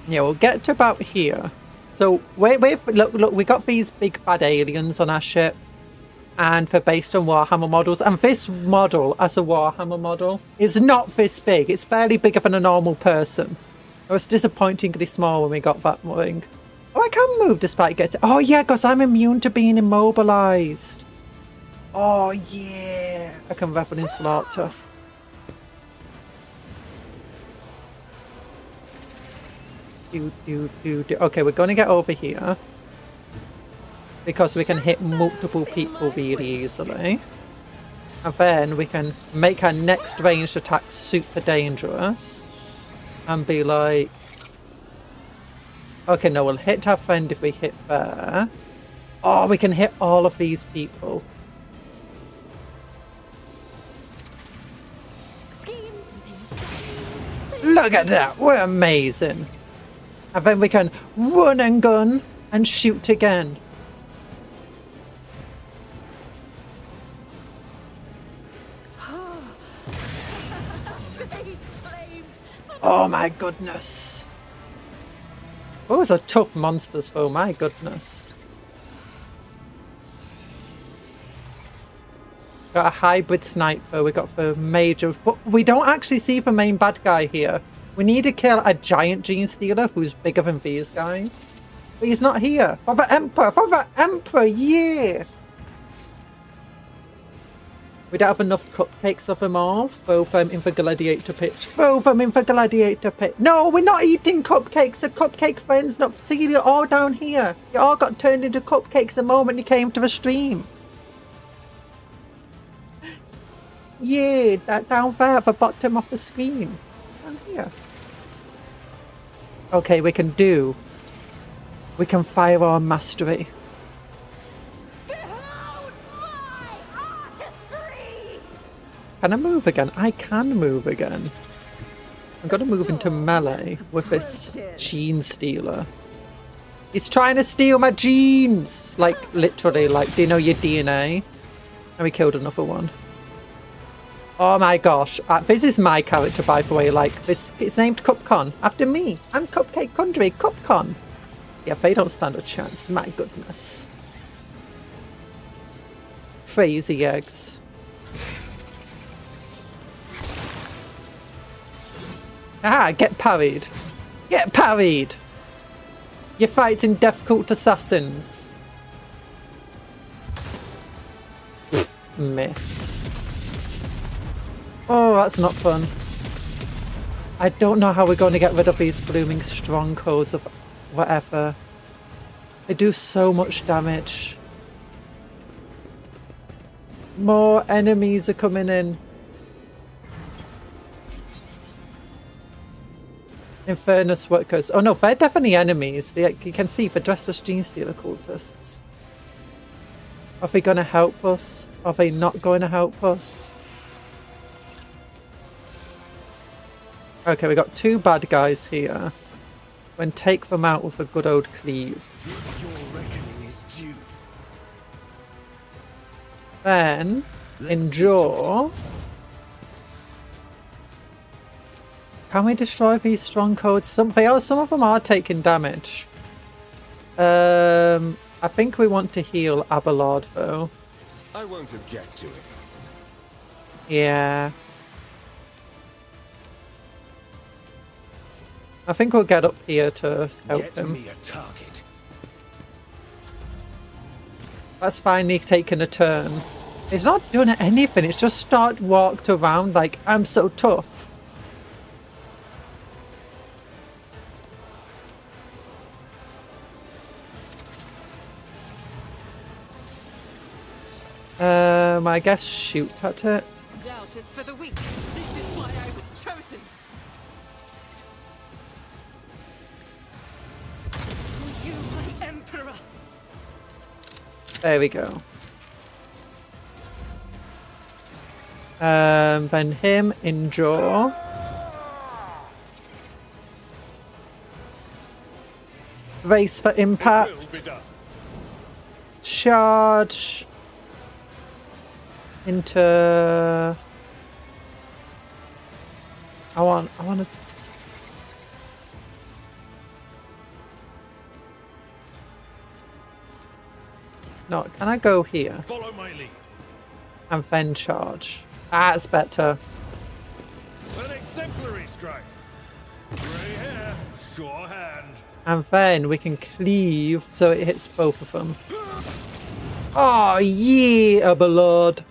Yeah, we'll get to about here. So look, we got these big bad aliens on our ship, and they're based on Warhammer models. And this model, as a Warhammer model, is not this big. It's barely bigger than a normal person. It was disappointingly small when we got that thing. Oh, I can move despite getting... Oh, yeah, because I'm immune to being immobilized. Oh, yeah. I can revel in slaughter. Okay, we're going to get over here. Because we can hit multiple people really easily. And then we can make our next ranged attack super dangerous. And be like... Okay, no, we'll hit our friend if we hit there. Oh, we can hit all of these people. Look at that, we're amazing. And then we can run and gun and shoot again. Oh my goodness. Those are tough monsters though, my goodness. Got a hybrid sniper, we got the major, but we don't actually see the main bad guy here. We need to kill a giant gene stealer who's bigger than these guys. But he's not here. For the Emperor, yeah! We don't have enough cupcakes of them all. Throw them in the gladiator pit. Throw them in the gladiator pit. No, we're not eating cupcakes. The cupcake friends, not see you all down here. You all got turned into cupcakes the moment you came to the stream. Yeah, that down there at the bottom of the screen. Down here. Okay, we can fire our mastery. Can I move again? I can move again. I'm gonna move into melee with this gene stealer. He's trying to steal my genes! Like, literally, like, do you know your DNA? And we killed another one. Oh my gosh. This is my character, by the way. Like, this, it's named Cupcon. After me. I'm Cupcake Country. Cupcon. Yeah, they don't stand a chance. My goodness. Crazy eggs. Ah, get parried. Get parried. You're fighting Death Cult assassins. Miss. Oh, that's not fun. I don't know how we're going to get rid of these blooming strongholds of whatever. They do so much damage. More enemies are coming in. Infernus workers. Oh no, they're definitely enemies. You can see they're dressed as gene stealer cultists. Are they going to help us? Are they not going to help us? Okay, we got two bad guys here. When take them out with a good old cleave. Your reckoning is due. Then endure. Can we destroy these strongholds? Some of them are taking damage. I think we want to heal Abelard though. I won't object to it. Yeah. I think we'll get up here to help him. Me a target. That's finally taken a turn. It's not doing anything. It's just walked around like, I'm so tough. I guess shoot at it. doubt is for the weak. This is why I was chosen. For you, my emperor. There we go. Then him in jaw. Race for impact. Will be done. Charge into. I want to. No, can I go here Follow my lead. and then charge? That's better. An exemplary strike. Grey hair, sure hand. And then we can cleave so it hits both of them. Oh, yeah, blood.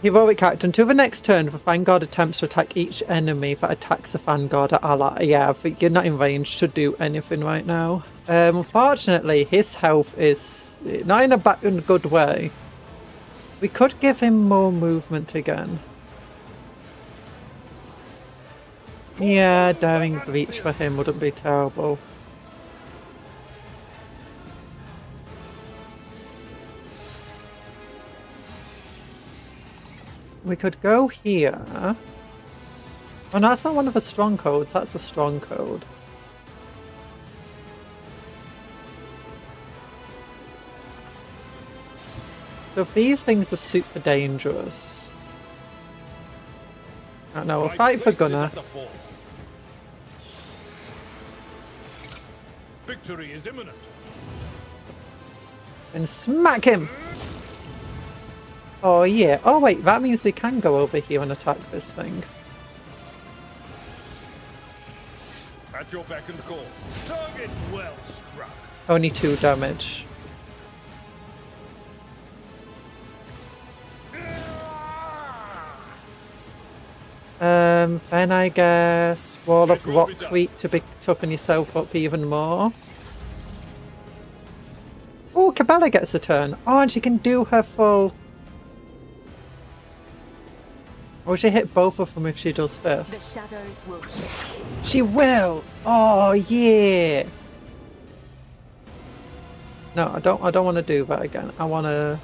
Heroic act. Until the next turn, the Vanguard attempts to attack each enemy that attacks a Vanguard ally. Yeah, I think you're not in range to do anything right now. Unfortunately, his health is not in a good way. We could give him more movement again. Yeah, Daring Breach for him wouldn't be terrible. We could go here. Oh no, that's not one of the strongholds, that's a stronghold. So these things are super dangerous. I don't know, we'll fight for Gunnar. Victory is imminent. And smack him! Oh yeah, oh wait, that means we can go over here and attack this thing. At your beck and call. Target well struck. Only 2 damage. Then I guess Wall of Rockweed to be toughen yourself up even more. Oh, Cabela gets a turn. Oh, and she can do her full. Will she hit both of them if she does The this? shadows will She will. Oh yeah. No, I don't want to do that again. I want to.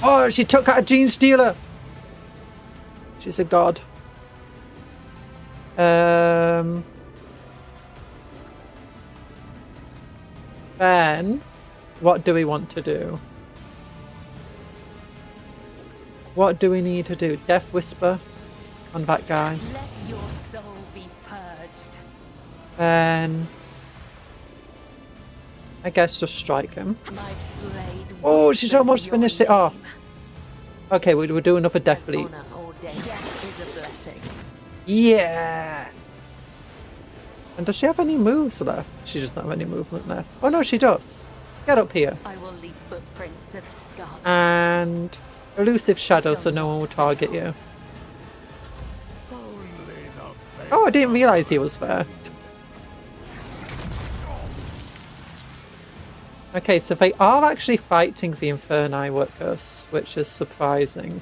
Oh, she took out a Gene Stealer. She's a god. Then, what do we want to do? What do we need to do? Death Whisper on that guy. let your soul be purged. Then, I guess just strike him. My blade Oh, will she's serve almost your finished it off. name. Okay, we'll do another Death Leap. Honor or death is a blessing. Yeah. And does she have any moves left? She doesn't have any movement left. Oh no, she does. Get up here. I will leave footprints of scar. And elusive shadow so no one will target you. Oh, I didn't realise he was there. Okay, so they are actually fighting the Inferni workers, which is surprising.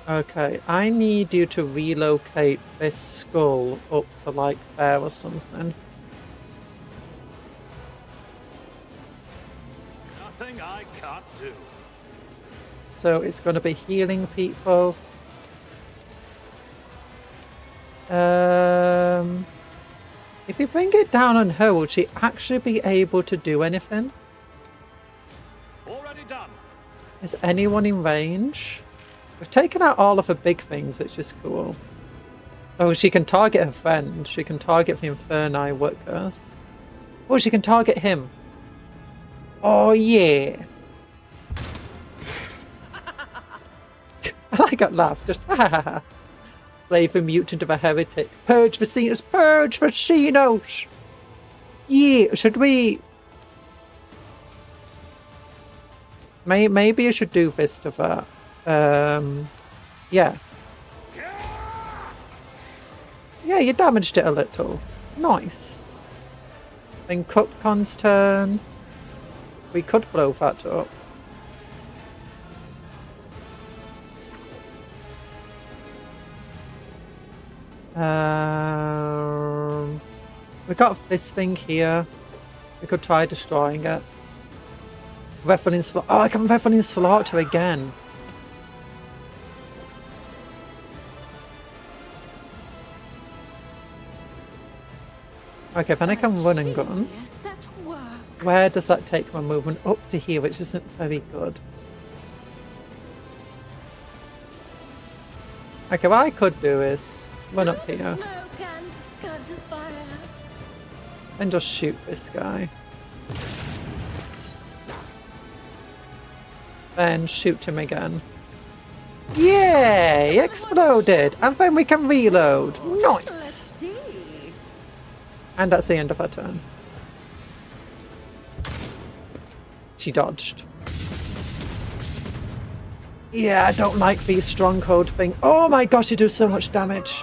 Okay, I need you to relocate this skull up to like there or something. Nothing I can't do. So it's going to be healing people. If you bring it down on her, will she actually be able to do anything? Already done. Is anyone in range? We've taken out all of her big things, which is cool. Oh, she can target her friend. She can target the Inferni workers. Oh, she can target him. Oh, yeah. I like that laugh. Just slave the mutant of a heretic. Purge the Xenos. Purge the Xenos. Yeah. Should we... Maybe I should do this to that. Yeah. Yeah, you damaged it a little. Nice. Then Cupcon's turn. We could blow that up. We got this thing here. We could try destroying it. Referencing slaughter. Oh, I can reference slaughter again. Okay, then I can run and gun. Genius at work. Where does that take my movement? Up to here, which isn't very good. Okay, what I could do is run up here Smoke and gunfire. and just shoot this guy. Then shoot him again. Yay! Exploded! And then we can reload. Let's Nice! see. And that's the end of her turn. She dodged. Yeah, I don't like these stronghold thing. Oh my gosh, he does so much damage.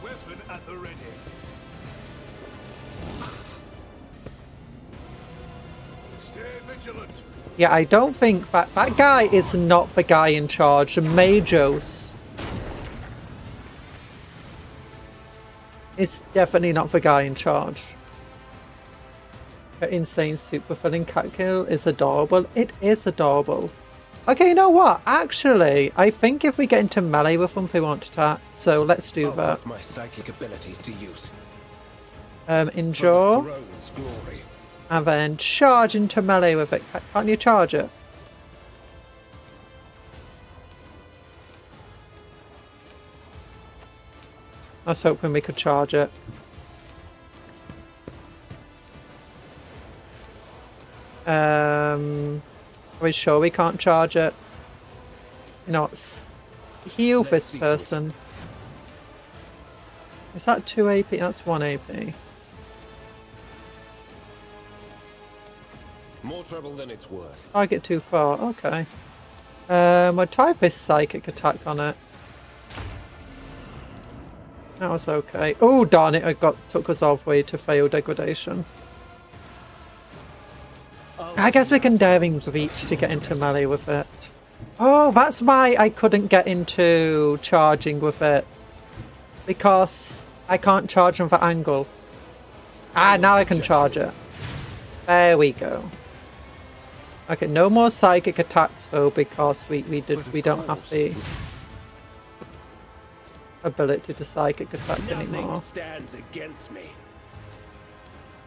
Weapon at the ready. Stay vigilant. Yeah, I don't think that guy is not the guy in charge. Majos. It's definitely not the guy in charge. The insane super filling cat kill is adorable. It is adorable. Okay, you know what? Actually, I think if we get into melee with them, they won't attack. So let's do I'll that. put my psychic abilities to use. Endure. For the throne's glory. And then charge into melee with it. Can't you charge it? I was hoping we could charge it. Are we sure we can't charge it? You know, heal this person. Is that 2 AP? That's 1 AP. More trouble than it's worth. I get too far. Okay. I'll try this psychic attack on it. That was okay. Oh darn it! Took us all the way to fail degradation. I guess we can daring breach to get into melee with it. Oh, that's why I couldn't get into charging with it. Because I can't charge from the angle. Ah, now I can charge it. There we go. Okay, no more psychic attacks though, because we don't have the ability to psychic attack anymore. Nothing stands against me.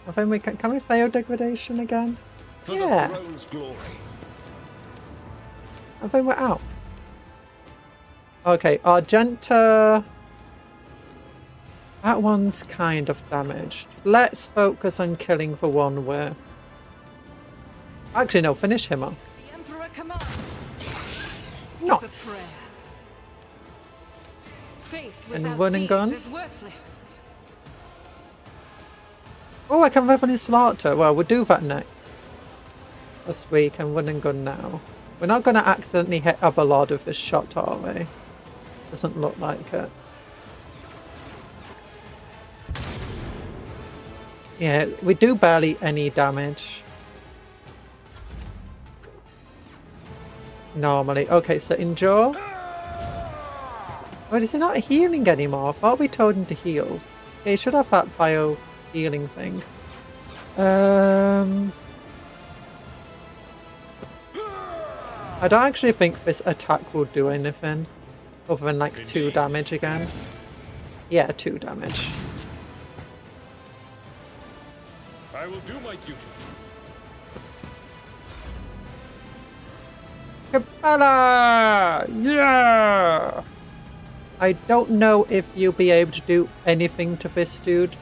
I think we can we fail degradation again? For Yeah. the throne's glory. I think we're out. Okay, Argenta. That one's kind of damaged. Let's focus on killing the one with. Actually, no, finish him off. The Emperor commands. Nice. Faith And without run and gun? deeds is worthless. Oh, I can revenue slaughter. Well, we'll do that next. This week, and run and gun now. We're not going to accidentally hit a ballad with this shot, are we? Doesn't look like it. Yeah, we do barely any damage. Normally. Okay, so endure. Oh, is he not healing anymore? I thought we told him to heal. Yeah, he should have that bio healing thing. I don't actually think this attack will do anything other than like 2 damage again. Yeah, 2 damage. I will do my duty. Capella! Yeah! I don't know if you'll be able to do anything to this dude.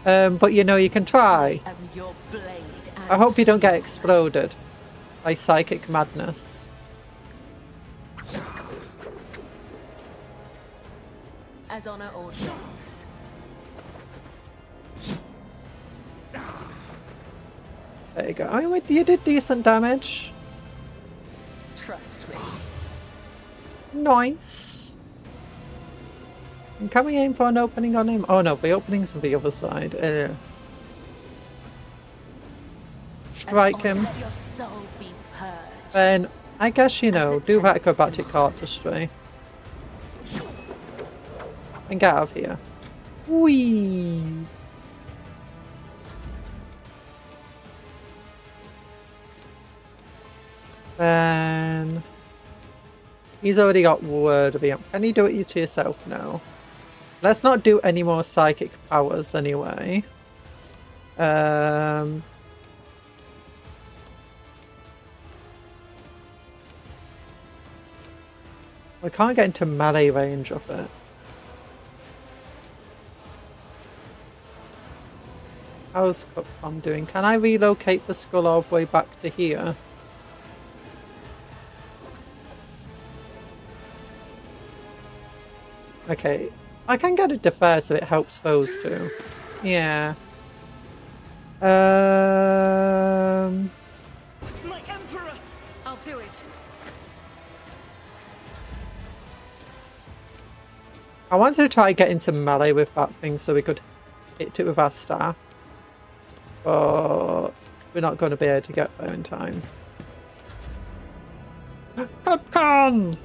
But you know, you can try. I am your blade and I hope you don't get shield. exploded by psychic madness. As honor ordains. There you go. Oh, wait, you did decent damage. Trust me. nice. And can we aim for an opening on him? Oh no, the opening's on the other side. Strike him. Let your soul be purged. Then, I guess, you know, do that acrobatic artistry. And get out of here. Whee! Then... He's already got word of the... Can you do it to yourself now? Let's not do any more psychic powers anyway. We can't get into melee range of it. How's Cuptle doing? Can I relocate the skull all the way back to here? Okay, I can get it to fair so it helps those two. Yeah. My emperor! I'll do it. I wanted to try get into melee with that thing so we could hit it with our staff. But we're not going to be able to get there in time. Popcorn!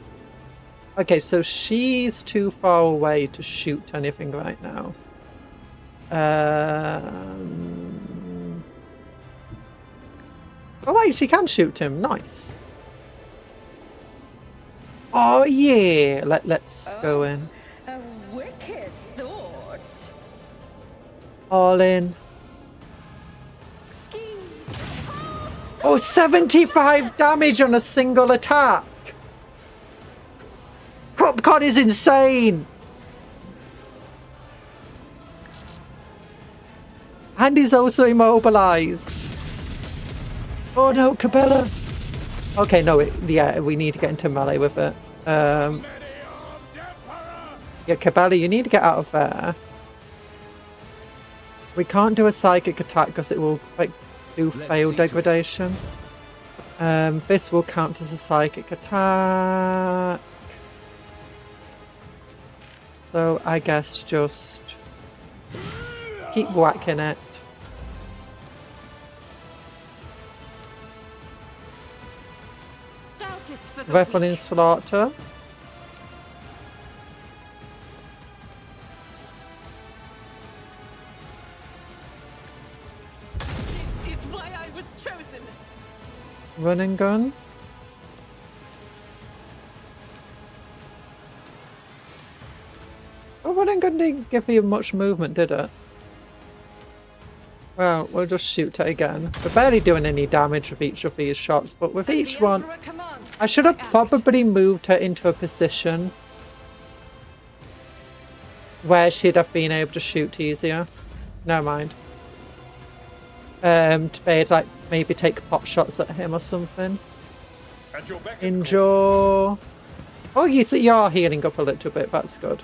Okay, so she's too far away to shoot anything right now. Oh wait, she can shoot him. Nice. Oh yeah. Let's go in. A wicked thought. All in. Skis. Oh, 75 damage on a single attack. Popcorn is insane. And he's also immobilized. Oh no, Cabela. Okay, no, yeah, we need to get into melee with it. Yeah, Cabela, you need to get out of there. We can't do a psychic attack because it will like do fail degradation. This will count as a psychic attack. So I guess just keep whacking it. Rifle in slaughter. This is why I was chosen. Run and gun. Oh, run and gun didn't give you much movement, did it? Well, we'll just shoot it again. We're barely doing any damage with each of these shots, but with each one... I should have probably moved her into a position where she'd have been able to shoot easier. Never mind. To be able to, like, maybe take pot shots at him or something. Enjoy. Oh, you're healing up a little bit. That's good.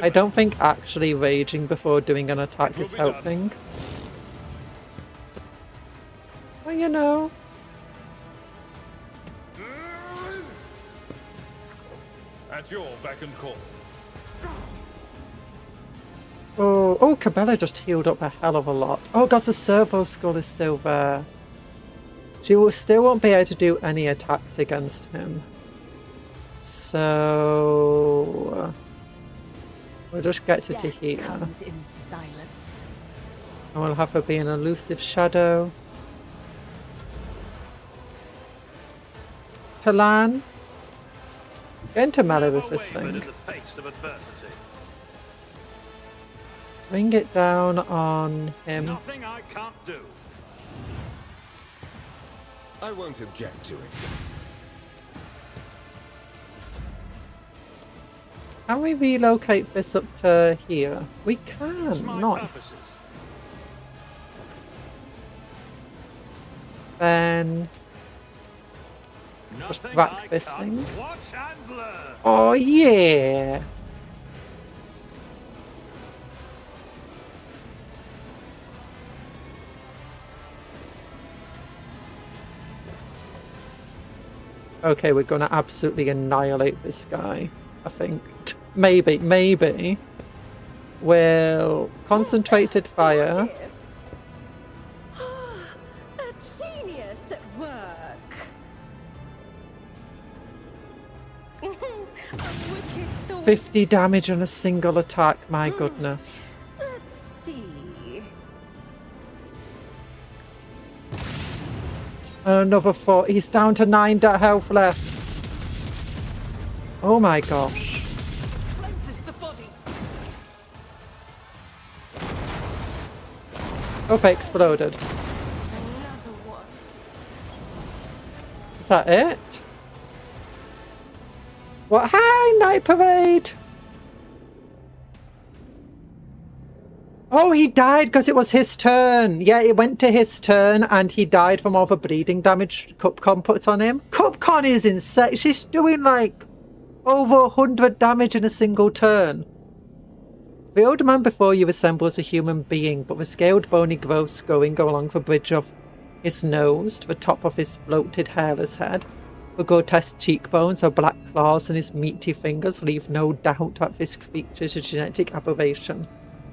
I don't think actually raging before doing an attack is helping. Well, you know. At your beck and call. Oh, Cabela just healed up a hell of a lot. Oh, God, the servo skull is still there. She still won't be able to do any attacks against him. So... we'll just get to here. Comes in silence. And we'll have her be an elusive shadow. Talan. Get into melee with this thing. Bring it down on him. Nothing I can't do. I won't object to it. Can we relocate this up to here? We can. Nice. Then just whack this thing. Oh yeah. Okay, we're going to absolutely annihilate this guy, I think. Maybe. We'll concentrated fire. A genius at work. A wicked thought. 50 damage on a single attack, my goodness. Let's see. Another 4. He's down to 9 health left. Oh my gosh. Cleanses the body. Both exploded. Another one. Is that it? What? Hi, Night Parade! Oh, he died because it was his turn. Yeah, it went to his turn and he died from all the bleeding damage Cupcon puts on him. Cupcon is insane. She's doing like over 100 damage in a single turn. The old man before you resembles a human being, but the scaled bony growths going along the bridge of his nose to the top of his bloated hairless head. The grotesque cheekbones or black claws and his meaty fingers leave no doubt that this creature is a genetic aberration.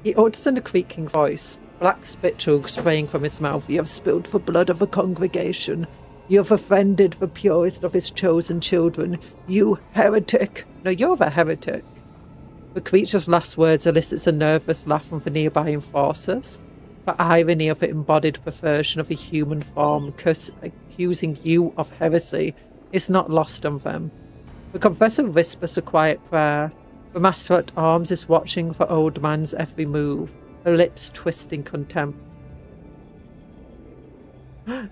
He utters in a creaking voice, black spittle spraying from his mouth. You have spilled the blood of a congregation. You have offended the purest of his chosen children. You heretic. No, you're the heretic. The creature's last words elicits a nervous laugh from the nearby enforcers. The irony of the embodied perversion of a human form accusing you of heresy is not lost on them. The confessor whispers a quiet prayer. The Master-at-Arms is watching the old man's every move, her lips twist in contempt.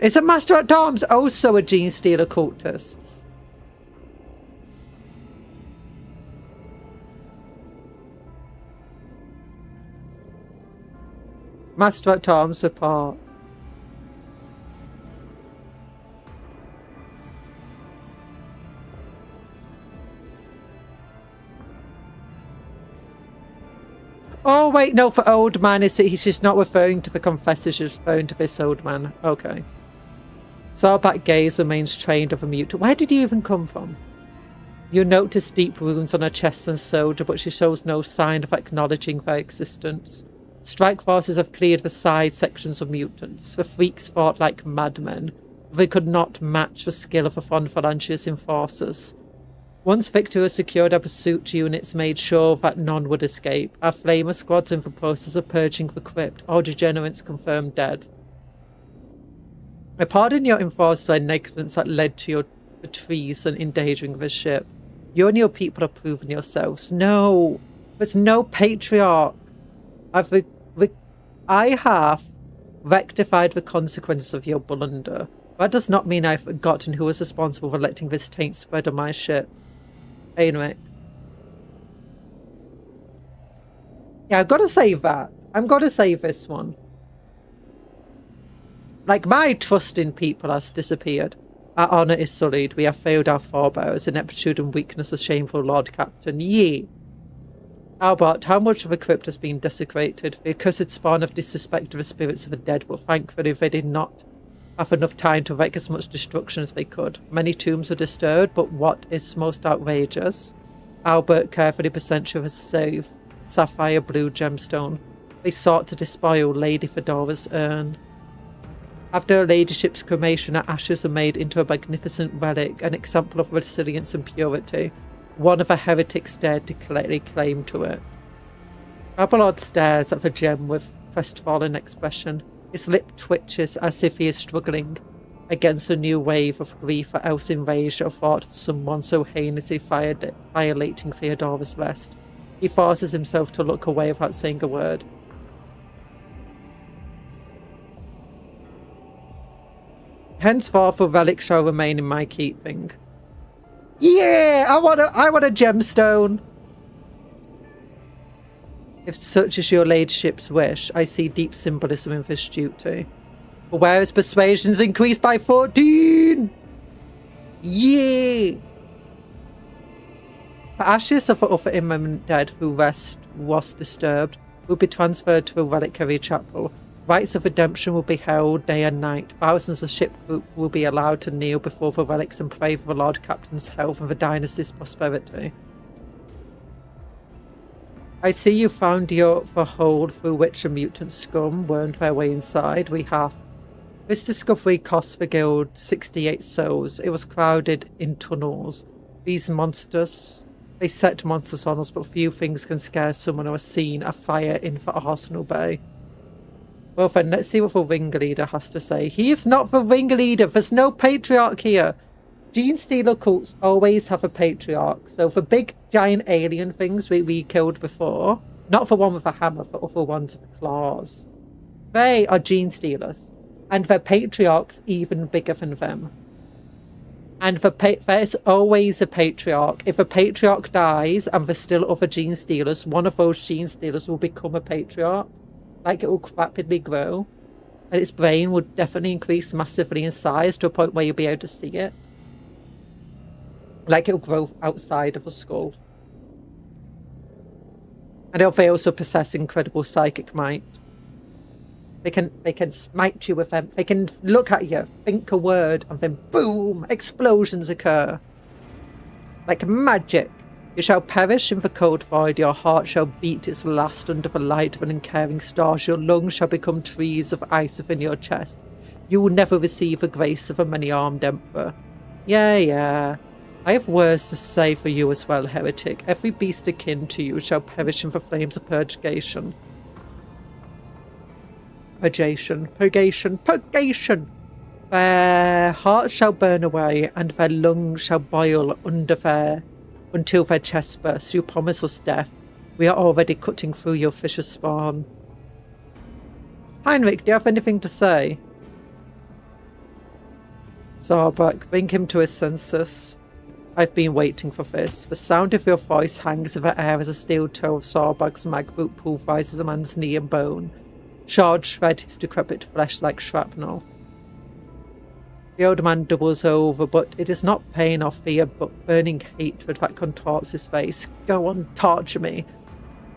Is the Master-at-Arms also a gene stealer cultist? Master-at-Arms apart. Oh, wait, no, for old man, he's just not referring to the confessor, he's just referring to this old man. Okay. Zarbat gaze remains trained of a mute. Where did he even come from? You notice deep wounds on her chest and shoulder, but she shows no sign of acknowledging their existence. Strike forces have cleared the side sections of mutants. The freaks fought like madmen. They could not match the skill of the Von Phalange's enforcers. Once Victor has secured our pursuit units made sure that none would escape. Our flamer squad's in the process of purging the crypt. All degenerates confirmed dead. I pardon your enforcer negligence that led to your treason endangering the ship. You and your people have proven yourselves. No, there's no patriarch. I have rectified the consequences of your blunder. That does not mean I've forgotten who was responsible for letting this taint spread on my ship. Anyway. Yeah, I've got to save that. I'm going to save this one. Like, my trust in people has disappeared. Our honour is sullied. We have failed our forebears. Ineptitude and weakness a shameful Lord Captain. Yee. Albert, how much of the crypt has been desecrated? The accursed spawn have disrespected the spirits of the dead, but thankfully they did not have enough time to wreak as much destruction as they could. Many tombs were disturbed, but what is most outrageous? Albert carefully presents you a safe sapphire blue gemstone. They sought to despoil Lady Fedora's urn. After her ladyship's cremation, her ashes were made into a magnificent relic, an example of resilience and purity. One of the heretics dared to lay claim to it. Abelard stares at the gem with crestfallen expression. His lip twitches as if he is struggling against a new wave of grief at Elsin rage or thought of someone so heinously violating Theodora's rest. He forces himself to look away without saying a word. Henceforth, the relic shall remain in my keeping. Yeah, I want a gemstone. If such is your ladyship's wish, I see deep symbolism in this duty. But where is persuasions increased by 14? Yeah. The ashes of the other imminent dead whose rest was disturbed will be transferred to the reliquary chapel. Rites of redemption will be held day and night. Thousands of ship group will be allowed to kneel before the relics and pray for the Lord Captain's health and the dynasty's prosperity. I see you found the hole through which the mutant scum wormed their way inside. We have. This discovery cost the guild 68 souls. It was crowded in tunnels. These monsters, they set monsters on us, but few things can scare someone who has seen a fire in the Arsenal Bay. Well then, let's see what the ringleader has to say. He is not the ringleader. There's no patriarch here. Gene Stealer cults always have a patriarch. So the big giant alien things we killed before, not the one with a hammer, the other ones with claws, they are Gene Stealers. And their patriarch's even bigger than them. And there's always a patriarch. If a patriarch dies and there's still other Gene Stealers, one of those Gene Stealers will become a patriarch. Like, it will rapidly grow. And its brain would definitely increase massively in size to a point where you'll be able to see it. Like, it'll grow outside of the skull. And they also possess incredible psychic might. They can smite you with them. They can look at you, think a word, and then boom, explosions occur. Like magic. You shall perish in the cold void. Your heart shall beat its last under the light of an uncaring stars. Your lungs shall become trees of ice within your chest. You will never receive the grace of a many-armed emperor. Yeah. I have words to say for you as well, heretic. Every beast akin to you shall perish in the flames of purgation. Purgation. Their hearts shall burn away, and their lungs shall boil until their chest bursts. You promise us death. We are already cutting through your fisher's spawn. Heinrich, do you have anything to say? Zarbak, bring him to his senses. I've been waiting for this. The sound of your voice hangs in the air as a steel toe of Zarbak's magboot pulverizes a man's knee and bone. Shards shred his decrepit flesh like shrapnel. The old man doubles over, but it is not pain or fear, but burning hatred that contorts his face. Go on, torture me.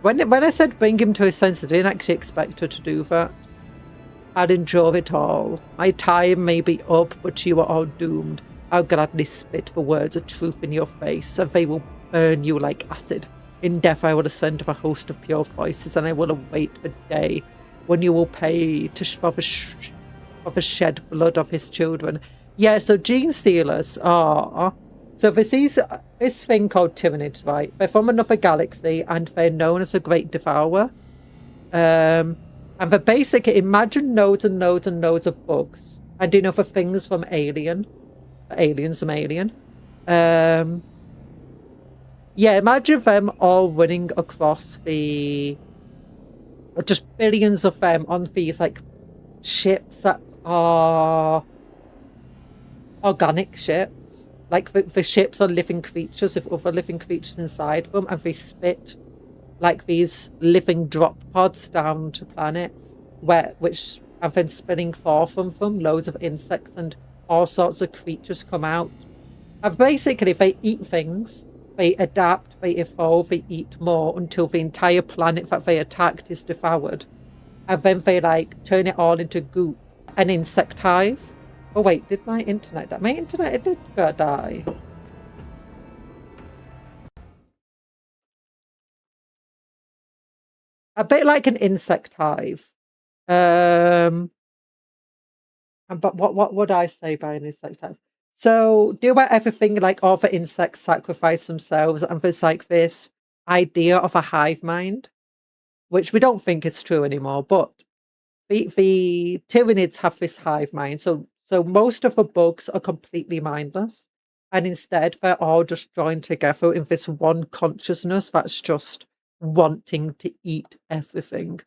When I said bring him to his senses, I didn't actually expect her to do that. I'll endure it all. My time may be up, but you are all doomed. I'll gladly spit the words of truth in your face, and they will burn you like acid. In death I will ascend to a host of pure voices, and I will await the day when you will pay for the shed blood of his children. Yeah, so Gene Stealers are... So there's this thing called Tyranids, right? They're from another galaxy, and they're known as a Great Devourer. And they're basically, imagine loads and loads and loads of bugs. And you know, the things from Alien. Aliens from Alien. Yeah, imagine them all running across the... Just billions of them on these, like, ships that are organic ships. Like, the ships are living creatures with other living creatures inside them, and they spit, like, these living drop pods down to planets, which have been spinning forth from them. Loads of insects and all sorts of creatures come out. And basically, they eat things. They adapt, they evolve, they eat more until the entire planet that they attacked is devoured. And then they, like, turn it all into goop. An insect hive. Oh, wait, did my internet die? My internet, it did die. A bit like an insect hive. But what would I say by an insect hive? So, do about everything, like all the insects sacrifice themselves, and there's like this idea of a hive mind, which we don't think is true anymore, but the Tyranids have this hive mind. So most of the bugs are completely mindless, and instead they're all just joined together in this one consciousness that's just wanting to eat everything.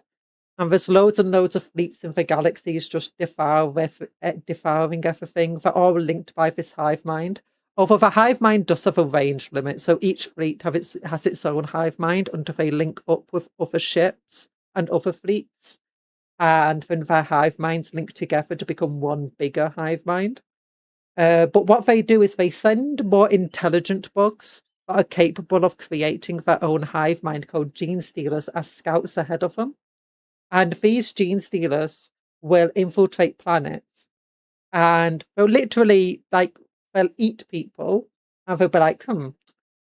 And there's loads and loads of fleets in the galaxies just devouring everything. They're all linked by this hive mind. Although the hive mind does have a range limit, so each fleet has its own hive mind until they link up with other ships and other fleets. And then their hive minds link together to become one bigger hive mind. But what they do is they send more intelligent bugs that are capable of creating their own hive mind called Gene Stealers as scouts ahead of them. And these gene stealers will infiltrate planets and they'll literally, like, they'll eat people and they'll be like,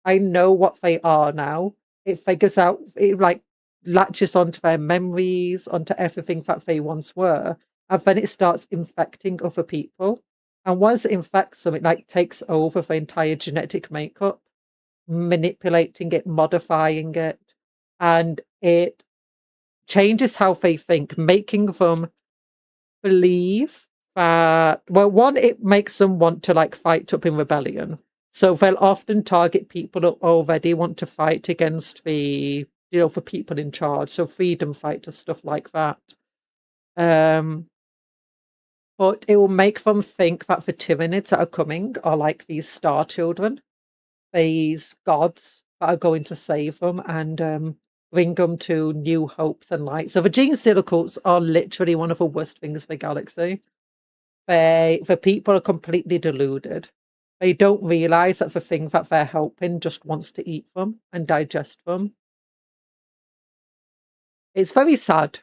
I know what they are now. It figures out, it like latches onto their memories, onto everything that they once were. And then it starts infecting other people. And once it infects them, it like takes over the entire genetic makeup, manipulating it, modifying it. And it changes how they think, making them believe that, well, one, it makes them want to like fight up in rebellion. So they'll often target people who already want to fight against the, for people in charge. So freedom fighters, stuff like that. But it will make them think that the Tyranids that are coming are like these star children, these gods that are going to save them and bring them to new hopes and light. So the gene stealer cults are literally one of the worst things for the galaxy. The people are completely deluded. They don't realize that the thing that they're helping just wants to eat them and digest them. It's very sad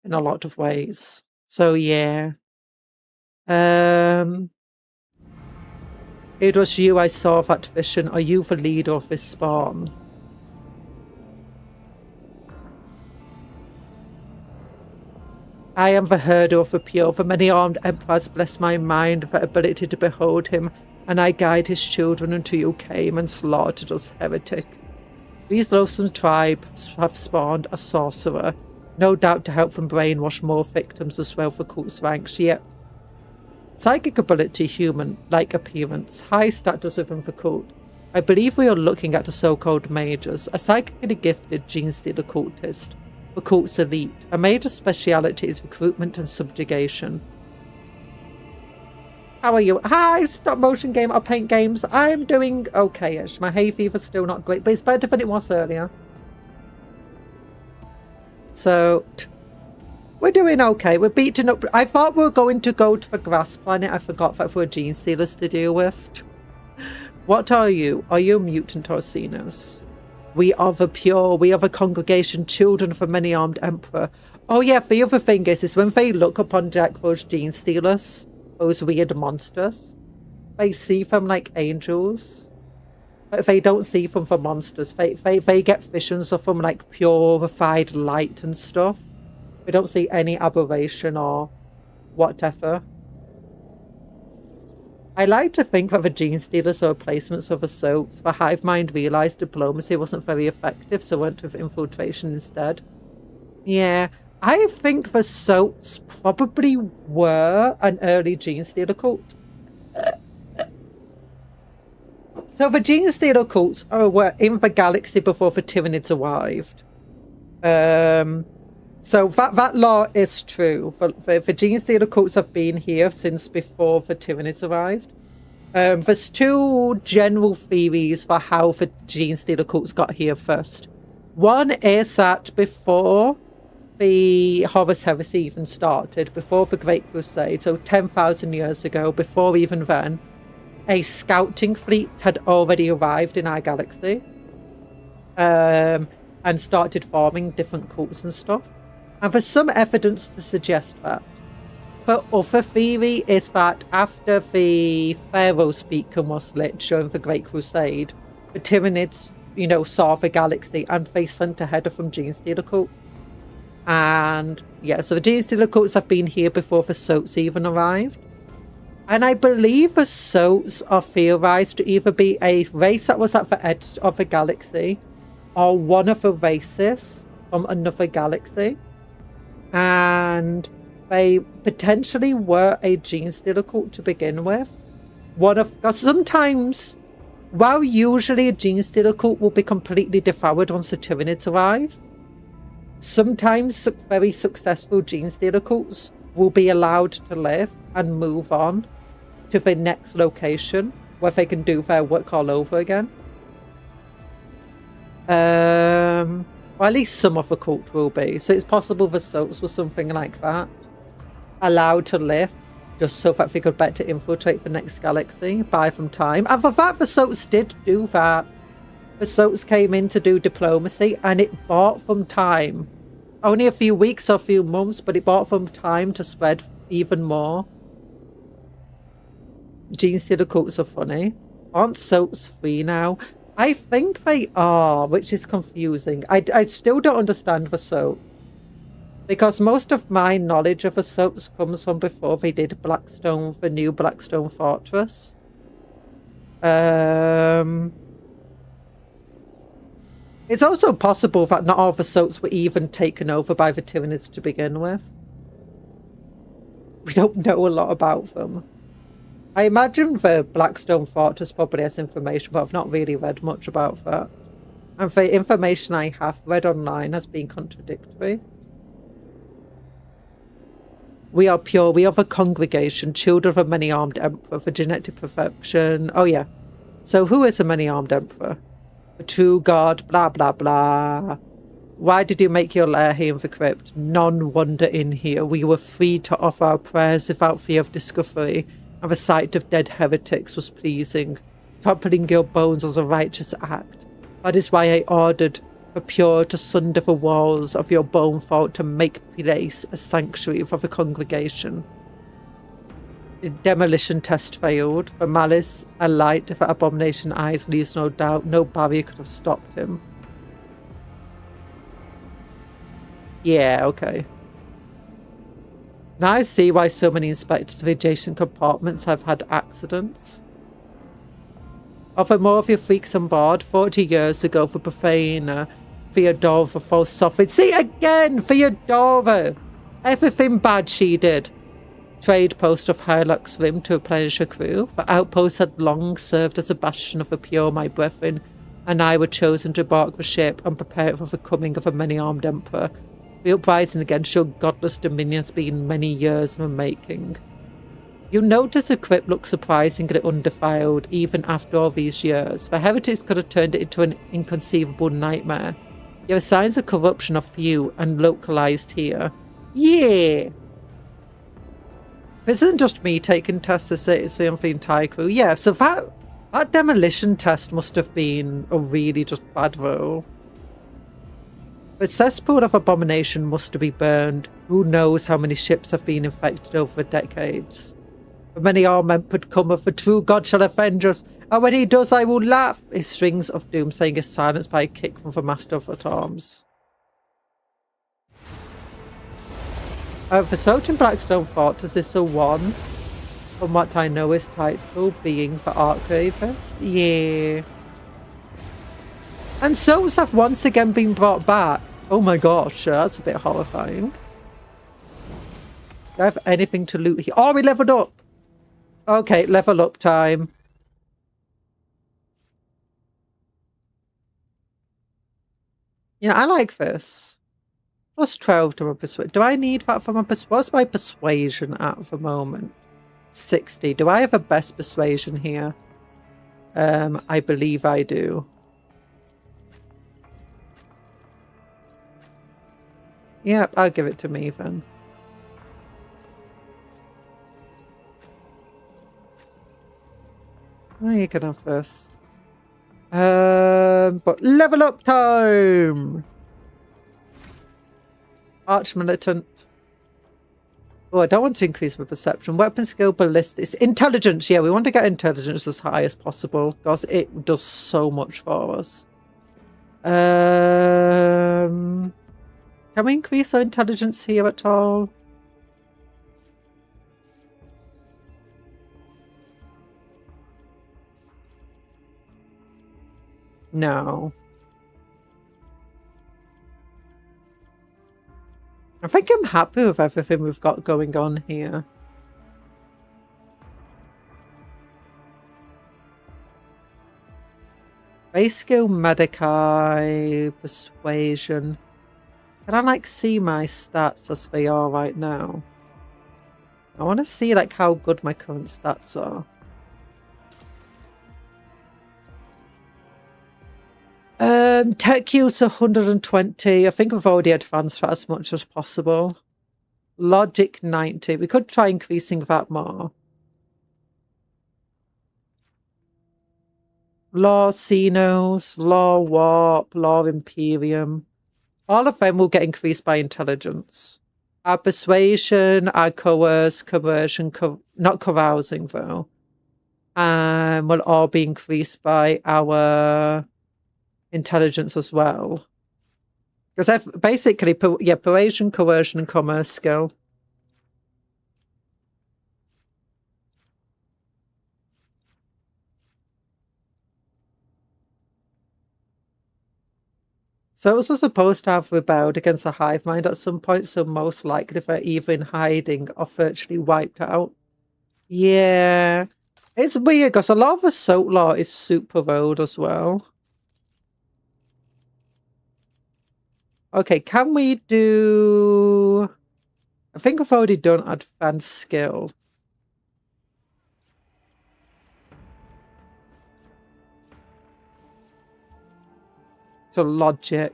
in a lot of ways. So yeah. It was you I saw that vision. Are you the leader of this spawn? I am the herder of the pure. The many-armed emperors bless my mind, the ability to behold him, and I guide his children until you came and slaughtered us, heretic. These loathsome tribes have spawned a sorcerer, no doubt to help them brainwash more victims as well for cult's ranks, yet psychic ability, human-like appearance, high status within the cult. I believe we are looking at the so-called mages, a psychically gifted gene-stealer cultist. The cult's elite. A major speciality is recruitment and subjugation. How are you? Hi, stop motion game or paint games. I'm doing okay-ish. My hay fever's still not great, but it's better than it was earlier. So, we're doing okay. We're beating up. I thought we were going to go to the grass planet. I forgot that there were gene stealers to deal with. What are you? Are you a mutant or a Xenos? We are the pure. We are the congregation, children of a many-armed emperor. Oh yeah, the other thing is when they look upon those gene stealers, those weird monsters, they see them like angels. But they don't see them for monsters. They get visions of them like purified light and stuff. We don't see any aberration or whatever. I like to think that the gene stealers are replacements of the Soats. The hive mind realised diplomacy wasn't very effective, so went with infiltration instead. Yeah, I think the Soats probably were an early gene stealer cult. So the gene stealer cults were in the galaxy before the Tyranids arrived. So that law is true. The gene stealer cults have been here since before the Tyranids arrived. There's two general theories for how the gene stealer cults got here first. One is that before the Horus Heresy even started, before the Great Crusade, so 10,000 years ago, before even then, a scouting fleet had already arrived in our galaxy and started forming different cults and stuff. And there's some evidence to suggest that. The other theory is that after the Pharaoh's beacon was lit during the Great Crusade, the Tyranids, saw the galaxy and they sent ahead of them gene stealer cults. And yeah, so the gene stealer cults have been here before the Soats even arrived. And I believe the Soats are theorized to either be a race that was at the edge of the galaxy or one of the races from another galaxy. And they potentially were a gene stealer cult to begin with. Because sometimes, while usually a gene stealer cult will be completely devoured once the Tyranids arrive, sometimes very successful gene stealer cults will be allowed to live and move on to the next location where they can do their work all over again. Or at least some of the cult will be. So it's possible the Soats were something like that. Allowed to live just so that they could better infiltrate the next galaxy, buy them time. And for that, the Soats did do that. The Soats came in to do diplomacy and it bought them time only a few weeks or a few months, but it bought them time to spread even more. Gene Stealer cults are funny. Aren't soaps free now? I think they are, which is confusing. I still don't understand the soaps. Because most of my knowledge of the soaps comes from before they did Blackstone, the new Blackstone Fortress. It's also possible that not all the soaps were even taken over by the Tyranids to begin with. We don't know a lot about them. I imagine the Blackstone Fortress probably has information, but I've not really read much about that. And the information I have read online has been contradictory. We are pure. We are the congregation, children of a many-armed emperor for genetic perfection. Oh, yeah. So who is a many-armed emperor? A true god, blah, blah, blah. Why did you make your lair here in the crypt? None wander in here. We were free to offer our prayers without fear of discovery, and the sight of dead heretics was pleasing. Toppling your bones was a righteous act. That is why I ordered the pure to sunder the walls of your bone vault to make place a sanctuary for the congregation. The demolition test failed. The malice, a light, the abomination eyes leaves no doubt. No barrier could have stopped him. Yeah, okay. Now I see why so many inspectors of adjacent compartments have had accidents. Offer more of your freaks on board. 40 years ago, for profane Theodora false sovereign. See again, Theodora! Everything bad she did. Trade post of Hylox Rim to replenish her crew. The outpost had long served as a bastion of the pure, my brethren, and I were chosen to embark the ship and prepare it for the coming of a many-armed emperor. The uprising against your godless dominion has been many years in the making. You notice the crypt looks surprisingly undefiled, even after all these years. The heretics could have turned it into an inconceivable nightmare. Your signs of corruption are few and localized here. Yeah! This isn't just me taking tests, it's the entire crew. Yeah, so that demolition test must have been a really just bad roll. The cesspool of abomination must be burned. Who knows how many ships have been infected over the decades. But many armed men would come of the true God shall avenge us, and when he does I will laugh. His strings of doom saying is silenced by a kick from the master of at arms. The Soat in Blackstone Fortress is the one, from what I know, is title being the Archivist. Yeah. And souls have once again been brought back. Oh my gosh, that's a bit horrifying. Do I have anything to loot here? Oh, we leveled up! Okay, level up time. You know, I like this. Plus 12 to my persuasion. Do I need that for my persuasion? What's my persuasion at the moment? 60. Do I have a best persuasion here? I believe I do. Yep, I'll give it to me then. Oh, you can have this. But level up time! Arch Militant. Oh, I don't want to increase my perception. Weapon skill, ballistics. Intelligence. Yeah, we want to get intelligence as high as possible because it does so much for us. Can we increase our intelligence here at all? No. I think I'm happy with everything we've got going on here. Base skill, Medici, persuasion. Can I like see my stats as they are right now? I want to see like how good my current stats are. Tech use 120. I think we've already advanced that as much as possible. Logic 90. We could try increasing that more. Law Xenos, Law Warp, Law Imperium. All of them will get increased by intelligence. Our persuasion, our coerce, coercion, not carousing though, will all be increased by our intelligence as well. Because basically, yeah, persuasion, coercion, and commerce skill. So it's also supposed to have rebelled against the hive mind at some point, so most likely they're either in hiding or virtually wiped out. Yeah. It's weird because a lot of the soap law is super road as well. Okay, can we do... I think I've already done advanced skill. So logic.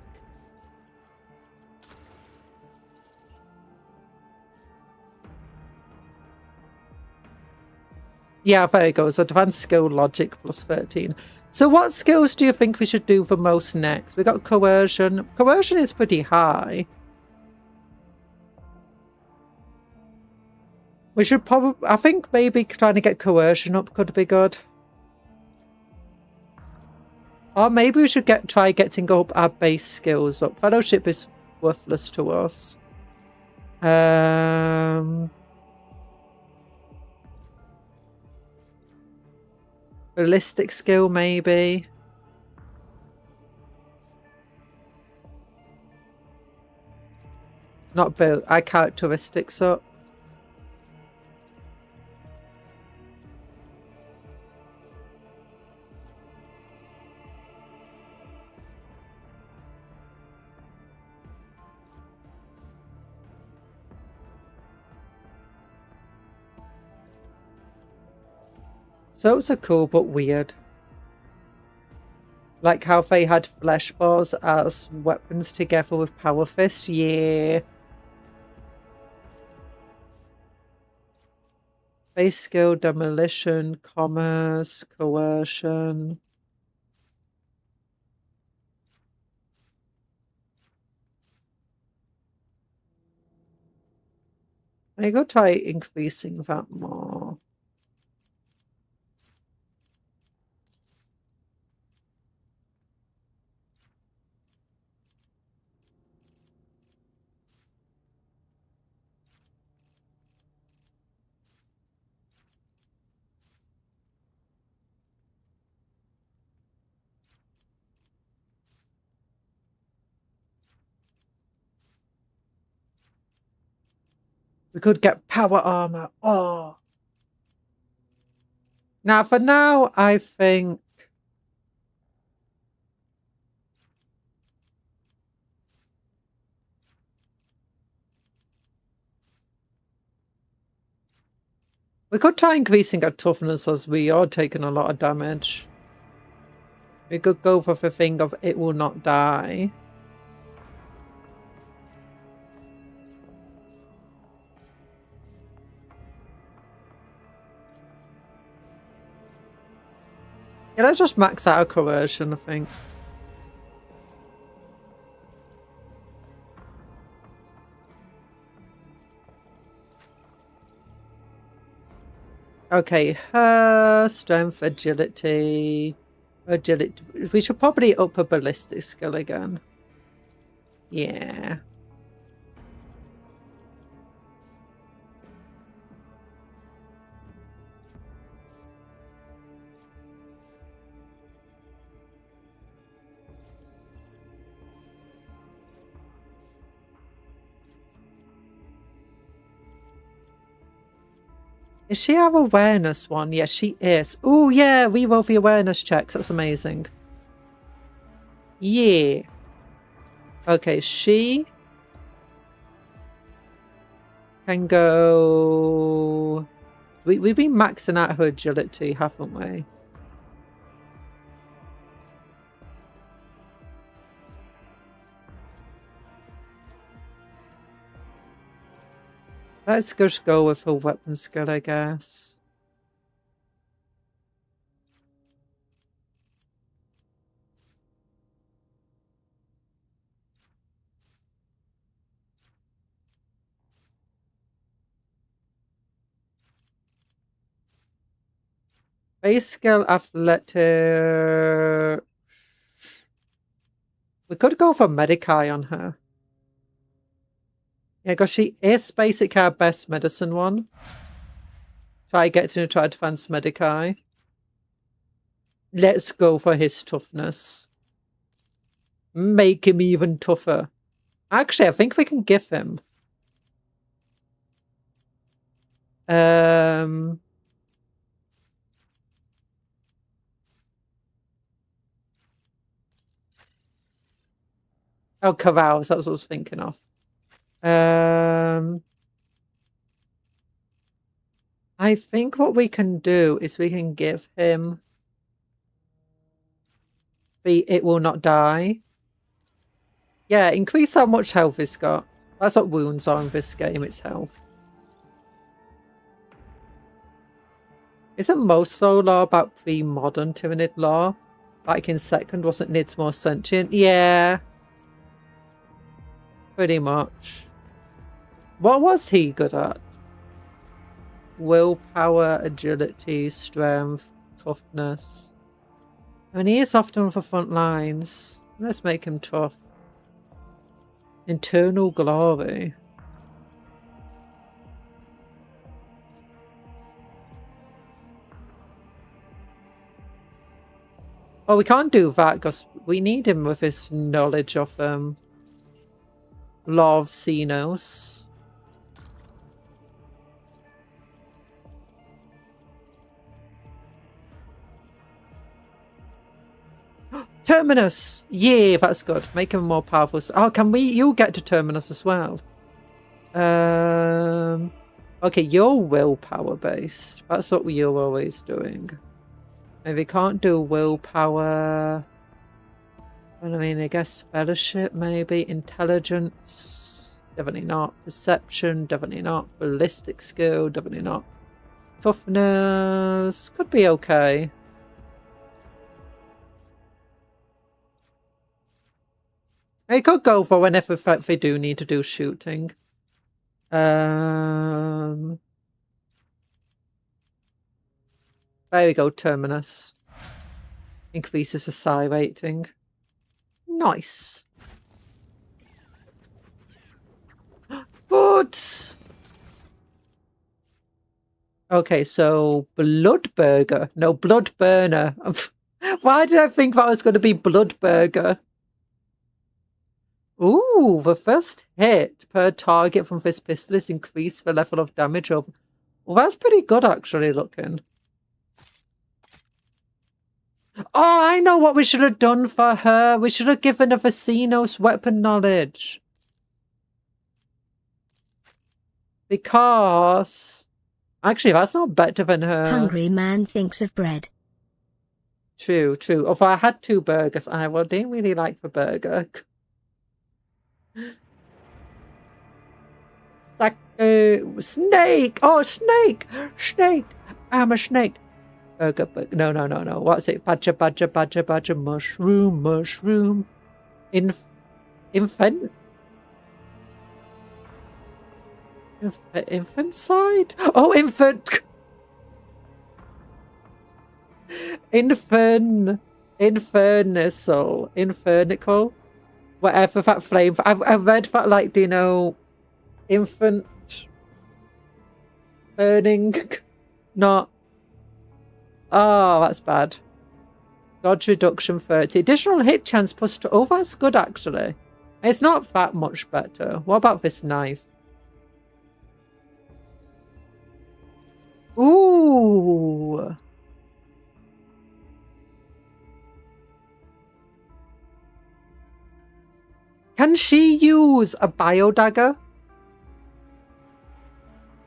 Yeah, there it goes. Advanced skill logic plus 13. So what skills do you think we should do the most next? We got coercion. Coercion is pretty high. We should probably... I think maybe trying to get coercion up could be good. Or maybe we should try getting up our base skills up. Fellowship is worthless to us. Ballistic skill, maybe. Not build our characteristics up. Those are cool but weird. Like how they had flesh balls as weapons together with power fists. Yeah. Base skill, demolition, commerce, coercion. I go try increasing that more. We could get power armor. Oh. Now, for now, I think... we could try increasing our toughness as we are taking a lot of damage. We could go for the thing of it will not die. Yeah, let's just max out our coercion, I think. Okay, her strength, agility. Agility. We should probably up a ballistic skill again. Yeah. Is she our awareness one? Yes, she is. Oh, yeah, reroll the awareness checks. That's amazing. Yeah. Okay, she can go... We've been maxing out her agility, haven't we? Let's just go with her weapon skill, I guess. Base skill, athletic. We could go for Medicae on her. Yeah, because she is basically our best medicine one. Try to find Medicae. Let's go for his toughness. Make him even tougher. Actually, I think we can give him. Oh, Carouse, that's what I was thinking of. I think what we can do is we can give him the It Will Not Die. Yeah, increase how much health he's got. That's what wounds are in this game, it's health. Isn't most law about pre-modern Tyranid law? Like in second, wasn't Nids more sentient? Yeah. Pretty much. What was he good at? Willpower, agility, strength, toughness. I mean, he is often for front lines. Let's make him tough. Internal glory. Oh, we can't do that because we need him with his knowledge of Law of Xenos. Terminus! Yeah, that's good. Make him more powerful. Oh, can we? You get to Terminus as well. Okay, you're willpower based. That's what you're always doing. Maybe we can't do willpower. I mean, I guess fellowship, maybe. Intelligence, definitely not. Perception, definitely not. Ballistic skill, definitely not. Toughness, could be okay. I could go for whenever they do need to do shooting. There we go, Terminus. Increases the psi rating. Nice. Good. Okay, so Blood Burger. No, Blood Burner. Why did I think that was going to be Blood Burger? Ooh, the first hit per target from this pistol is increased the level of damage over. Well, that's pretty good actually looking. Oh, I know what we should have done for her. We should have given her the Xenos weapon knowledge. Because... Actually, that's not better than her. Hungry man thinks of bread. True, true. If I had 2 burgers, I didn't really like the burger. Snake! Oh, snake! Snake! I'm a snake. Burger, burger. No, no, no, no. What's it? Badger, badger, badger, badger. Mushroom, mushroom. Infant side? Oh, infant! Infernical. Whatever that flame. I've read that, like, you know, infant burning. Not. Oh, that's bad. Dodge reduction 30. Additional hit chance plus 2. Oh, that's good actually. It's not that much better. What about this knife? Ooh. Can she use a biodagger?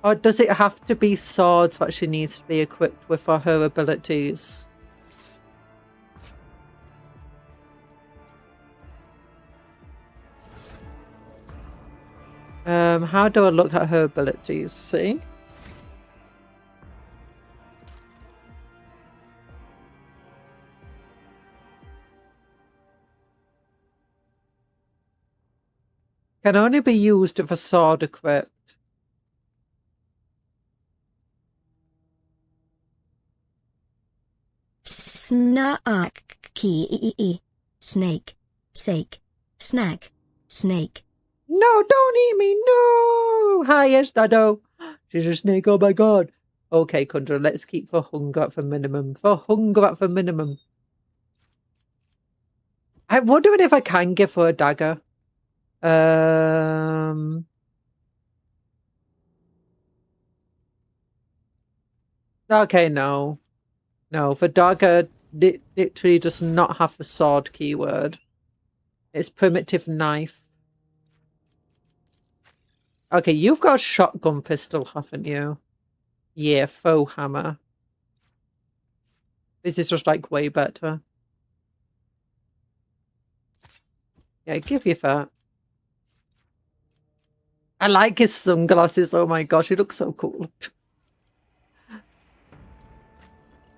Or does it have to be swords that she needs to be equipped with for her abilities? How do I look at her abilities? See? Can only be used if a sword equipped. Na ki snake, sake, snack, snake. No, don't eat me. No. Hi, yes, Dado. She's a snake. Oh my god. Okay, Kundra, let's keep for hunger at the minimum. For hunger at the minimum. I'm wondering if I can give her a dagger. Okay, no. No, the dagger literally does not have the sword keyword. It's primitive knife. Okay, you've got a shotgun pistol, haven't you? Yeah, faux hammer. This is just like way better. Yeah, give you that. I like his sunglasses. Oh my gosh, he looks so cool.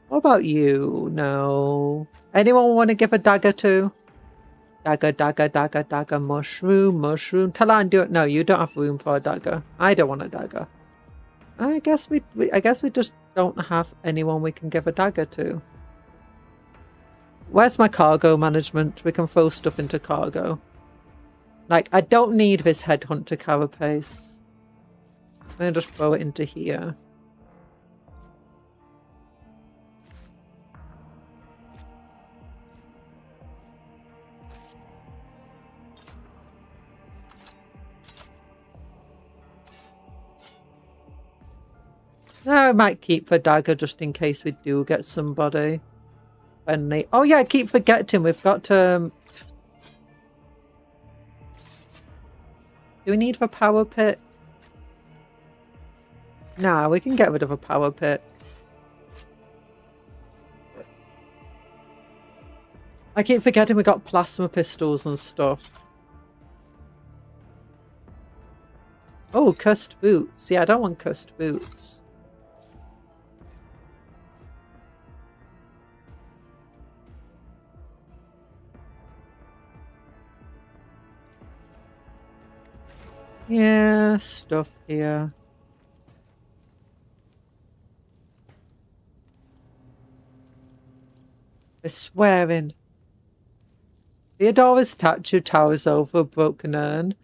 What about you? No. Anyone want to give a dagger to? Dagger, dagger, dagger, dagger, mushroom, mushroom. Talan, do it. No, you don't have room for a dagger. I don't want a dagger. I guess we just don't have anyone we can give a dagger to. Where's my cargo management? We can throw stuff into cargo. Like, I don't need this headhunter carapace. I'm gonna just throw it into here. I might keep the dagger just in case we do get somebody. And they... Oh yeah, I keep forgetting we've got do we need the power pit? Nah, we can get rid of a power pit. I keep forgetting we got plasma pistols and stuff. Oh, cussed boots. Yeah, I don't want cussed boots. Yeah, stuff here. They're swearing. Theodora's statue towers over a broken urn.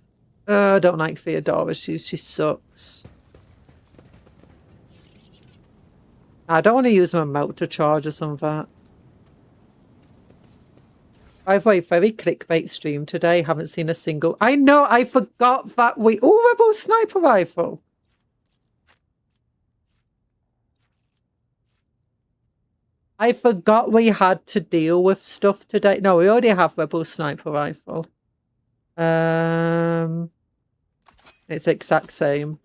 I don't like Theodora. She sucks. I don't want to use my motor charge or something. By the way, very clickbait stream today. Haven't seen a single... I know, I forgot that we... Oh, Rebel Sniper Rifle. I forgot we had to deal with stuff today. No, we already have Rebel Sniper Rifle. It's the exact same.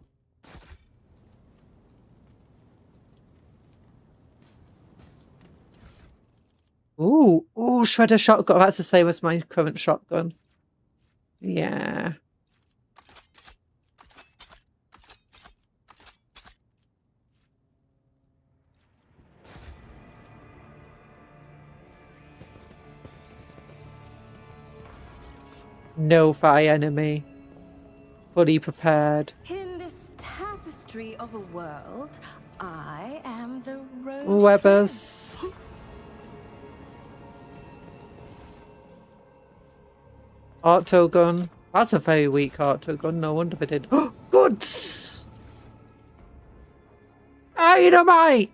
Ooh, shredder shotgun. That's the same as my current shotgun. Yeah. No fire enemy. Fully prepared. In this tapestry of a world, I am the road. Webbers. Auto gun. That's a very weak auto gun. No wonder they did. Goods! Dynamite!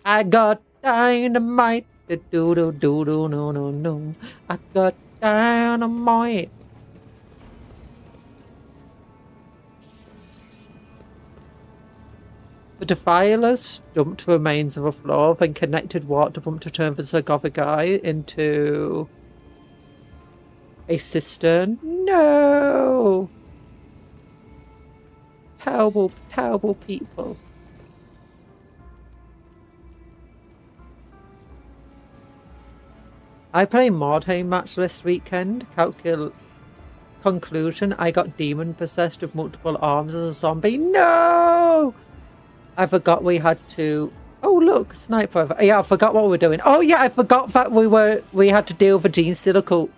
I got dynamite. No. I got dynamite. The defilers dumped remains of a floor, then connected water pump to turn the sarcophagi into a cistern. No! Terrible, terrible people. I played Mordheim match this weekend. Conclusion, I got demon possessed with multiple arms as a zombie. No! I forgot we had to... Oh, look, sniper. Yeah, I forgot what we were doing. Oh, yeah, I forgot that we had to deal with the Gene Stealer cult.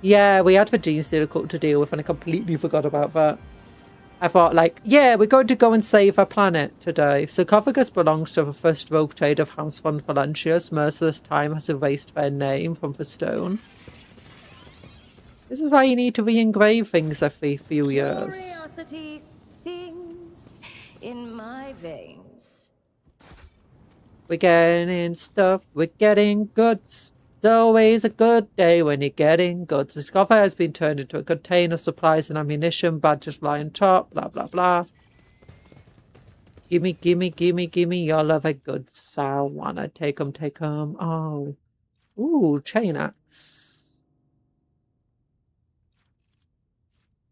Yeah, we had the Gene Stealer cult to deal with, and I completely forgot about that. I thought, like, yeah, we're going to go and save our planet today. Sarcophagus belongs to the first rogue trade of House von Valentius. Merciless time has erased their name from the stone. This is why you need to re-engrave things every few years. Curiosity sings in my veins. We're getting stuff, we're getting goods. It's always a good day when you're getting goods. The Scoffer has been turned into a container, supplies and ammunition, badges lie on top, blah, blah, blah. Gimme, gimme, gimme, gimme your love of goods. I wanna take 'em, take 'em. Oh. Ooh, chain axe.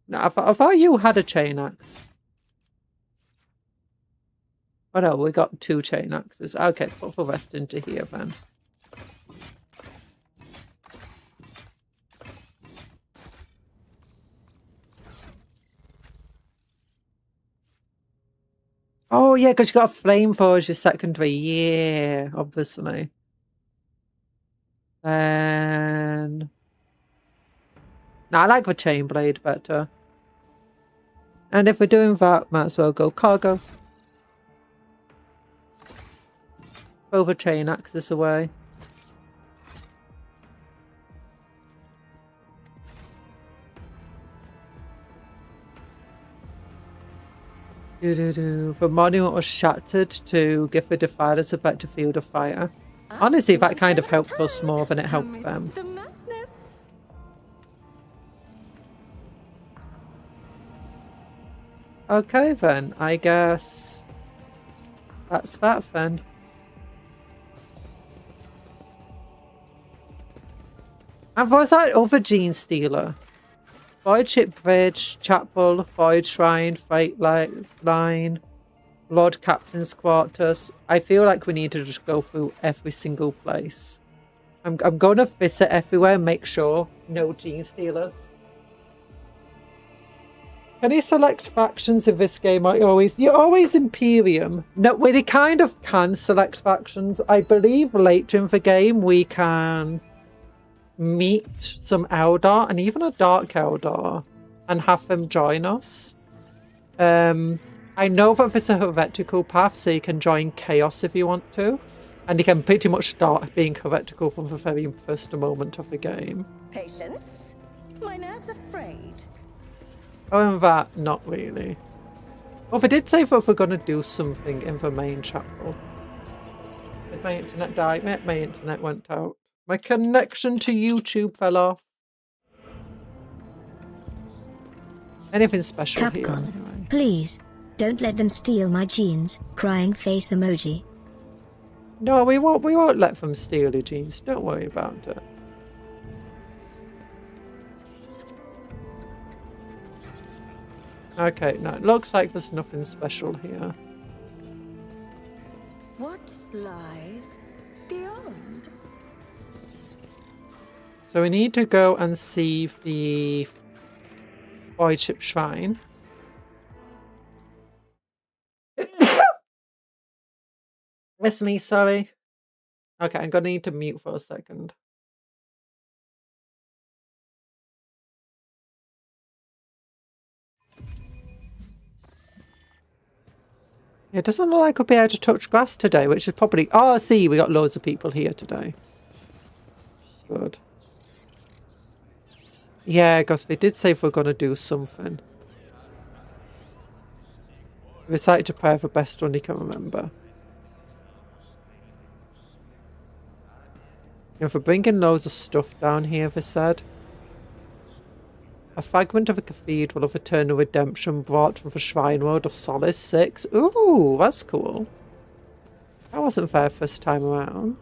No, I thought you had a chain axe. Oh no, we got 2 chain axes. Okay, put the rest into here then. Oh yeah, because you got a flamethrower as your secondary. Yeah, obviously. Then... No, I like the chain blade better. And if we're doing that, might as well go cargo. Throw the chain axes away. The monument was shattered to give the defilers a better field of fire. Honestly, that kind of helped us more than it helped them. The madness. Okay then, I guess that's that then. And was that other Gene Stealer? Void Ship Bridge, Chapel, Void Shrine, Freight Line, Lord Captain's Quarters. I feel like we need to just go through every single place. I'm going to visit everywhere and make sure no Gene Stealers. Can you select factions in this game? You're always Imperium. No, we kind of can select factions. I believe later in the game we can meet some Eldar and even a Dark Eldar and have them join us. I know that there's a heretical path, so you can join Chaos if you want to, and you can pretty much start being heretical from the very first moment of the game. Patience? My nerves are frayed. Oh, and that, not really. Oh, they did say that we're going to do something in the main chapel. Did my internet die? My internet went out. My connection to YouTube fell off. Anything special Capcom, here? Anyway. please, don't let them steal my jeans. Crying face emoji. No, we won't let them steal your jeans. Don't worry about it. Okay, no, it looks like there's nothing special here. What lies beyond? So we need to go and see the Void Ship Shrine. Miss me, sorry. Okay, I'm gonna need to mute for a second. It doesn't look like we'll be able to touch grass today, which is probably... Oh, see, we got loads of people here today. Good. Yeah, because they did say if we're going to do something. Recite to prayer for best one you can remember. You know, for bringing loads of stuff down here, they said. A fragment of a cathedral of eternal redemption brought from the shrine world of Solace 6. Ooh, that's cool. That wasn't there first time around.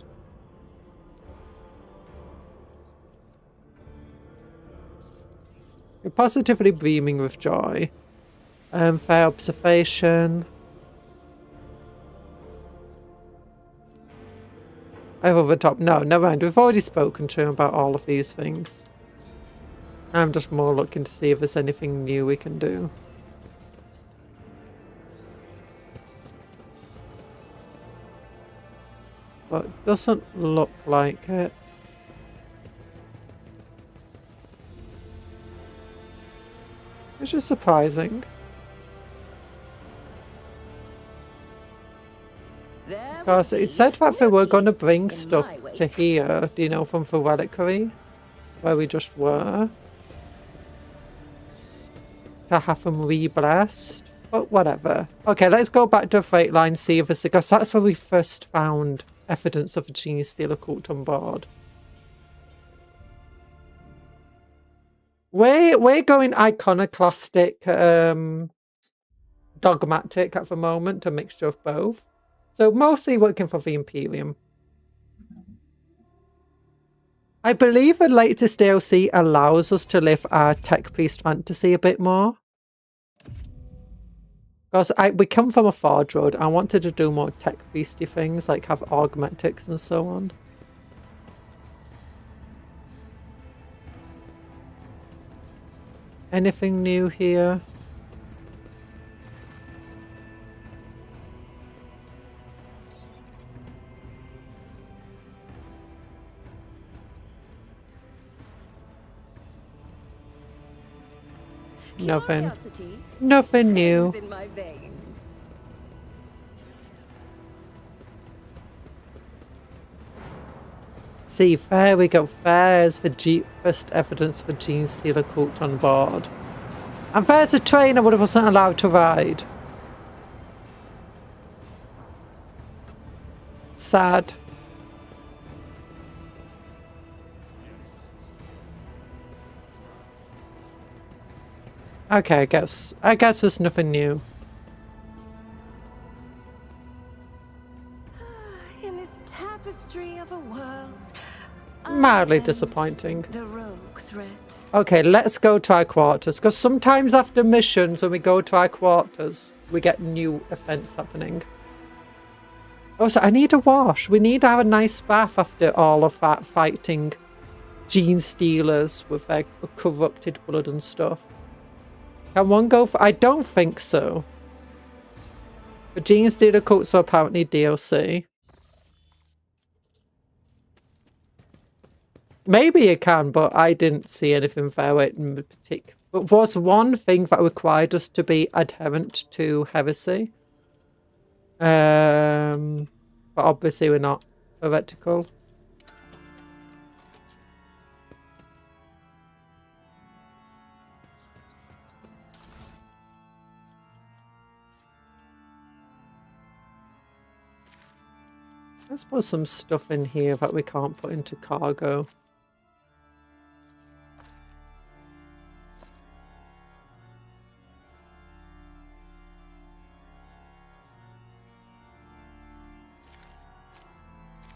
You're positively beaming with joy. Fair observation. Over the top. No, never mind. We've already spoken to him about all of these things. I'm just more looking to see if there's anything new we can do. But it doesn't look like it. Which is surprising. Because it said that they were going to bring stuff to here, you know, from the reliquary, where we just were. To have them re-blessed. But whatever. Okay, let's go back to the freight line, see if it's because that's where we first found evidence of a genius stealer cult on board. We're going iconoclastic, dogmatic at the moment, a mixture of both. So mostly working for the Imperium. I believe the latest DLC allows us to live our tech priest fantasy a bit more. Because we come from a Forge Road. I wanted to do more tech priesty things, like have augmentics and so on. Anything new here? Nothing. Nothing new. In my veins. See, there we go. There's the first evidence of a gene stealer cult on board. And there's a train I wasn't allowed to ride. Sad. Okay, I guess there's nothing new. In this tapestry of a world, Mildly disappointing. the rogue threat. Okay, let's go to our quarters. Because sometimes after missions, when we go to our quarters, we get new events happening. Also, I need a wash. We need to have a nice bath after all of that fighting gene stealers with their corrupted blood and stuff. Can one go for... I don't think so. The gene stealer cults are apparently DLC. Maybe you can, but I didn't see anything there in particular. But was one thing that required us to be adherent to heresy. But obviously we're not heretical. Let's put some stuff in here that we can't put into cargo.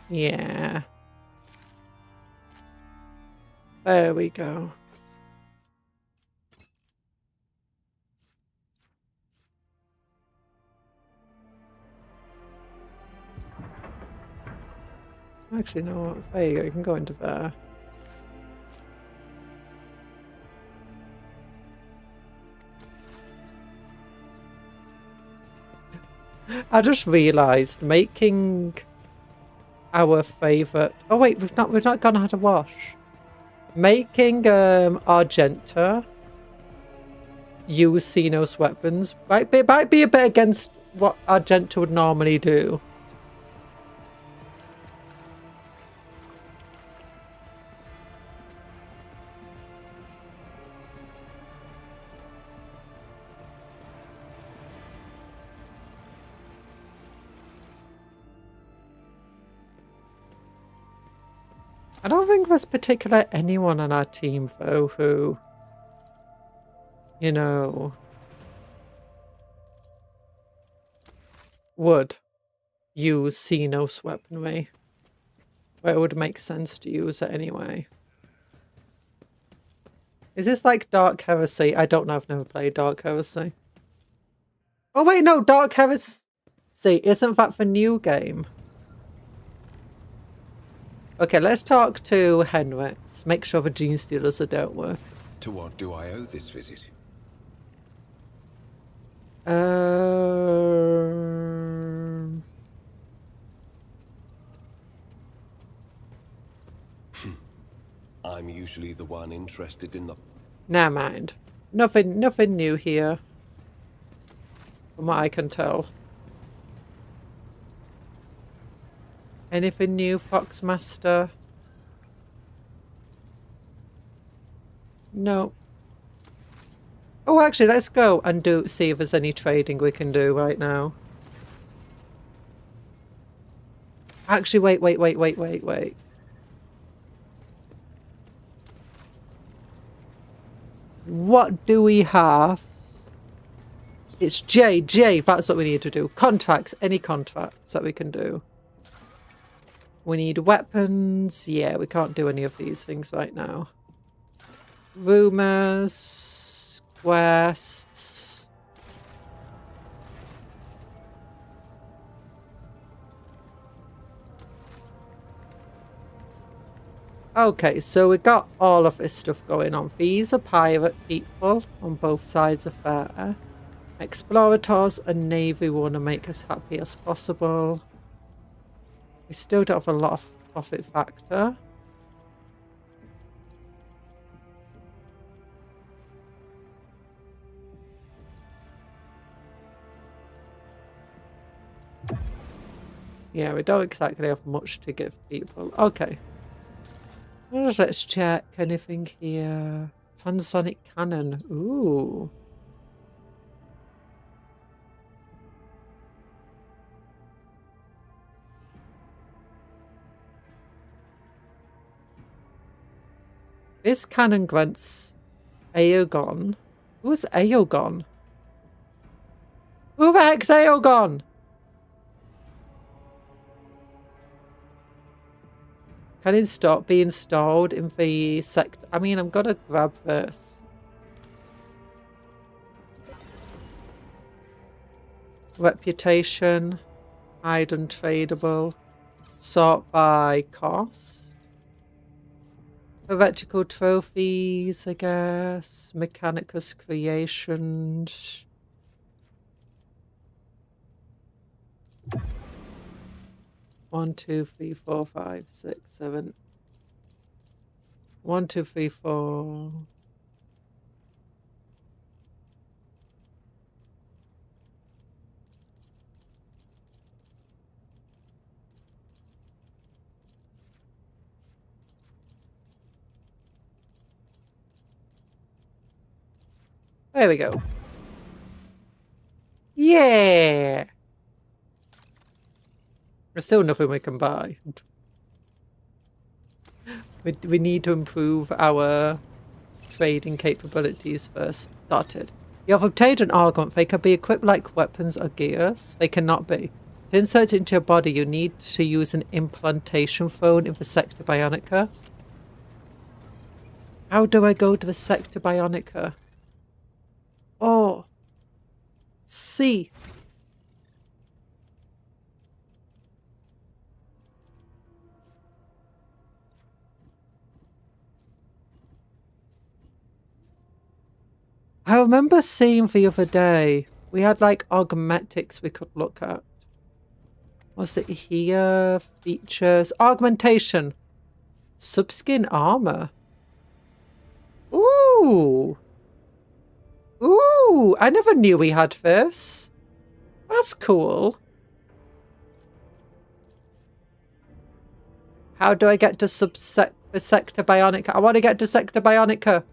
Yeah. There we go. Actually, no, what? There you go. You can go into there. I just realised making our favourite. Oh wait, we've not gone and had a wash. Making Argenta use Xenos weapons might be a bit against what Argenta would normally do. I don't think there's particularly anyone on our team, though, who, you know, would use Xenos weaponry. Where it would make sense to use it anyway. Is this like Dark Heresy? I don't know, I've never played Dark Heresy. Oh wait, no, Dark Heresy, isn't that the new game? Okay, let's talk to Henrix. Make sure the gene stealers are dealt with. To what do I owe this visit? I'm usually the one interested in the... Never mind. Nothing new here. From what I can tell. Anything new, Foxmaster? No. Oh, actually, let's go and see if there's any trading we can do right now. Actually, wait. What do we have? It's J, that's what we need to do. Contracts, any contracts that we can do. We need weapons. Yeah, we can't do any of these things right now. Rumors, quests. Okay, so we got all of this stuff going on. These are pirate people on both sides of there. Explorators and Navy want to make us happy as possible. We still don't have a lot of profit factor. Yeah, we don't exactly have much to give people. Okay. Let's check anything here. Transonic cannon. Ooh. This cannon grants Aegon. Who's Aegon? Who the heck's Aegon? Can it be installed in the sector? I mean, I'm gonna grab this. Reputation. Hide untradeable. Sort by cost. Heretical trophies, I guess. Mechanicus creations. One, two, three, four, five, six, seven. 1, 2, 3, 4. There we go. Yeah. There's still nothing we can buy. We need to improve our trading capabilities first. Started. You have obtained an argon. They can be equipped like weapons or gears. They cannot be. To insert it into your body, you need to use an implantation phone in the Sector Bionica. How do I go to the Sector Bionica? Oh. C. I remember seeing the other day, we had like augmetics we could look at. Was it here? Features. Augmentation. Subskin armor. Ooh. Ooh. I never knew we had this. That's cool. How do I get to Sector Bionica? I want to get to Sector Bionica.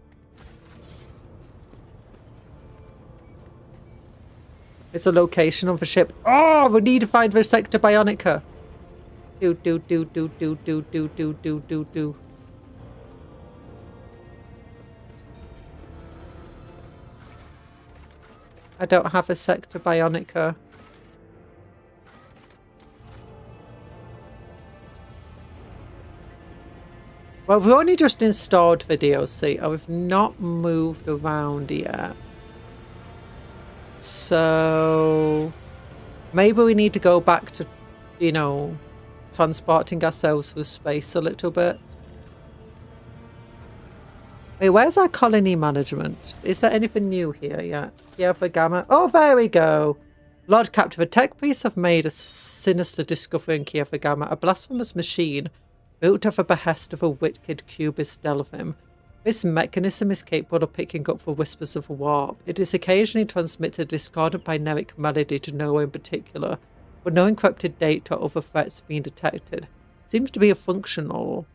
It's a location of the ship. Oh, we need to find the Sector Bionica. Do. I don't have a Sector Bionica. Well, we've only just installed the DLC and we've not moved around yet. So maybe we need to go back to, you know, transporting ourselves through space a little bit. Wait, where's our colony management? Is there anything new here yet? Yeah, for Gamma. Oh, there we go. Lord Captain, the tech priests have made a sinister discovery in Kiev Gamma, a blasphemous machine built at the behest of a wicked cubist Delphim. This mechanism is capable of picking up the whispers of a warp. It is occasionally transmitted a discordant binaric melody to nowhere in particular. but no encrypted data or other threats being detected. Seems to be a functional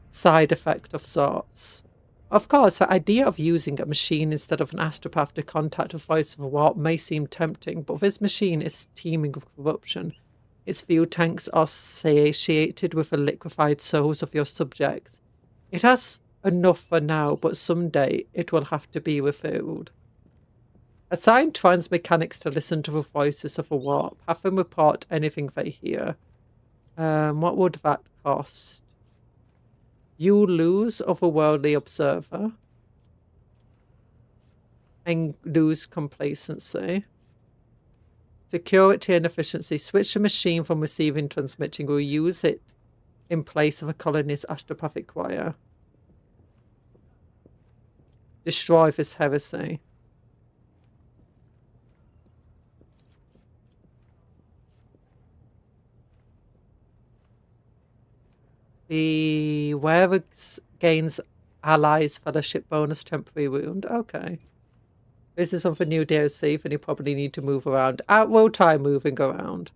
side effect of sorts. Of course, the idea of using a machine instead of an astropath to contact a voice of a warp may seem tempting, but this machine is teeming with corruption. Its fuel tanks are satiated with the liquefied souls of your subjects. It has enough for now, but someday it will have to be refilled. Assign trans mechanics to listen to the voices of a warp. Have them report anything they hear. What would that cost? You lose otherworldly observer. And lose complacency. Security and efficiency. Switch the machine from receiving transmitting or use it in place of a colony's astropathic choir. Destroy this heresy. The wearer gains allies fellowship bonus temporary wound. Okay. This is something new DLC, and you probably need to move around. We'll try moving around.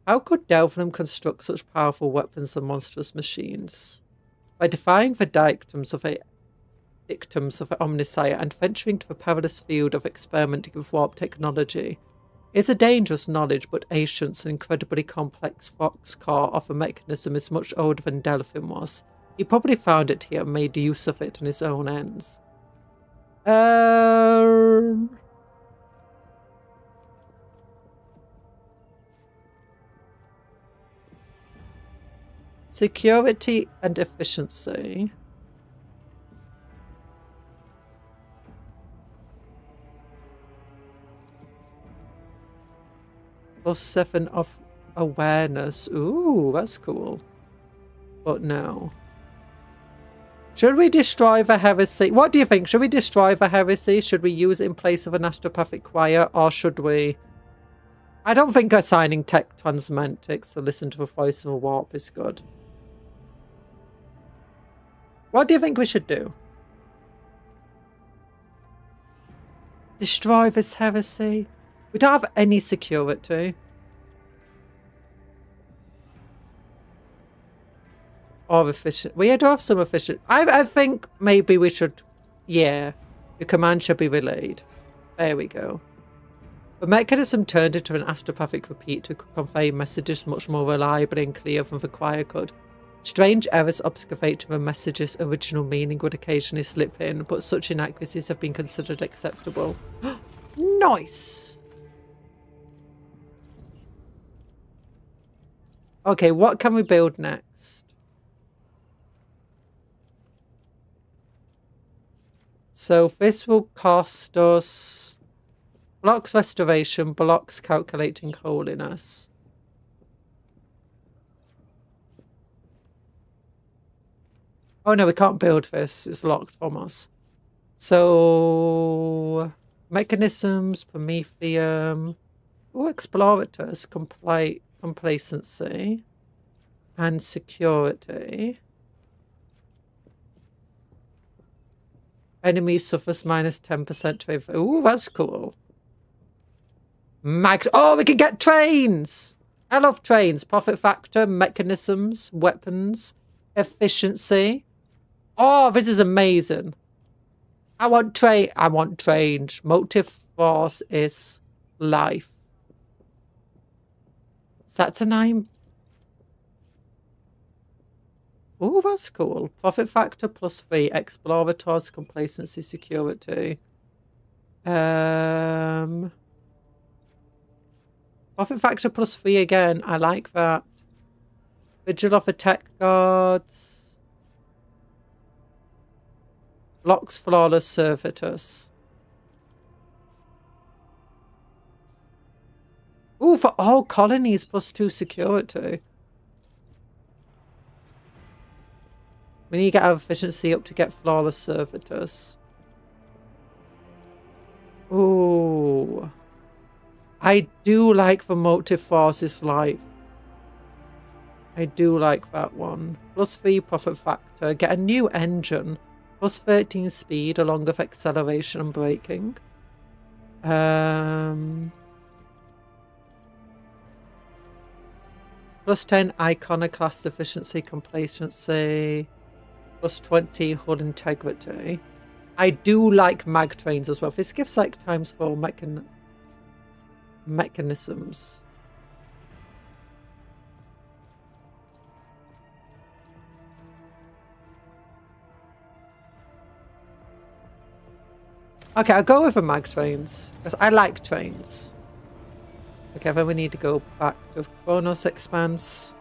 How could Delphinum construct such powerful weapons and monstrous machines? By defying the dictums of the Omnisire and venturing to the perilous field of experimenting with warp technology. It's a dangerous knowledge, but Ancient's incredibly complex Fox core of a mechanism is much older than Delphin was. He probably found it here and made use of it in his own ends. Security and efficiency. +7 of awareness. Ooh, that's cool. But no. Should we destroy the heresy? What do you think? Should we destroy the heresy? Should we use it in place of an astropathic choir? Or should we... I don't think assigning tech transmentics to listen to the voice of a warp is good. What do you think we should do? Destroy this heresy? We don't have any security. Or efficient. We do have some efficient. I think maybe we should... Yeah. The command should be relayed. There we go. The mechanism turned into an astropathic repeat to convey messages much more reliably and clear than the choir could. Strange errors obfuscate the message's original meaning would occasionally slip in, but such inaccuracies have been considered acceptable. Nice! Okay, what can we build next? So this will cost us blocks restoration, blocks calculating holiness. Oh no, we can't build this. It's locked from us. So mechanisms, Prometheum, explorators, complacency, and security. Enemy suffers -10% to... Ooh, that's cool. Oh, we can get trains! I love trains. Profit factor, mechanisms, weapons, efficiency. Oh, this is amazing. I want trains. Motive force is life. That's a 9. Oh, that's cool. Profit factor +3. Explorators, complacency, security. Profit factor +3 again. I like that. Vigil of the tech guards. Blocks flawless servitors. Ooh, for all colonies +2 security. We need to get our efficiency up to get flawless servitors. Ooh. I do like the motive forces life. I do like that one. +3 profit factor. Get a new engine. +13 speed along with acceleration and braking. Plus 10 iconoclast efficiency, complacency. Plus 20 hull integrity. I do like mag trains as well. This gives like times 4 mechanisms. Okay, I'll go with the mag trains because I like trains. Okay, then we need to go back to Chronos Expanse.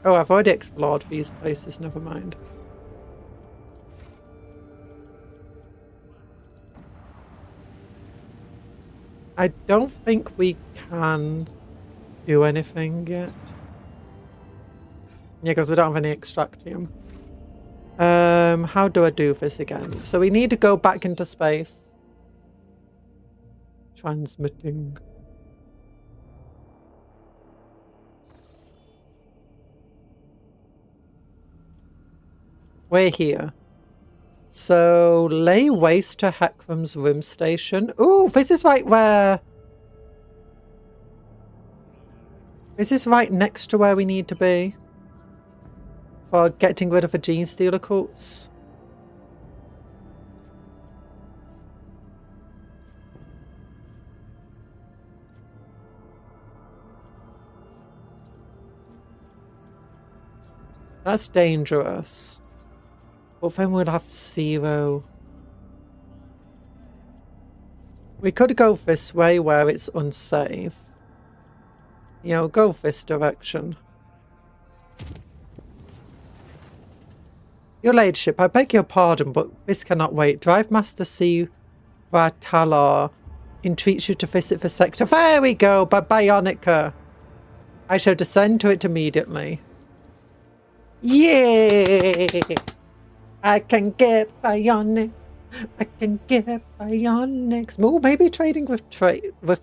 Oh, I've already explored these places, never mind. I don't think we can do anything yet. Yeah, because we don't have any extractium. How do I do this again? So we need to go back into space. Transmitting. We're here. So, lay waste to Heckram's room station. Ooh, this is right where... Is this right next to where we need to be? For getting rid of the gene stealer cults? That's dangerous. But then we'll have 0. We could go this way where it's unsafe. You know, go this direction. Your ladyship, I beg your pardon, but this cannot wait. Drive Master C. Ratalar entreats you to visit the sector. There we go, by Bionica. I shall descend to it immediately. Yay! I can get bionics. I can get bionics. Oh, maybe trading with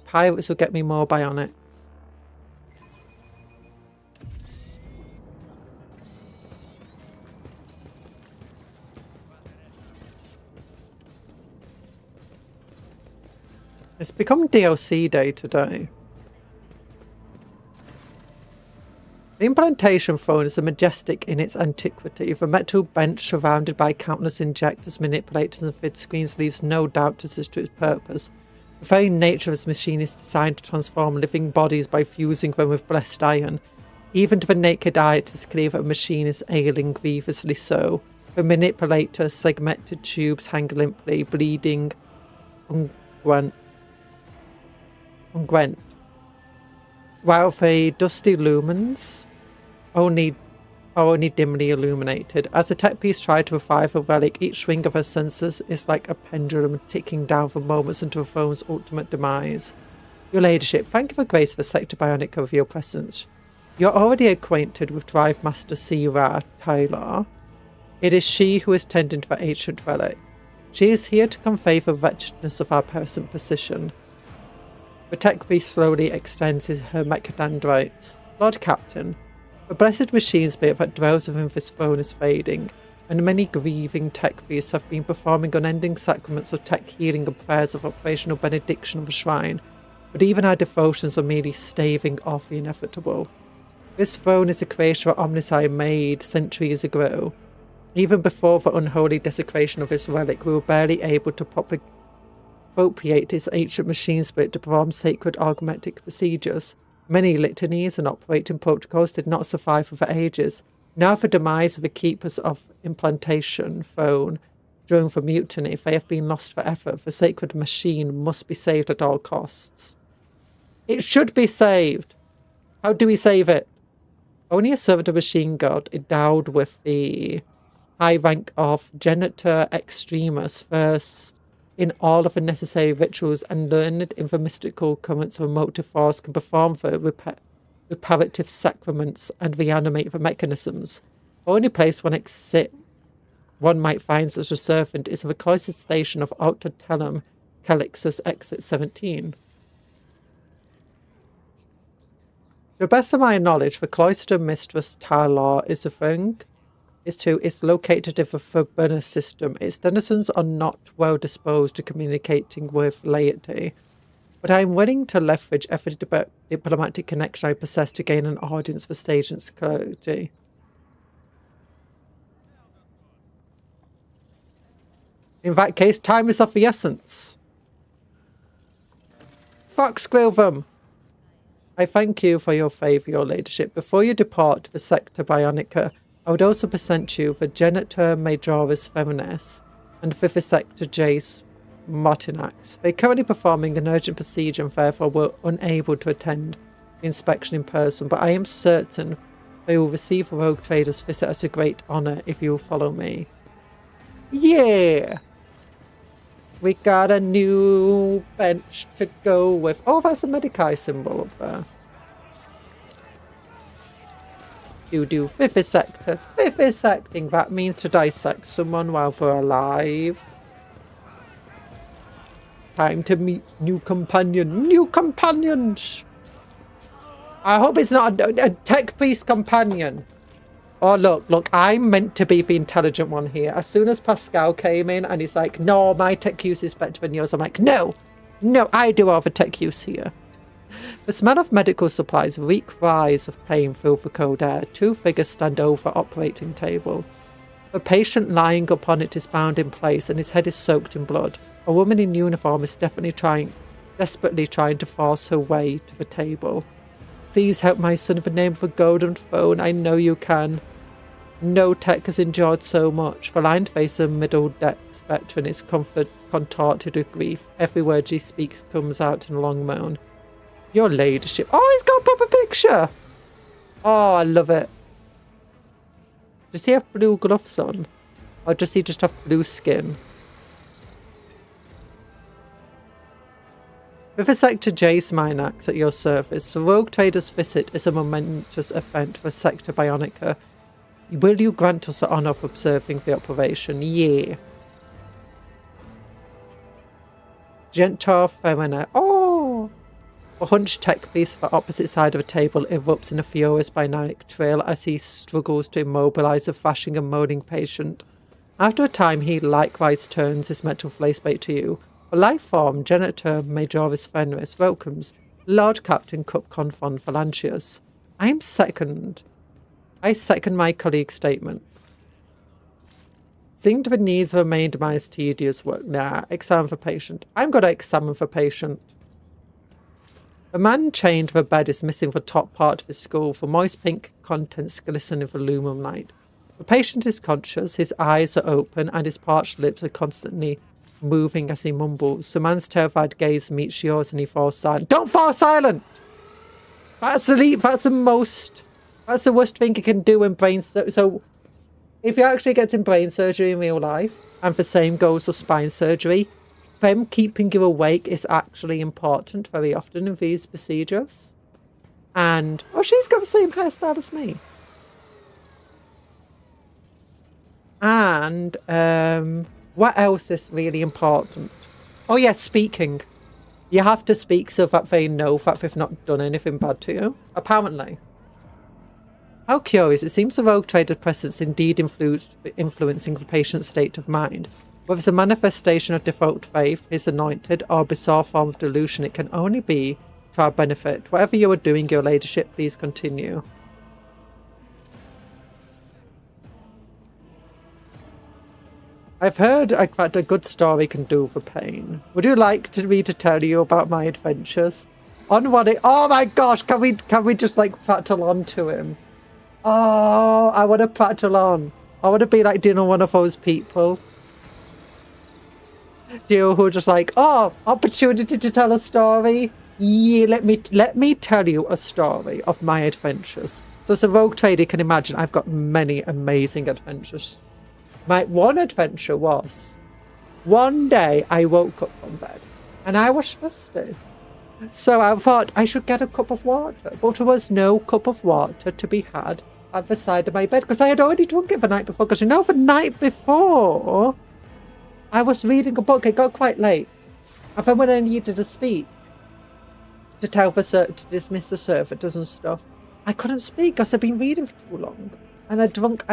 pirates will get me more bionics. It's become DLC day today. The implantation phone is majestic in its antiquity. The metal bench surrounded by countless injectors, manipulators and vid screens leaves no doubt as to its purpose. The very nature of this machine is designed to transform living bodies by fusing them with blessed iron. Even to the naked eye it is clear that the machine is ailing grievously so. The manipulator segmented tubes hang limply, bleeding unguent. While the dusty lumens are only dimly illuminated. As the tech piece tried to revive a relic, each swing of her sensors is like a pendulum ticking down for moments until the phone's ultimate demise. Your ladyship, thank you for grace of the Sector Bionic of your presence. You're already acquainted with Drive Master Sira Tyler. It is she who is tending to the ancient relic. She is here to convey the wretchedness of our present position. The tech beast slowly extends her mechadendrites. Lord Captain, the blessed machine spirit that dwells within this throne is fading, and many grieving tech beasts have been performing unending sacraments of tech healing and prayers of operational benediction of the shrine, but even our devotions are merely staving off the inevitable. This throne is a creation that Omnisci made centuries ago. Even before the unholy desecration of this relic, we were barely able to appropriate its ancient machine spirit to perform sacred augmentic procedures. Many litanies and operating protocols did not survive for ages. Now the demise of the keepers of implantation phone during the mutiny, they have been lost forever. The sacred machine must be saved at all costs. It should be saved. How do we save it? Only a servant of machine god endowed with the high rank of Genitor Extremus, first in all of the necessary rituals and learned in the mystical currents of a motive force, can perform the reparative sacraments and reanimate the mechanisms. The only place one might find such a servant is the closest station of the best of my knowledge, the cloister mistress Talar is a thing. It's located in the Forbunna system. Its denizens are not well disposed to communicating with laity, but I am willing to leverage every diplomatic connection I possess to gain an audience for stage and security. In that case, time is of the essence. Fuck screw them. I thank you for your favour, your ladyship. Before you depart the Sector Bionica, I would also present you the Genitor Majoris Feminis and Vivisector Jace Martinax. They are currently performing an urgent procedure and therefore were unable to attend the inspection in person, but I am certain they will receive a rogue trader's visit as a great honour if you will follow me. Yeah! We got a new bench to go with. Oh, that's a Medicae symbol up there. You do vivisector. Vivisecting, that means to dissect someone while they're alive. Time to meet new companion. New companions! I hope it's not a tech priest companion. Oh, look, I'm meant to be the intelligent one here. As soon as Pascal came in and he's like, no, my tech use is better than yours. I'm like, no, I do all the tech use here. The smell of medical supplies reek cries of pain fill the cold air. Two figures stand over the operating table. The patient lying upon it is bound in place and his head is soaked in blood. A woman in uniform is desperately trying to force her way to the table. Please help my son in the name of the golden phone. I know you can. No tech has endured so much. The lined face of middle deck veteran is contorted with grief. Every word she speaks comes out in a long moan. Your ladyship. Oh, he's got a proper picture. Oh, I love it. Does he have blue gloves on? Or does he just have blue skin? With a Sector Jace Minax at your service, the Rogue Trader's visit is a momentous event for Sector Bionica. Will you grant us the honour of observing the operation? Yeah. Gentar Femina. Oh! A hunched tech piece for the opposite side of the table erupts in a furious bionic trill as he struggles to immobilise a thrashing and moaning patient. After a time, he likewise turns his metal faceplate to you. The life form, Genitor Majoris Fenris, welcomes Lord Captain Cup Confon Phalantius. I second my colleague's statement. Seeing to the needs of a maid minds tedious work. Nah, examine for patient. I'm going to examine for patient. The man chained to the bed is missing the top part of his skull, for moist pink contents glisten in the lumen light. The patient is conscious, his eyes are open, and his parched lips are constantly moving as he mumbles. The man's terrified gaze meets yours and he falls silent. Don't fall silent! That's the worst thing you can do in brain surgery. So, if you actually get in brain surgery in real life, and the same goes for spine surgery, them keeping you awake is actually important very often in these procedures. And, oh, she's got the same hairstyle as me. And, what else is really important? Oh, yes, speaking. You have to speak so that they know that they've not done anything bad to you. Apparently. How curious. It seems the Rogue Trader presence indeed influencing the patient's state of mind. Whether it's a manifestation of default faith, his anointed, or a bizarre form of delusion, it can only be to our benefit. Whatever you are doing, your ladyship, please continue. I've heard that a good story can do for pain. Would you like me to tell you about my adventures? On what it... Oh my gosh, can we just like prattle on to him? Oh, I want to prattle on. I want to be like, one of those people. Who are just like, oh, opportunity to tell a story? Yeah, let me tell you a story of my adventures. So as a Rogue Trader, you can imagine I've got many amazing adventures. My one adventure was, one day I woke up from bed and I was thirsty. So I thought I should get a cup of water, but there was no cup of water to be had at the side of my bed because I had already drunk it the night before. Because the night before, I was reading a book. It got quite late. And then when I needed to speak to dismiss the servitors and stuff, I couldn't speak because I've been reading for too long. And I drunk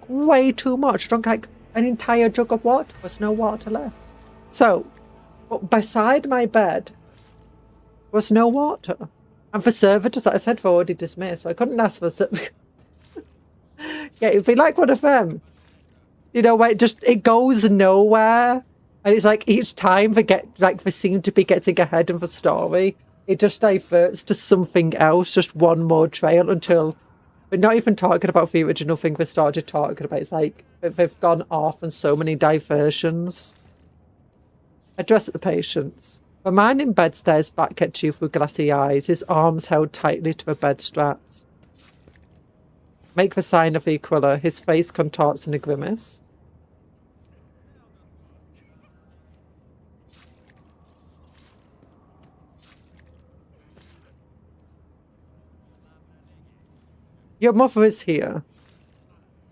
way too much. I drank like an entire jug of water. There's no water left. So, beside my bed was no water. And for servitors, like I said, were already dismissed. So I couldn't ask for servitors. Yeah, it'd be like one of them. You know, where it goes nowhere. And it's like each time they seem to be getting ahead of a story, it just diverts to something else, just one more trail until we're not even talking about the original thing we started talking about. It's like they've gone off on so many diversions. Address the patients. A man in bed stares back at you through glassy eyes, his arms held tightly to the bed straps. Make the sign of the Aquila. His face contorts in a grimace. Your mother is here.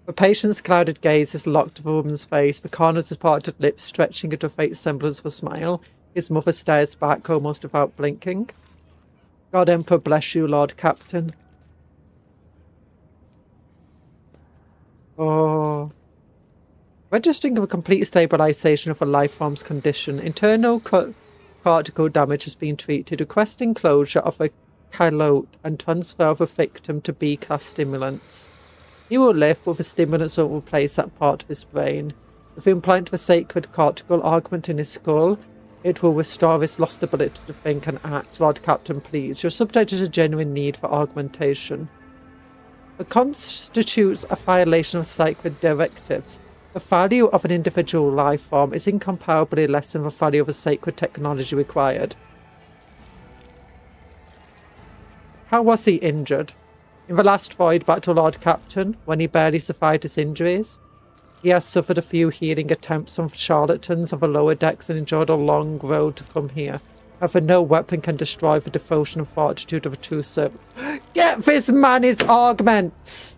The patient's clouded gaze is locked to the woman's face, the corners of parted lips stretching into a faint semblance of a smile. His mother stares back almost without blinking. God Emperor bless you, Lord Captain. Oh. Registering of a complete stabilization of a life form's condition. Internal cortical damage has been treated, requesting closure of a calote and transfer of a victim to B-class stimulants. He will live, but the stimulants will replace that part of his brain. If we implant the sacred cortical augment in his skull, it will restore his lost ability to think and act. Lord Captain, please. Your subject has a genuine need for augmentation. It constitutes a violation of sacred directives. The value of an individual life form is incomparably less than the value of the sacred technology required. How was he injured? In the last void battle, Lord Captain, when he barely survived his injuries, he has suffered a few healing attempts from charlatans of the lower decks and endured a long road to come here. However, no weapon can destroy the devotion and fortitude of a true servant. Get this man his augments!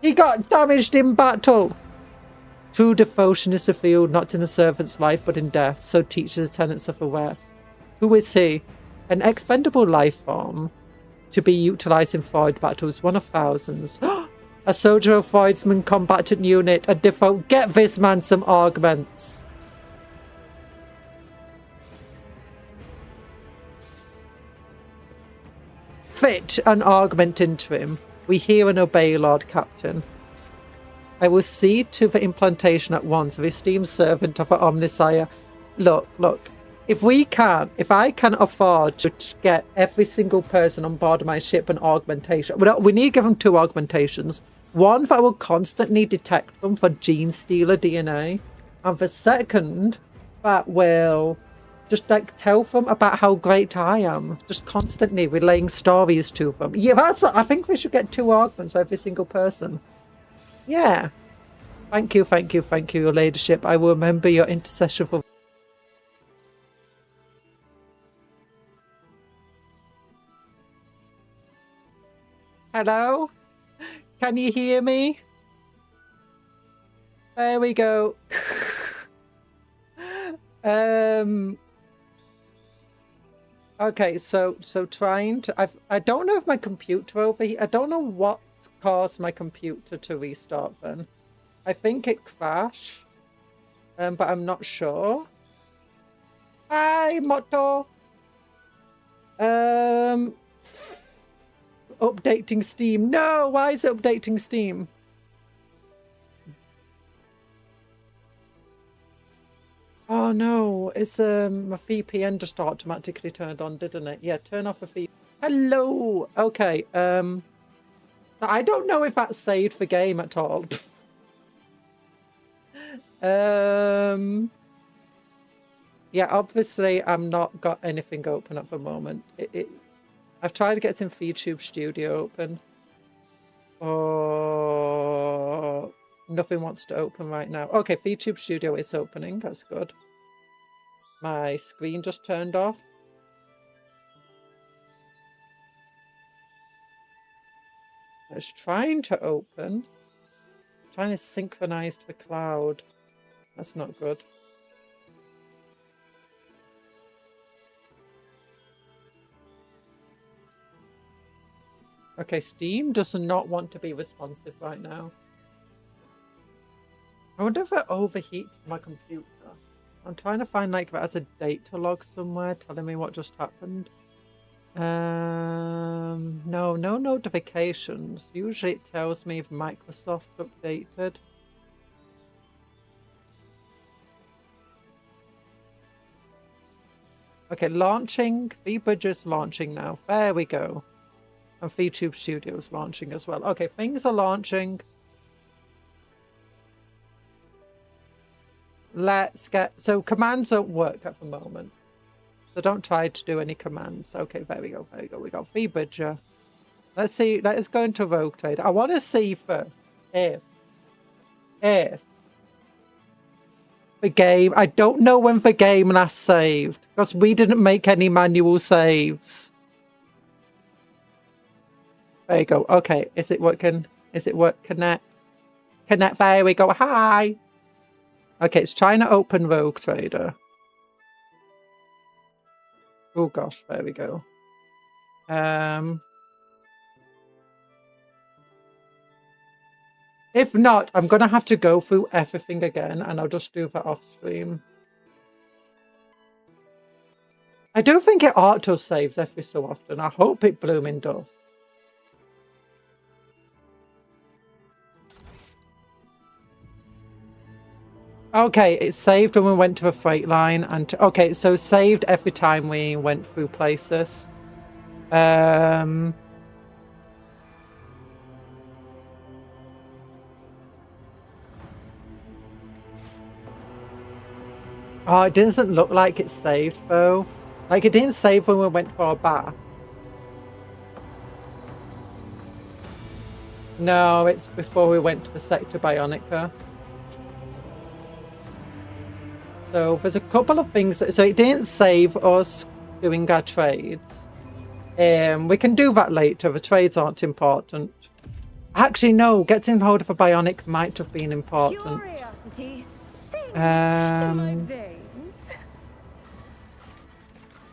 He got damaged in battle! True devotion is revealed not in the servant's life but in death, so teaches the tenets of the West. Who is he? An expendable life form to be utilised in void battles, one of thousands. A soldier of Voidsman combatant unit, a default. Get this man some augments. Fit an augment into him. We hear and obey, Lord Captain. I will see to the implantation at once of esteemed servant of the Omnisire. Look. If I can afford to get every single person on board my ship an augmentation, we need to give them 2 augmentations. One that will constantly detect them for gene stealer DNA, and the second that will just like tell them about how great I am, just constantly relaying stories to them. Yeah, I think we should get 2 augments for every single person. Yeah. Thank you, your ladyship. I will remember your intercession for... Hello? Can you hear me? There we go. Okay, so trying to... I don't know if my computer over here... I don't know what caused my computer to restart then. I think it crashed. But I'm not sure. Hi, Motto! Updating Steam. No, why is it updating Steam? Oh no, it's my VPN just automatically turned on, didn't it? Yeah, turn off the VPN. Hello. Okay. I don't know if that saved the game at all. Yeah, obviously I'm not got anything open at the moment. I've tried to get some VTube Studio open. Oh, nothing wants to open right now. Okay, VTube Studio is opening. That's good. My screen just turned off. It's trying to open. Trying to synchronize to the cloud. That's not good. Okay, Steam does not want to be responsive right now. I wonder if it overheated my computer. I'm trying to find like if it has a data log somewhere telling me what just happened. No notifications. Usually it tells me if Microsoft updated. Okay, launching. vBudget's launching now. There we go. And VTube Studio's launching as well. Okay, things are launching. Let's get... So commands don't work at the moment. So don't try to do any commands. Okay, there we go. There we go. We got vBudget. Let's see. Let's go into Rogue Trade. I want to see first if the game... I don't know when the game last saved. Because we didn't make any manual saves. There you go. Okay. Is it working? Is it work? Connect. Connect. There we go. Hi. Okay. It's trying to open Rogue Trader. Oh gosh. There we go. If not, I'm going to have to go through everything again and I'll just do that off stream. I do think it auto saves every so often. I hope it blooming does. Okay, it saved when we went to the freight line. And okay, so saved every time we went through places. Oh, it doesn't look like it's saved though. Like it didn't save when we went for our bath. No, it's before we went to the Sector Bionica. So there's a couple of things. So it didn't save us doing our trades. We can do that later. The trades aren't important. Actually, no. Getting hold of a bionic might have been important. Curiosity sings in my veins.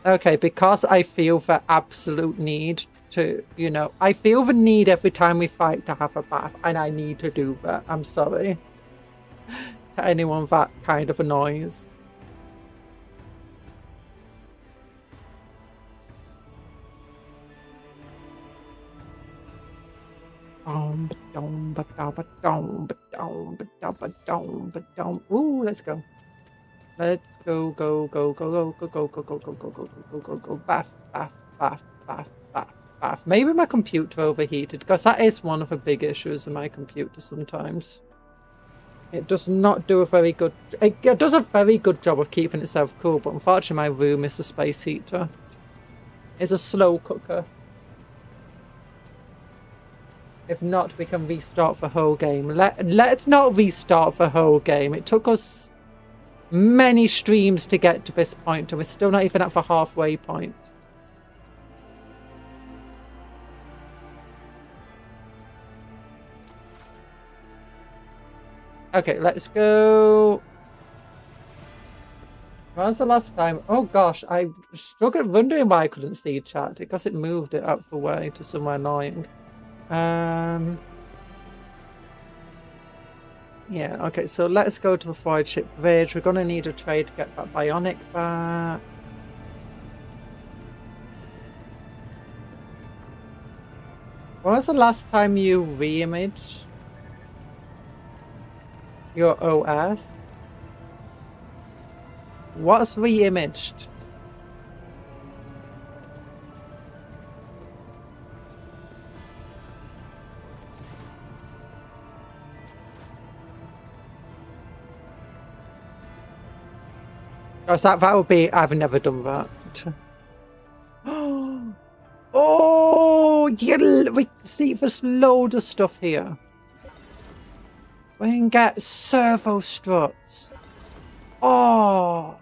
Okay, because I feel the absolute need to, you know, I feel the need every time we fight to have a bath, and I need to do that. I'm sorry. To anyone that kind of annoys. Ooh, let's go. Let's go, go, go, go, go, go, go, go, go, go, go, go, go, go, go, bath, bath, bath, bath, bath, bath. Maybe my computer overheated, because that is one of the big issues in my computer sometimes. It does not do a very good... It does a very good job of keeping itself cool, but unfortunately my room is a space heater. It's a slow cooker. If not, we can restart the whole game. Let's not restart the whole game. It took us many streams to get to this point, and we're still not even at the halfway point. Okay, let's go. When was the last time? Oh gosh, I struggled wondering why I couldn't see chat because it moved it out the way to somewhere annoying. Yeah, okay, so let's go to the Void Ship Bridge. We're gonna need a trade to get that bionic back. When was the last time you re-imaged your OS? What's re-imaged? Because that would be... I've never done that. Oh, yeah, we see there's loads of stuff here. We can get servo struts. Oh.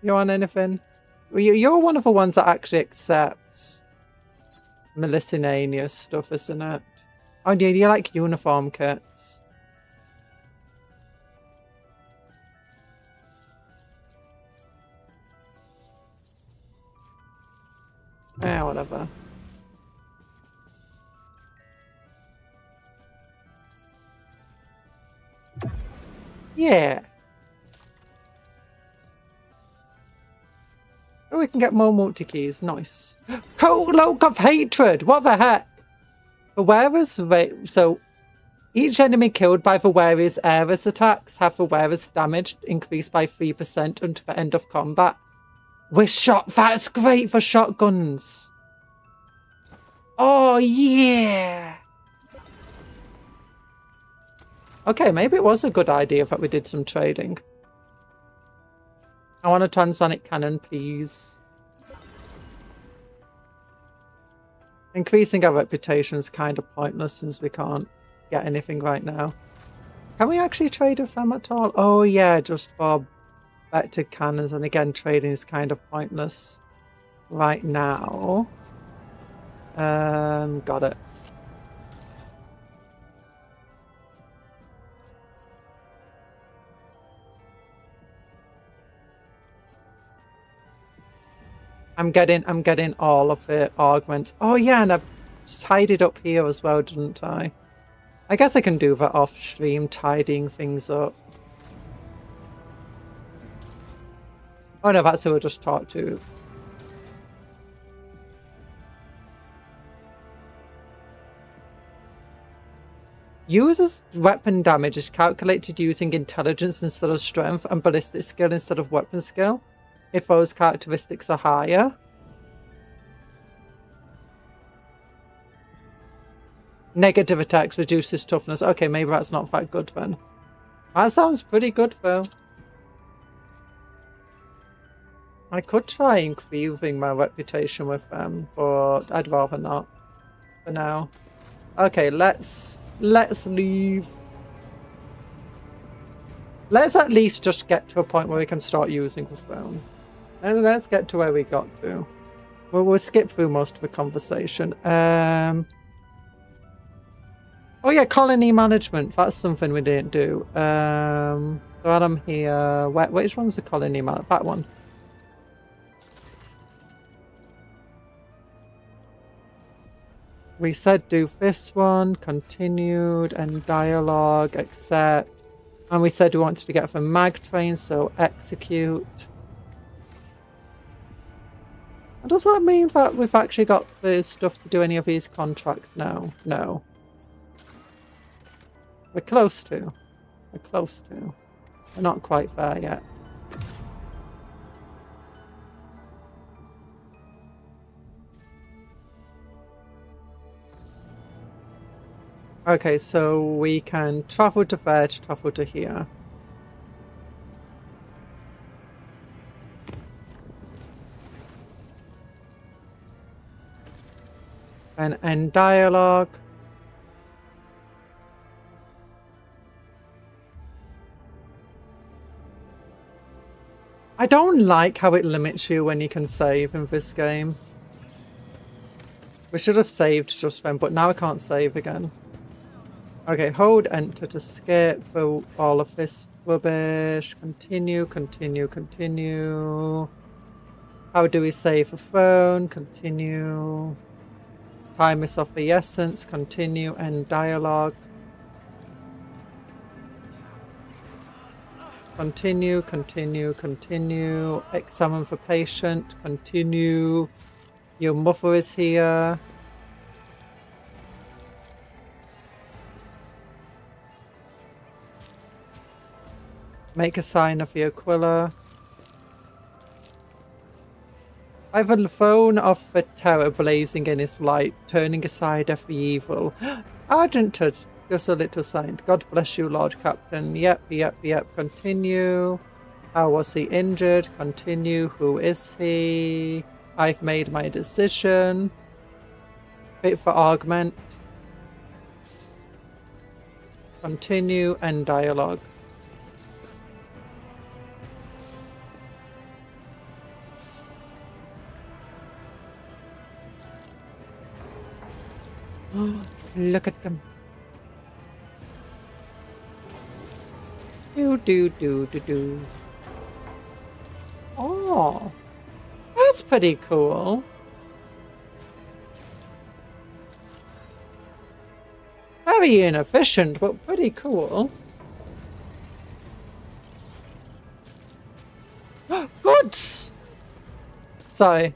You want anything? You're one of the ones that actually accepts Melissinania stuff, isn't it? Oh, yeah, you like uniform kits. Whatever. Yeah. Oh, we can get more multi-keys. Nice. Cloak of Hatred! What the heck? The wearer's so each enemy killed by the wearer's Ares attacks have the wearer's damage increased by 3% until the end of combat. That's great for shotguns. Oh yeah. Okay, maybe it was a good idea that we did some trading. I want a transonic cannon, please. Increasing our reputation is kind of pointless since we can't get anything right now. Can we actually trade with them at all? Oh yeah, just for vector cannons. And again, trading is kind of pointless right now. Got it. I'm getting all of the augments. Oh yeah, and I tied it up here as well, didn't I? I guess I can do that off stream, tidying things up. Oh no, that's who I just talked to. User's weapon damage is calculated using intelligence instead of strength and ballistic skill instead of weapon skill, if those characteristics are higher. Negative attacks reduces toughness. Okay, maybe that's not that good then. That sounds pretty good though. I could try improving my reputation with them, but I'd rather not for now. Okay, let's leave. Let's at least just get to a point where we can start using the phone. And let's get to where we got to. We'll skip through most of the conversation. Oh yeah, colony management. That's something we didn't do. So Adam here. Which one's the colony management? That one. We said do this one, continued, and dialogue, accept. And we said we wanted to get from mag train, so execute. And does that mean that we've actually got the stuff to do any of these contracts now? No. We're close to. We're close to. We're not quite there yet. Okay, so we can travel to there to travel to here. And end dialogue. I don't like how it limits you when you can save in this game. We should have saved just then, but now I can't save again. Okay, hold enter to skip for all of this rubbish. Continue, continue, continue. How do we save a phone? Continue. Time is of the essence. Continue. End dialogue. Continue, continue, continue. Examine for patient. Continue. Your mother is here. Make a sign of the Aquila. I have a phone of the terror blazing in its light, turning aside every evil. Argented, just a little sign. God bless you, Lord Captain. Yep, yep, yep. Continue. How was he injured? Continue. Who is he? I've made my decision. Fit for augment. Continue. End dialogue. Look at them. Do. Oh, that's pretty cool. Very inefficient, but pretty cool. Goods! Sorry.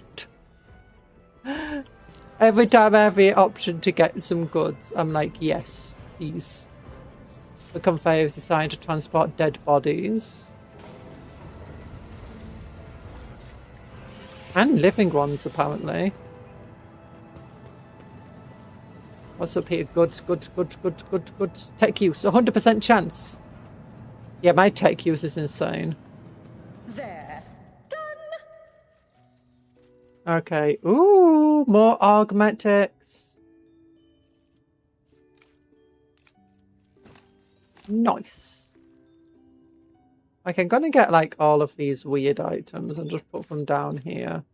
Every time I have the option to get some goods, I'm like, yes, please. The conveyor is designed to transport dead bodies. And living ones, apparently. What's up here? Goods. Tech use, 100% chance. Yeah, my tech use is insane. There. Done. Okay. Ooh, more augmentics. Nice. Okay, I'm gonna get like all of these weird items and just put them down here.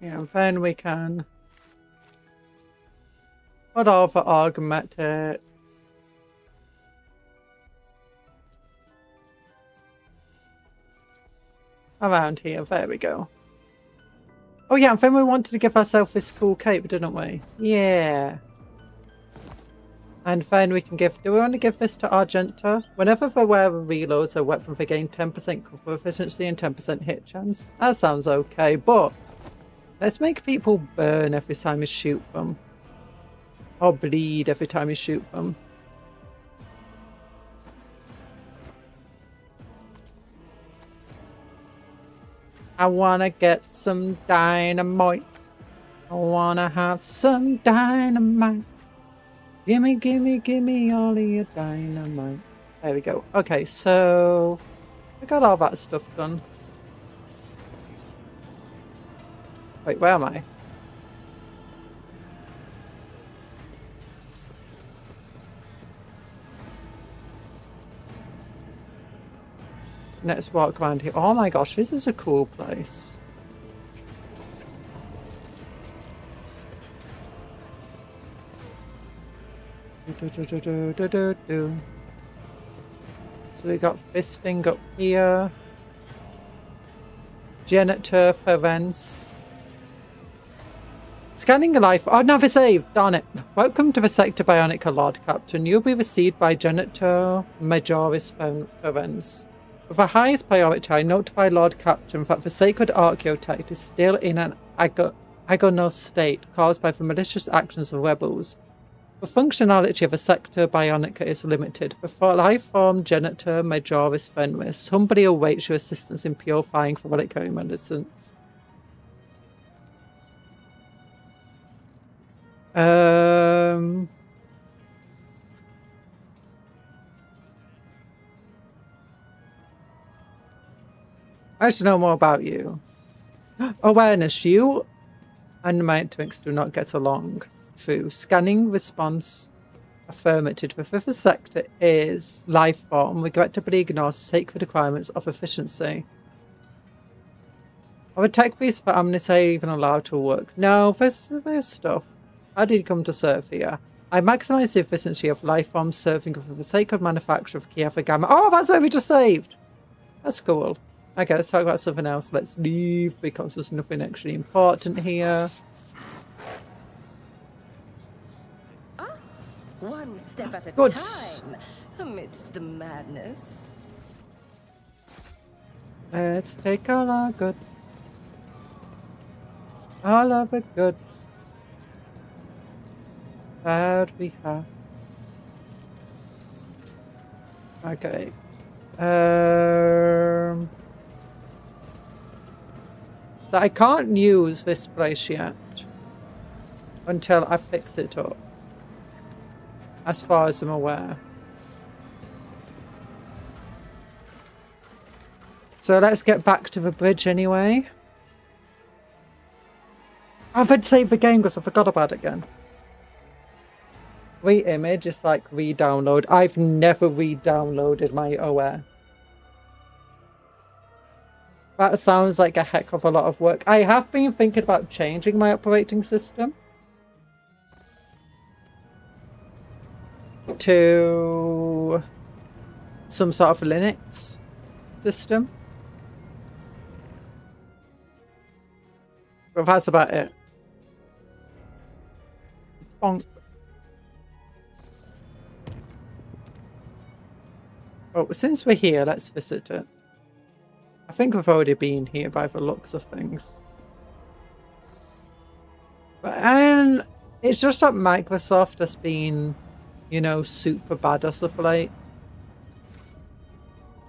Yeah, and then we can put all the augmentics. Around here, there we go. Oh yeah, and then we wanted to give ourselves this cool cape, didn't we? Yeah. And then we can give, do we want to give this to Argenta? Whenever the wearer reloads a weapon, they gain 10% cover efficiency and 10% hit chance. That sounds okay, but let's make people burn every time you shoot them. Or bleed every time you shoot them. I wanna get some dynamite. I wanna have some dynamite. Gimme all of your dynamite. There we go. Okay, so I got all that stuff done. Wait, where am I? Let's walk around here. Oh my gosh, this is a cool place. So we got this thing up here. Janitor Ferenc. Scanning a life. Oh, no, they're saved. Darn it. Welcome to the Sector Bionica, Lord Captain. You'll be received by Janitor Majoris Ferenc. With the highest priority, I notify Lord Captain that the sacred archaeotect is still in an agonous state caused by the malicious actions of rebels. The functionality of a Sector Bionica is limited. The life form Janitor Majoris Ferenc humbly awaits your assistance in purifying the reliquary medicines. I should know more about you. Awareness. You and Matrix do not get along. True. Scanning response affirmative. The fifth sector is life form. Regrettably ignores the sacred requirements of efficiency. Are the tech piece for amnesty even allowed to work? No, there's stuff. How did you come to serve here? I maximize the efficiency of life forms serving for the sacred manufacture of Kiev Gamma. Oh, that's what we just saved! That's cool. Okay, let's talk about something else. Let's leave because there's nothing actually important here. One step at a Goods. time amidst the madness. Let's take all our goods. All of the goods that we have. Okay. So I can't use this place yet until I fix it up, as far as I'm aware. So let's get back to the bridge anyway. I've had to save the game because I forgot about it again. Re-image is like re-download. I've never re-downloaded my OS. That sounds like a heck of a lot of work. I have been thinking about changing my operating system to some sort of Linux system. But that's about it. Bonk. Oh, since we're here, let's visit it. I think we've already been here by the looks of things. And it's just that Microsoft has been, you know, super bad as of late.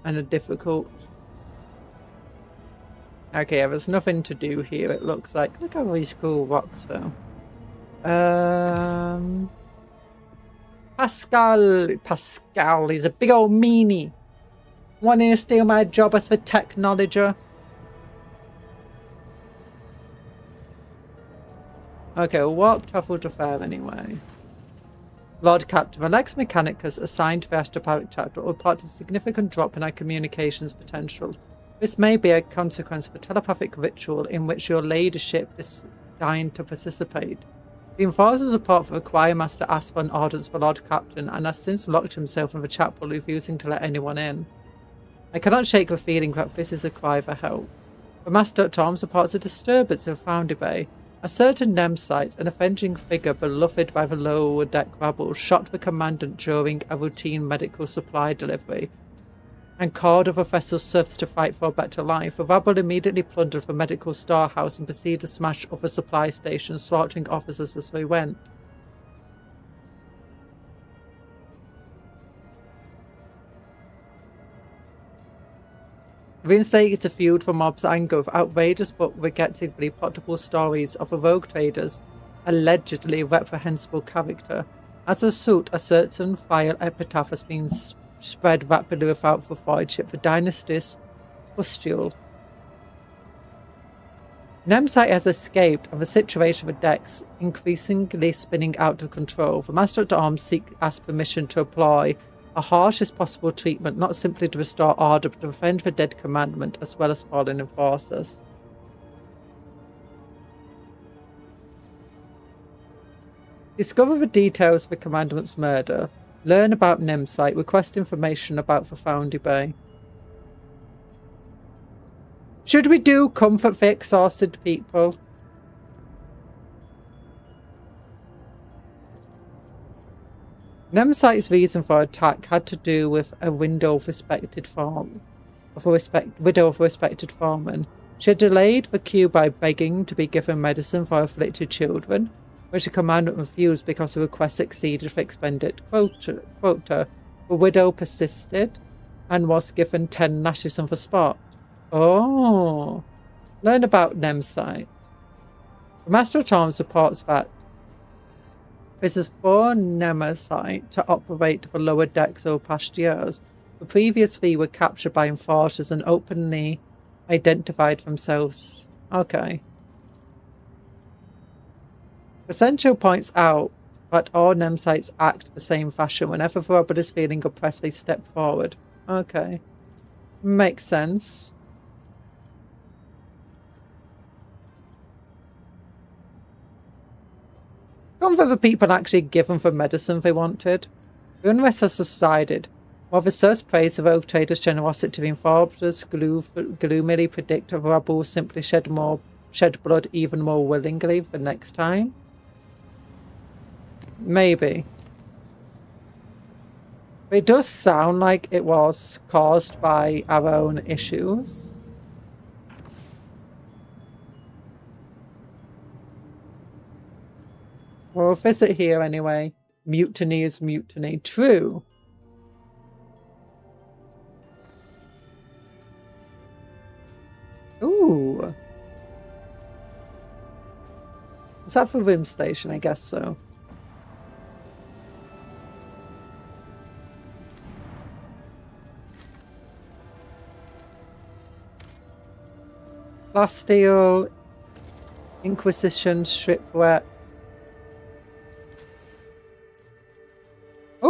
And difficult. Okay, yeah, there's nothing to do here, it looks like. Look at all these cool rocks, though. Pascal, he's a big old meanie. Wanting to steal my job as a technologer. Okay, we'll walk travel to fair anyway. Lord Captain, Alex Mechanicus assigned to the Astropirate chapter will report a significant drop in our communications potential. This may be a consequence of a telepathic ritual in which your ladyship is dying to participate. The Enforcer's report for the Choir Master asked for an audience for Lord Captain and has since locked himself in the chapel, refusing to let anyone in. I cannot shake the feeling that this is a cry for help. The Master at Arms reports a disturbance in Foundry Bay. A certain Nem site, an avenging figure beloved by the lower deck rabble, shot the commandant during a routine medical supply delivery and called other vessels serfs to fight for a better life. The rabble immediately plundered the medical storehouse and proceeded to smash other supply stations, slaughtering officers as they went. Reinstated to fuel the mob's anger with outrageous but regrettably potable stories of a rogue trader's allegedly reprehensible character. As a result, a certain vile epitaph has been spread rapidly without the voidship, the dynasty's pustule. Nemsite has escaped, and the situation with decks increasingly spinning out of control. The Master at Arms asks permission to apply a harshest possible treatment, not simply to restore order, but to defend the dead commandment as well as fallen enforcers. Discover the details of the commandment's murder. Learn about Nemsite. Request information about the Foundry Bay. Should we do comfort the exhausted people? Nemsite's reason for attack had to do with a widow of a respected foreman. She had delayed the queue by begging to be given medicine for afflicted children, which the commandant refused because the request exceeded the expended quota. The widow persisted and was given 10 lashes on the spot. Oh, learn about Nemsite. The Master at Arms reports that this is for Nemsite to operate the lower decks over past years. The previous three were captured by enforcers and openly identified themselves. Okay. Essential points out that all Nemsites act the same fashion. Whenever the robot is feeling oppressed, they step forward. Okay. Makes sense. Comfort the people actually given the medicine they wanted. The unrest has subsided. While the serfs praise the rogue trader's generosity to the enforcers, gloomily predict the rabble will simply shed blood even more willingly the next time. Maybe. But it does sound like it was caused by our own issues. We'll visit here anyway. Mutiny is mutiny. True. Ooh. Is that for room station? I guess so. Plasteel, Inquisition, Shipwreck.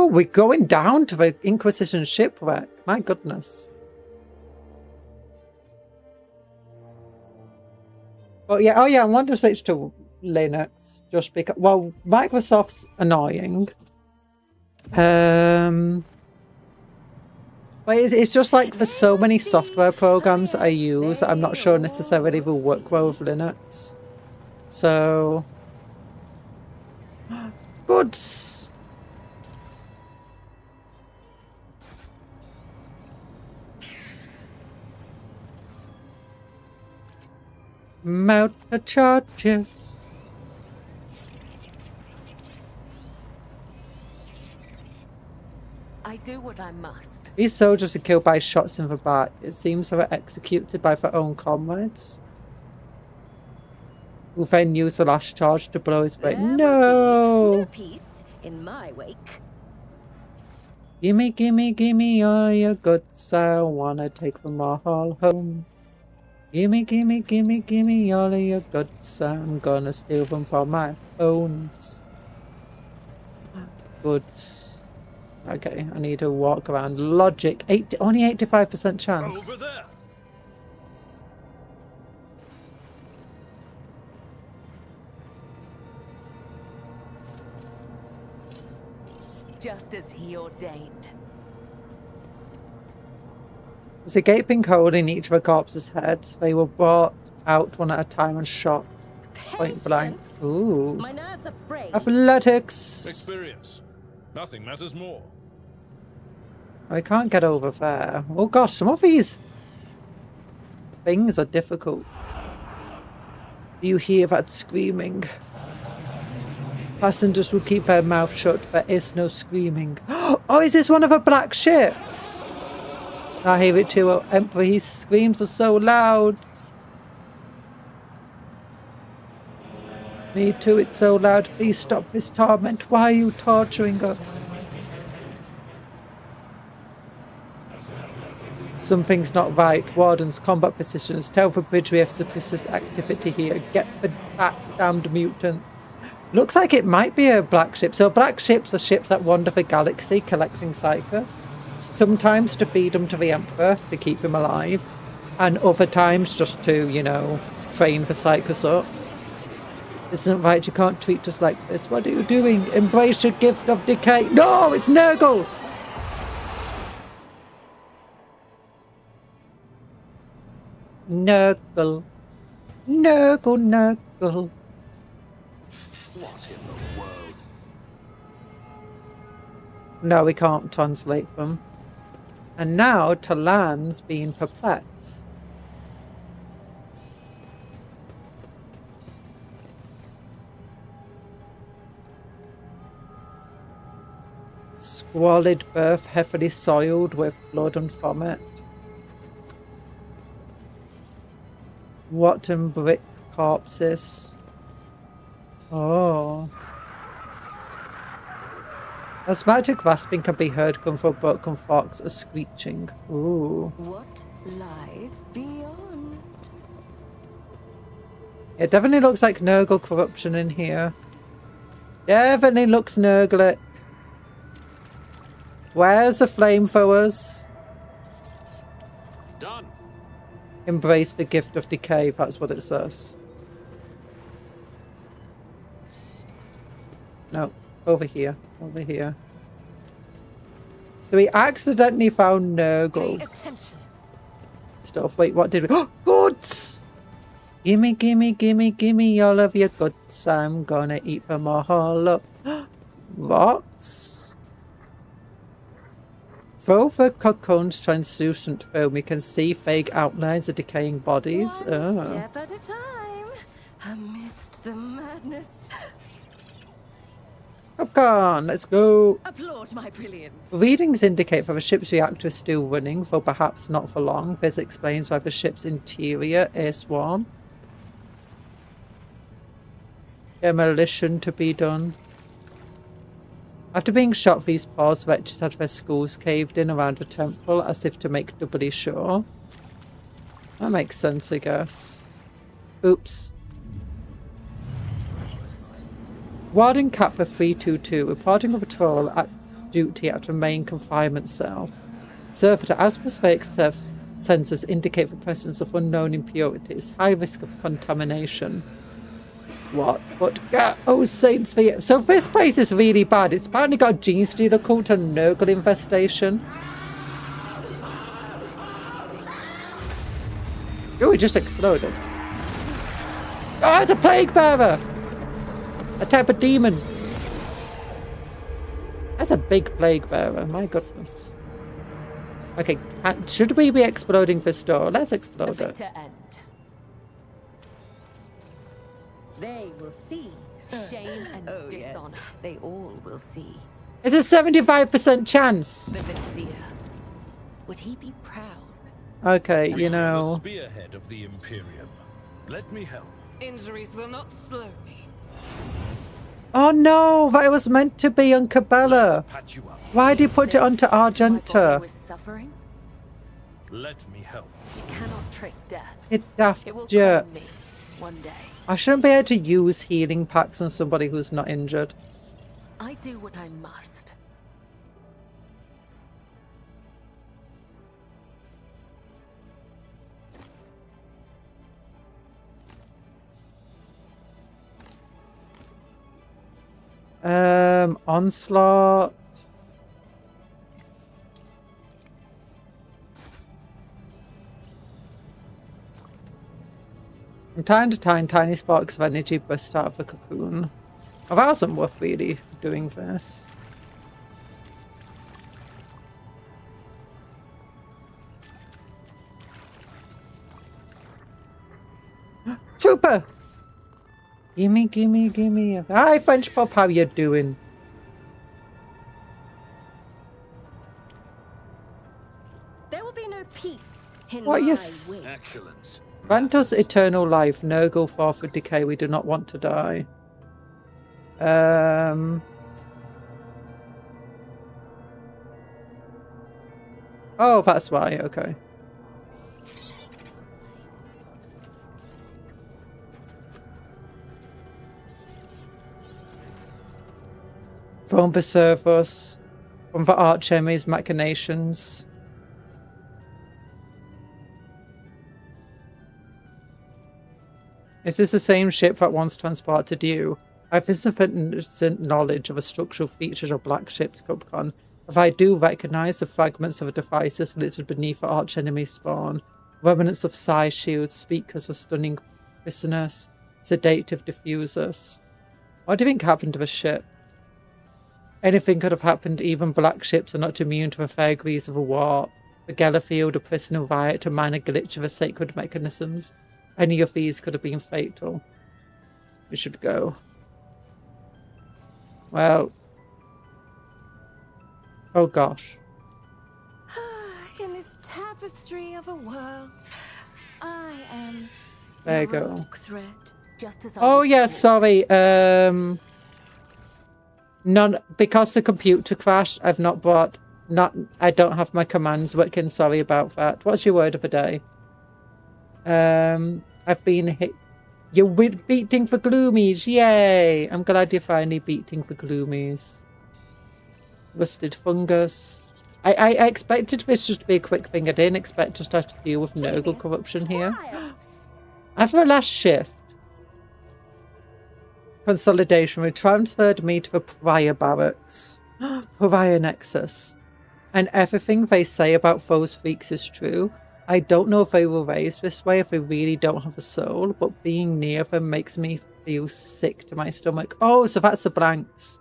Oh, we're going down to the Inquisition shipwreck. My goodness. But yeah, oh yeah, I want to switch to Linux just because, well, Microsoft's annoying. But it's just like for so many software programs that I use, I'm not sure necessarily will work well with Linux. So, goods. Mount the charges. I do what I must. These soldiers are killed by shots in the back. It seems they were executed by their own comrades, who then use the last charge to blow his brain. No! Peace in my wake. Gimme, gimme, gimme all your goods. I wanna take them all home. Gimme, gimme, gimme, gimme all of your goods. I'm gonna steal them for my owns. Goods. Okay, I need to walk around. Logic. Only 85% chance. Over there. Just as he ordained. There's a gaping hole in each of the corpses' heads. They were brought out one at a time and shot point blank. Ooh. My nerves are frayed. Athletics. Experience. Nothing matters more. I can't get over there. Oh gosh, some of these things are difficult. Do you hear that screaming? Passengers will keep their mouth shut. There is no screaming. Oh, is this one of the black ships? I hear it too, Emperor. His screams are so loud. Me too, it's so loud. Please stop this torment. Why are you torturing us? Something's not right. Wardens, combat positions. Tell the bridge we have suspicious activity here. Get the damned mutants. Looks like it might be a black ship. So black ships are ships that wander the galaxy collecting psychers. Sometimes to feed them to the Emperor to keep him alive. And other times just to, you know, train the psychers up. Isn't right, you can't treat us like this. What are you doing? Embrace your gift of decay. No, it's Nurgle! Nurgle. Nurgle, Nurgle. What in the world? No, we can't translate them. And now Talan's being perplexed. Squalid birth heavily soiled with blood and vomit. Rotten brick corpses. Oh. As magic rasping can be heard come from a broken fox, a screeching. Ooh. What lies beyond? It definitely looks like Nurgle corruption in here. Definitely looks Nurgle-ic. Where's the flamethrowers? Done. Embrace the gift of decay, that's what it says. No, over here. Over here. So we accidentally found Nurgle stuff. Wait, what did we... Oh, goods! Gimme, gimme, gimme, gimme all of your goods. I'm gonna eat them all up. Rocks? Through the cocoon's translucent film, we can see vague outlines of decaying bodies. One step at a time, amidst the madness. Popcorn, let's go. Applaud my brilliance. Readings indicate that the ship's reactor is still running, though perhaps not for long. This explains why the ship's interior is warm. Demolition to be done. After being shot, these poor wretches had their skulls caved in around the temple, as if to make doubly sure. That makes sense, I guess. Oops. Warden Kappa 322, reporting a patrol at duty at a main confinement cell. Surfer to atmospheric sensors indicate the presence of unknown impurities. High risk of contamination. What? But oh, saints for you. So this place is really bad. It's apparently got a gene stealer cult and Nurgle infestation. Oh, it just exploded. Oh, it's a plague bearer! A type of demon. That's a big plague bearer, my goodness. Okay, should we be exploding this door? Let's explode it. End. They will see. Shame and Oh, yes. dishonor. They all will see. It's a 75% chance. The Vizier. Would he be proud? Okay, you The know. spearhead of the Imperium. Let me help. Injuries will not slow me. Oh no, that was meant to be on Cabela. Patch you up. Why did you put it onto My body Argenta? was suffering. Let me help. You cannot trick death. It daft It will jerk. claim me one day. I shouldn't be able to use healing packs on somebody who's not injured. I do what I must. Onslaught. From time to time, tiny sparks of energy burst out of the cocoon. Oh, that wasn't worth really doing this. Trooper! Gimme, gimme, gimme. Hi, French Puff, how you doing? There will be no peace in What my yes? way. Excellence. Grant us eternal life. No go far for decay. We do not want to die. Oh, that's why. Okay. Throne preserve us from the archenemy's machinations. Is this the same ship that once transported you? I have insufficient knowledge of the structural features of Black Ship's Cupcon, if I do recognise the fragments of the devices littered beneath the archenemy spawn, remnants of psi shields, speakers of stunning prisoners, sedative diffusers. What do you think happened to the ship? Anything could have happened. Even black ships are not immune to the vagaries of a warp. The Gellerfield, a prisoner riot, a minor glitch of the sacred mechanisms. Any of these could have been fatal. We should go. Well. Oh gosh. In this tapestry of a world, I am There you the go. rogue thread. Just as I Oh was yeah, taught. sorry. None because the computer crashed. I've not brought. I don't have my commands working. Sorry about that. What's your word of the day? I've been hit. You're beating for gloomies. Yay! I'm glad you're finally beating for gloomies. Rusted fungus. I expected this just to be a quick thing. I didn't expect us to have to deal with Nurgle corruption here. Triumphs. After the last shift, consolidation, we transferred me to the Pariah Barracks. Pariah Nexus. And everything they say about those freaks is true. I don't know if they were raised this way, if they really don't have a soul, but being near them makes me feel sick to my stomach. Oh, so that's the blanks.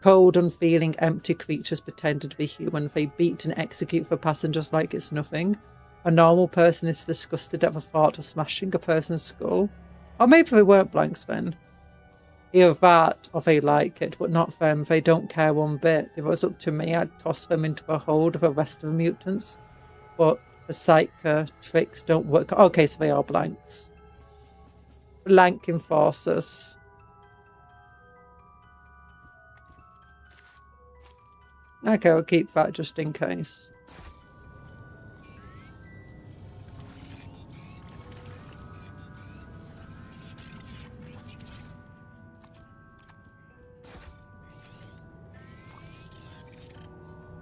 Cold, unfeeling, empty creatures pretending to be human. They beat and execute for passengers like it's nothing. A normal person is disgusted at the thought of smashing a person's skull. Or maybe they weren't blanks then. Either that, or they like it, but not them. They don't care one bit. If it was up to me, I'd toss them into a hole with the rest of the mutants. But the psyker tricks don't work. Okay, so they are blanks. Blank enforcers. Okay, I'll keep that just in case.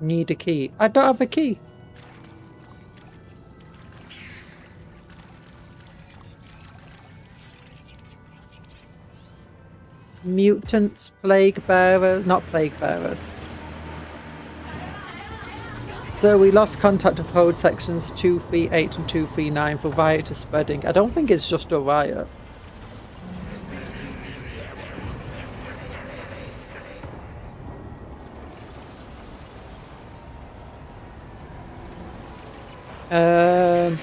Need a key. I don't have a key. Mutants, plague bearers, not plague bearers. So we lost contact of hold sections 238 and 239 for riot is spreading. I don't think it's just a riot.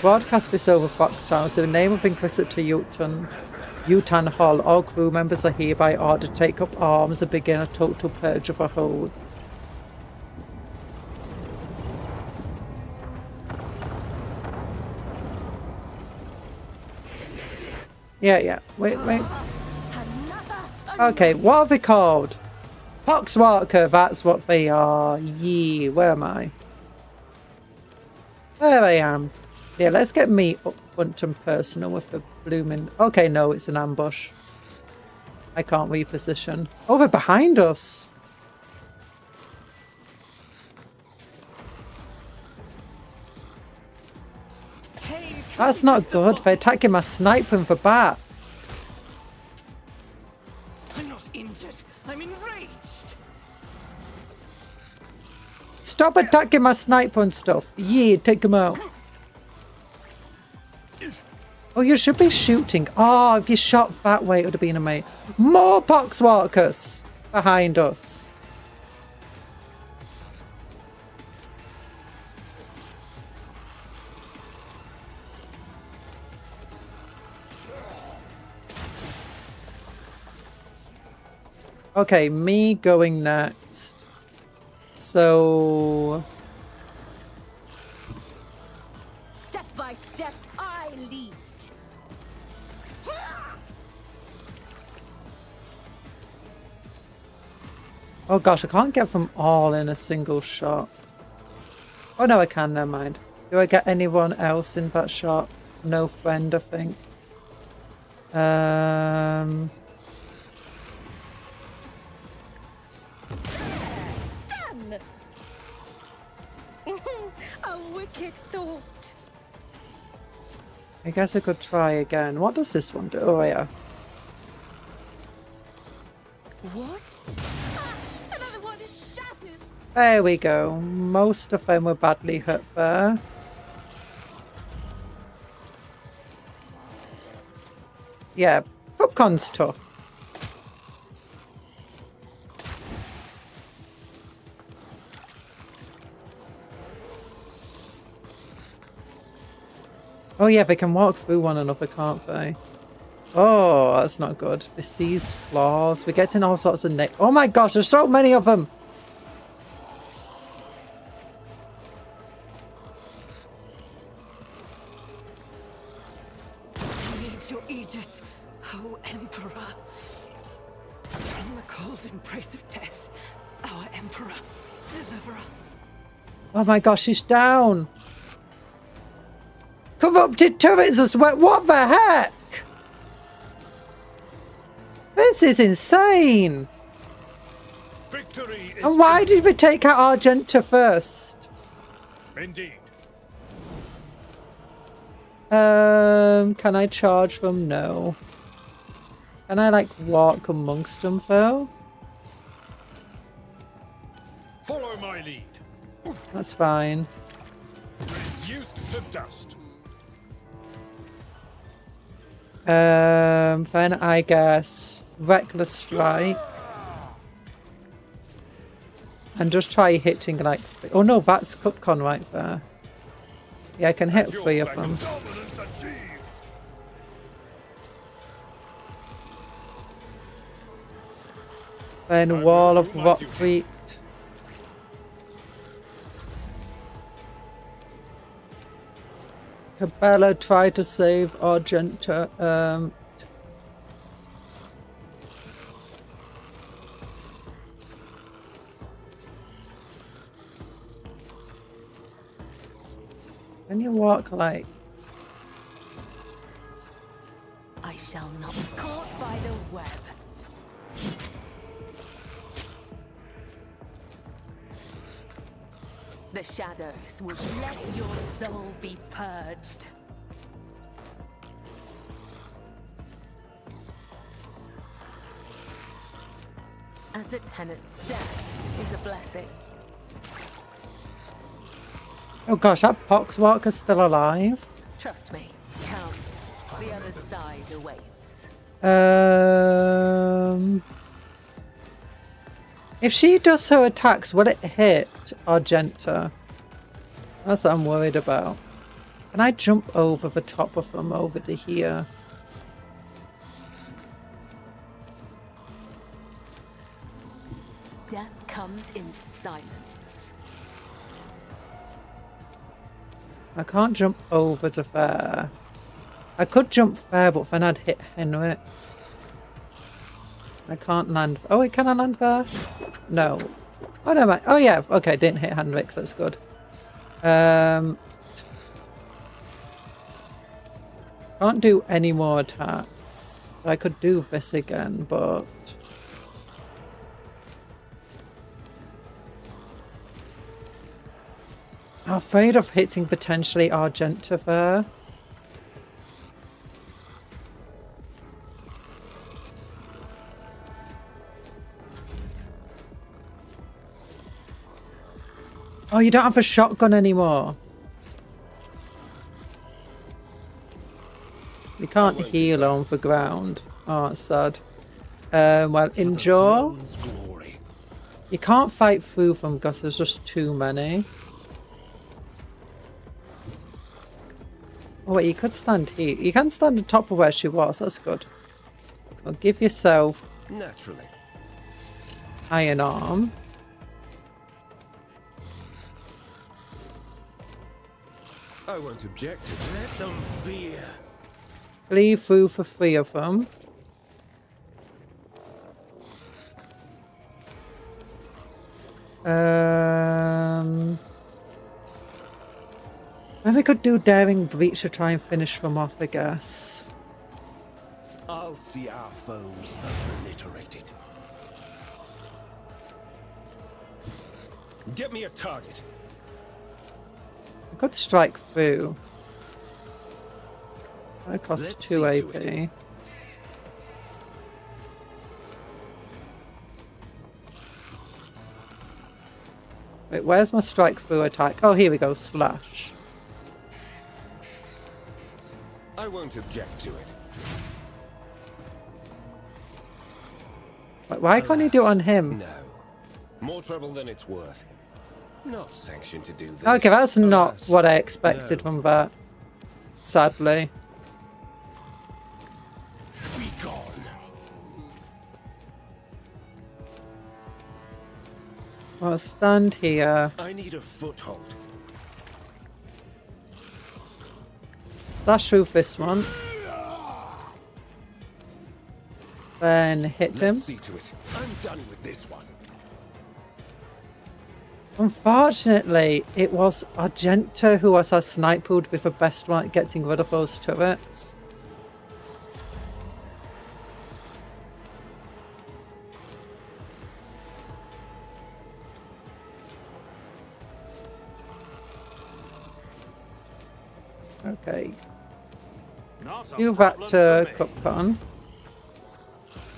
Broadcast this over Fox channels. In the name of Inquisitor Yutan Hall, all crew members are hereby ordered to take up arms and begin a total purge of our holds. Yeah. Wait. Okay, what are they called? Poxwalker, that's what they are. Yeah, where am I? There I am. Yeah, let's get me up front and personal with the blooming... Okay, no, it's an ambush. I can't reposition. Oh, they're behind us. That's not good. They're attacking my sniper and the bat. I'm not injured. I'm enraged. Stop attacking my sniper and stuff. Yeah, take him out. Oh, you should be shooting. Oh, if you shot that way, it would have been amazing. More poxwalkers behind us. Okay, me going next. So... Step by step, I lead. Oh gosh, I can't get them all in a single shot. Oh no, I can, never mind. Do I get anyone else in that shot? No friend, I think. Done. A wicked thought. I guess I could try again. What does this one do? Oh yeah. What? Another one is shattered. There we go. Most of them were badly hurt there. Yeah, Popcorn's tough. Oh yeah, they can walk through one another, can't they? Oh, that's not good. Diseased claws. We're getting all sorts of Oh my gosh, there's so many of them! I need your aegis, O Emperor. From the cold embrace of death, our Emperor, deliver us. Oh my gosh, she's down! Corrupted turrets as well. What the heck? This is insane. Victory is And why did we take out Argenta first? indeed. Can I charge them? No. Can I like walk amongst them though? Follow my lead. That's fine. Reduced to dust. Then I guess Reckless Strike. And just try hitting like... Oh no, that's Cupcon right there. Yeah, I can hit 3 of them. Dominance achieved. Then Wall of Rockfleet. Cabela tried to save Argenta. Can you walk like... I shall not be caught by the web. The shadows will let your soul be purged. As the tenant's death is a blessing. Oh gosh, that Poxwalker's still alive. Trust me, Count. The other side awaits. If she does her attacks, will it hit Argenta? That's what I'm worried about. Can I jump over the top of them over to here? Death comes in silence. I can't jump over to there. I could jump there, but then I'd hit Henrik's. I can't land. Oh, wait, can I land there? No. Oh, no, oh, yeah. Okay, didn't hit Henrik's. That's good. Can't do any more attacks. I could do this again, but... I'm afraid of hitting potentially Argenta there. Oh, you don't have a shotgun anymore. You can't heal on the ground. Oh, that's sad. Well, endure. You can't fight through them because there's just too many. Oh wait, you could stand here. You can stand on top of where she was. That's good. Well, give yourself Naturally. iron arm. I won't object to it. Let them fear. Leave through for 3 of them. Then we could do Daring Breach to try and finish them off, I guess. I'll see our foes obliterated. Get me a target. I could strike through. That costs Let's 2 see to AP. it. Wait, where's my strike through attack? Oh, here we go. Slash. I won't object to it. Wait, why can't he do it on him? No. More trouble than it's worth. Not sanctioned to do this. Okay, that's not Alas, what I expected no. from that. Sadly. Be gone. I'll stand here. I need a foothold. Slash through this one. Then hit him. Let's see to it. I'm done with this one. Unfortunately, it was Argenta who was our sniped with the best one at getting rid of those turrets. Okay. Do that to Cupcon.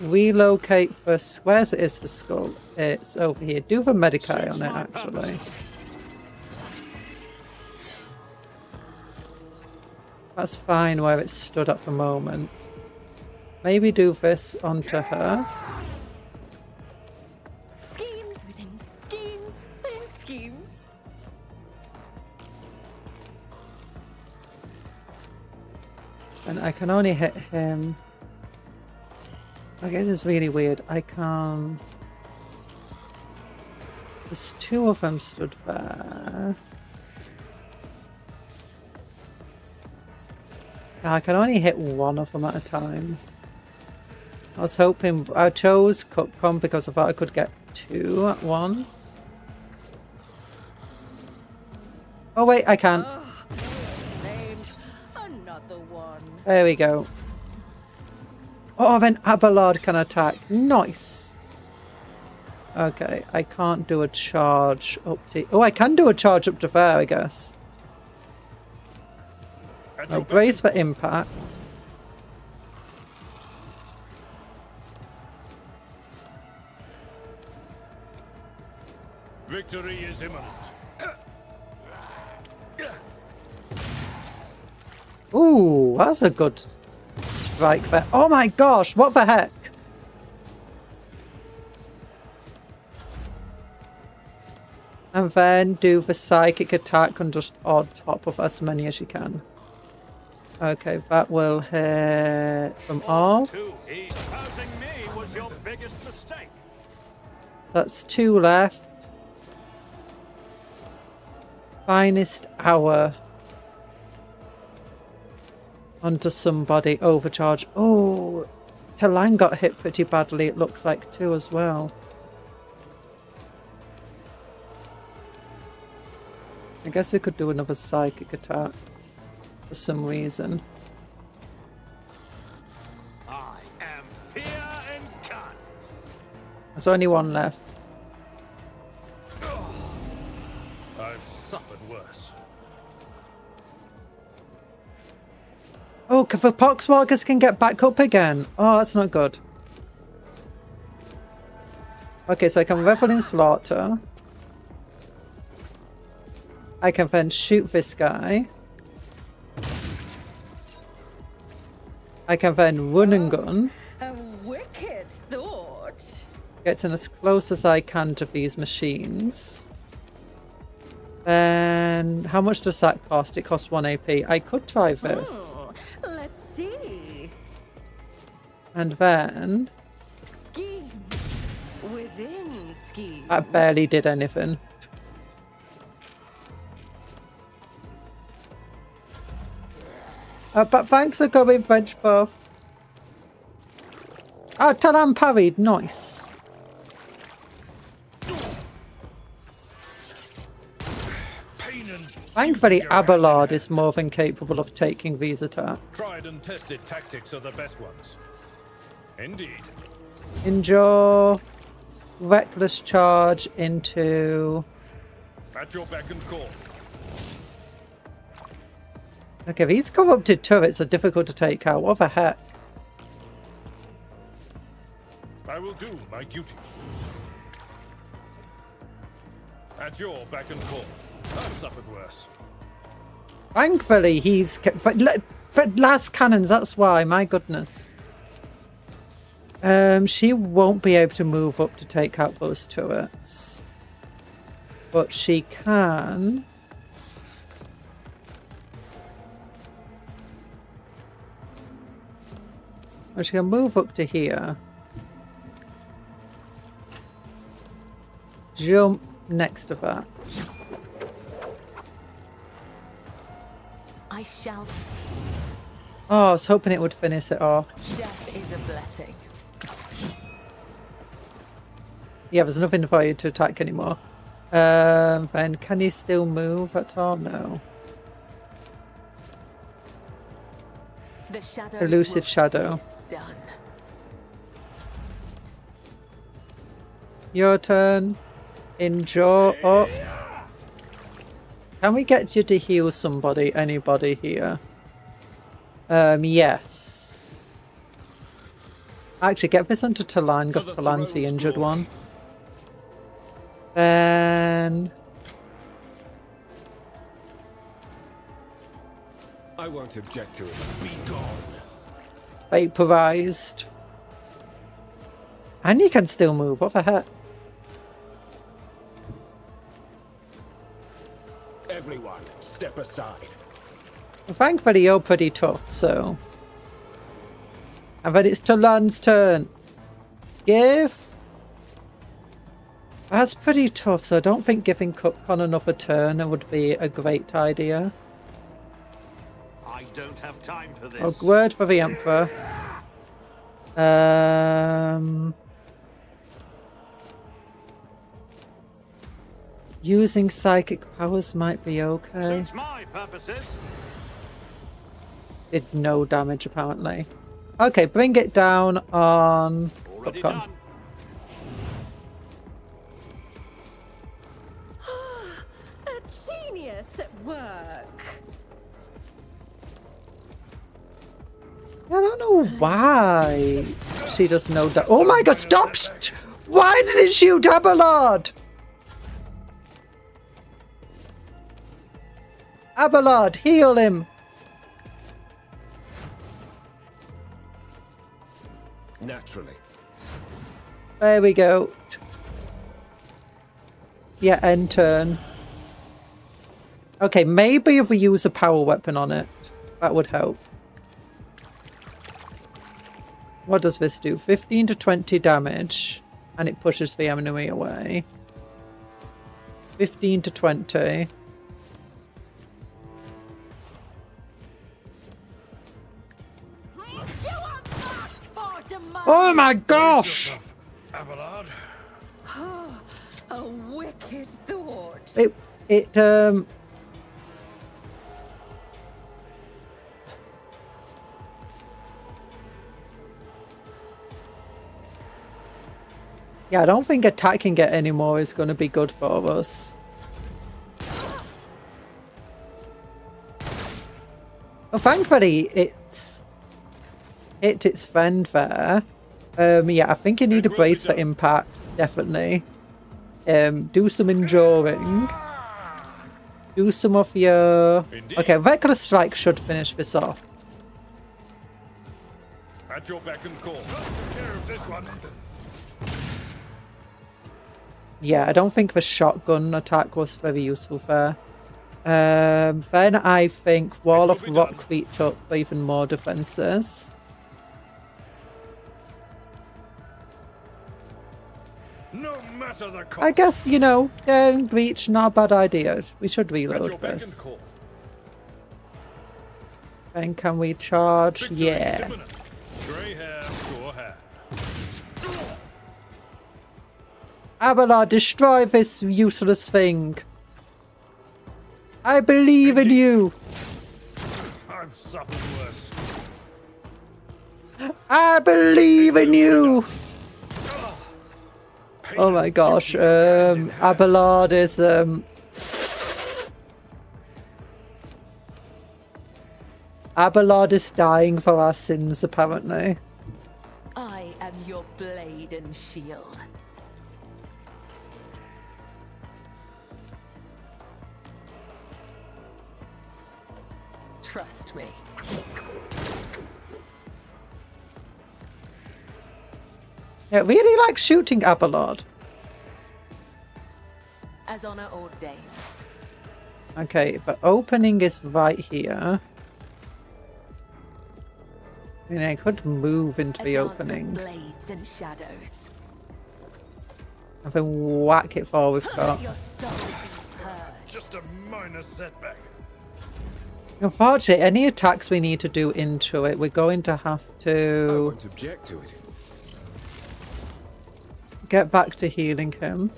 Relocate first. Where's it is for Skull? It's over here. Do the Medicai on it, actually. That's fine where it's stood at the moment. Maybe do this onto her. Schemes within schemes within schemes. And I can only hit him. I guess it's really weird. I can't... There's 2 of them stood there. I can only hit 1 of them at a time. I was hoping... I chose Cupcom because I thought I could get 2 at once. Oh wait, I can't. Names. Another one. There we go. Oh, then Abelard can attack. Nice. Okay, I can't do a charge up to... Oh, I can do a charge up to there, I guess. Oh, brace for impact. Victory is imminent. Ooh, that's a good strike there. Oh my gosh, what the heck? And then do the psychic attack and just on top of as many as you can. Okay, that will hit them all. So that's 2 left. Finest hour. Onto somebody. Overcharge. Oh, Talan got hit pretty badly, it looks like, too, as well. I guess we could do another psychic attack for some reason. I am fear incarnate. There's only 1 left. I've suffered worse. Oh, the poxwalkers can get back up again. Oh, that's not good. Okay, so I can revel in slaughter. I can then shoot this guy. I can then run and gun. A wicked thought. Getting as close as I can to these machines. Then, how much does that cost? It costs 1 AP. I could try this. Oh, let's see. And then... Schemes within schemes. I barely did anything. But thanks for coming, French Buff. Oh, Talan parried. Nice. Thankfully, Abelard is more than capable of taking these attacks. Tried and tested tactics are the best ones. Indeed. Endure. Reckless charge into... At your beck and call. Okay, these corrupted turrets are difficult to take out. What the heck? I will do my duty. At your beck and call. I've suffered worse. Thankfully, he's... For last cannons, that's why. My goodness. She won't be able to move up to take out those turrets. But she can... Well, she can move up to here. Jump next to that. I shall. Oh, I was hoping it would finish it off. Death is a blessing. Yeah, there's nothing for you to attack anymore. Then can you still move at all? No. The shadow. Elusive shadow. Done. Your turn. Endure up. Can we get you to heal somebody? Anybody here? Yes. Actually, get this onto Talan, because Talan's the injured one. Then... I won't object to it. Be gone. Vaporized. And you can still move. What the heck? Everyone, step aside. Well, thankfully, you're pretty tough, so... And then it's Talan's turn. Give... That's pretty tough, so I don't think giving Cupcon another turn would be a great idea. I don't have time for this. Oh, word for the Emperor. Using psychic powers might be okay. Suits my purposes. Did no damage, apparently. Okay, bring it down on Already Cupcon. done. genius at work. I don't know why she does know that. Oh my god, stop! Why did it shoot Abelard? Abelard, heal him. Naturally. There we go. Yeah, end turn. Okay, maybe if we use a power weapon on it, that would help. What does this do? 15 to 20 damage, and it pushes the enemy away. 15 to 20. Oh my gosh! Abelard. A wicked thought. Yeah, I don't think attacking it anymore is going to be good for us. Well, thankfully, it's hit its friend there. Yeah, I think you need a brace for impact, definitely. Do some enduring. Do some of your... Okay, Reckless Strike should finish this off. At your beck and call. Take care of this one. Yeah, I don't think the shotgun attack was very useful there. Then I think Wall of Rock reach up for even more defenses. No matter the cost. I guess, you know, breach, not a bad idea. We should At reload your beck and this. call. Then can we charge? Victory is Yeah. imminent. Grey hair, sure hair. Abelard, destroy this useless thing. I believe in you. I've suffered worse. I believe in you. Oh my gosh. Abelard is Abelard is dying for our sins, apparently. I am your blade and shield. Trust me. Yeah, really like shooting Abelard. As honor ordains. Okay, the opening is right here. And I could move into the A dance of opening. blades and shadows. And then whack it for we've got. Your soul be purged. Just a minor setback. Unfortunately, any attacks we need to do into it, we're going to have I to won't object to it. get back to healing him.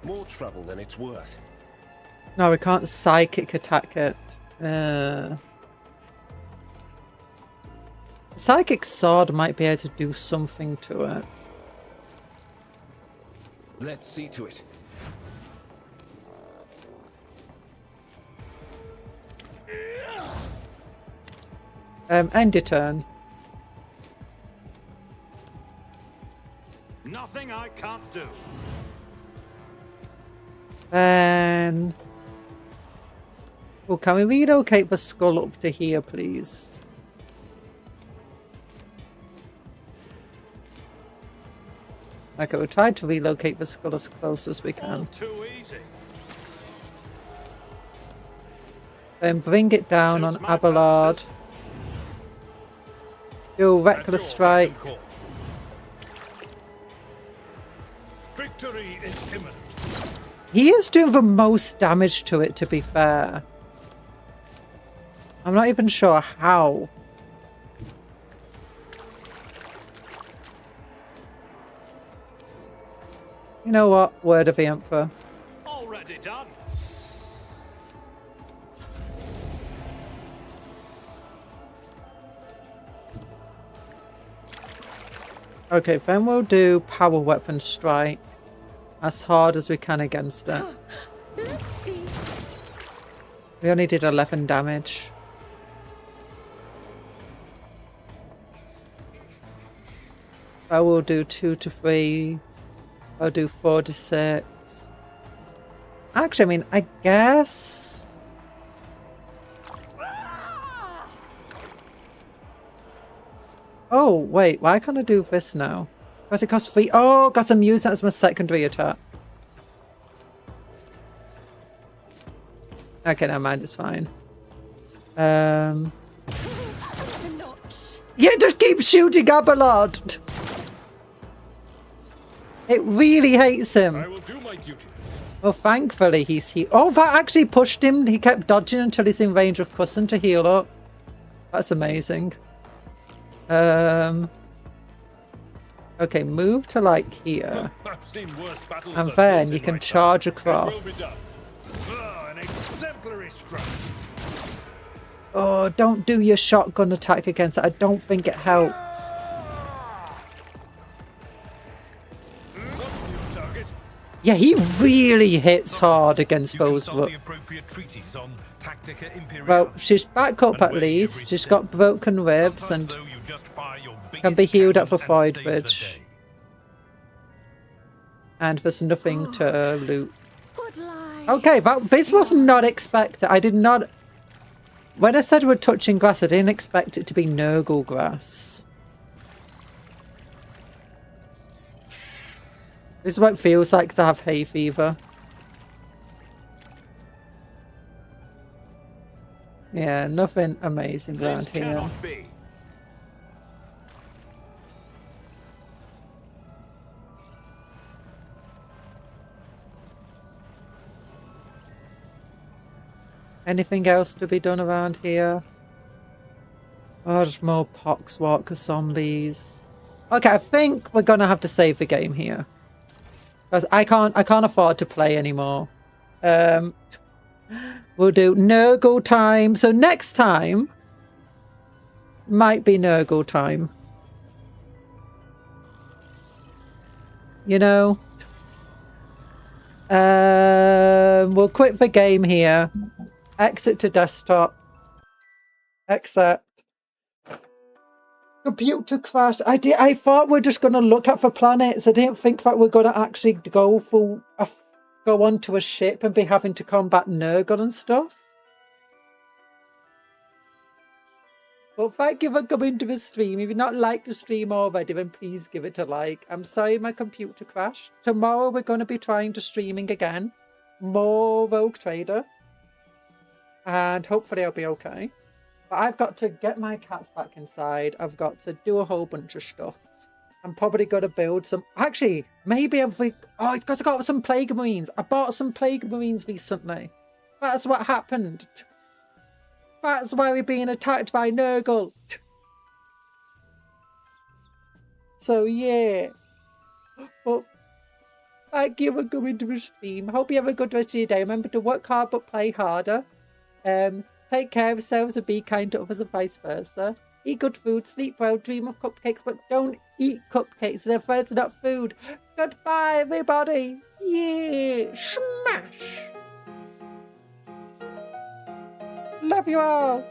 More trouble than it's worth. No, we can't psychic attack it. Psychic sword might be able to do something to it. Let's see to it. End your turn. Nothing I can't do. Then... Oh, can we relocate the skull up to here, please? Okay, we'll try to relocate the skull as close as we All can. too easy. Then bring it down on Suits my Abelard. purposes. Do At Reckless your beck Strike. and call. Victory is imminent. He is doing the most damage to it, to be fair. I'm not even sure how. You know what? Word of the Emperor. Already done. Okay, then we'll do power weapon strike as hard as we can against it. Let's see. We only did 11 damage. I will do 2 to 3. I'll do 4 to 6. Actually, I mean, I guess. Oh, wait, why can't I do this now? Because it costs 3. Oh, because I'm using that as my secondary attack. Okay, never mind, it's fine. Yeah, just keep shooting Abelard. It really hates him. I will do my duty. Well, thankfully he's healed. Oh, that actually pushed him. He kept dodging until he's in range of Cussin to heal up. That's amazing. Okay, move to like here. I've seen worse battles And than then this you in can my charge time. It will be across. done. An exemplary strike. Oh, don't do your shotgun attack against it. I don't think it helps. New target. Yeah, he really hits hard against those. The appropriate treaties on Tactica Imperialis. Well, she's back up at least. She's got broken ribs and can be healed up for Void Bridge. And there's nothing to loot. What lies? Okay, this was not expected. I did not... When I said we're touching grass, I didn't expect it to be Nurgle grass. This is what it feels like to have hay fever. Yeah, nothing amazing around This here. cannot be. Anything else to be done around here? Oh, just more poxwalker zombies. Okay, I think we're gonna have to save the game here. Because I can't afford to play anymore. We'll do Nurgle time. So next time might be Nurgle time. You know? We'll quit the game here. Exit to desktop. Accept. Computer crash. I thought we're just gonna look at the planets. I didn't think that we're gonna actually go onto a ship and be having to combat Nurgle and stuff. Well, thank you for coming to the stream. If you've not liked the stream already, then please give it a like. I'm sorry my computer crashed. Tomorrow we're going to be trying to streaming again. More Rogue Trader. And hopefully I'll be okay. But I've got to get my cats back inside. I've got to do a whole bunch of stuff. I'm probably going to build some... Actually, maybe I've... Oh, it's because I got some Plague Marines. I bought some Plague Marines recently. That's what happened. That's why we're being attacked by Nurgle. So, yeah. But thank you for coming to the stream. Hope you have a good rest of your day. Remember to work hard but play harder. Take care of yourselves and be kind to others and vice versa. Eat good food, sleep well, dream of cupcakes, but don't eat cupcakes. They're friends, not food. Goodbye, everybody. Yeah, smash. Love you all.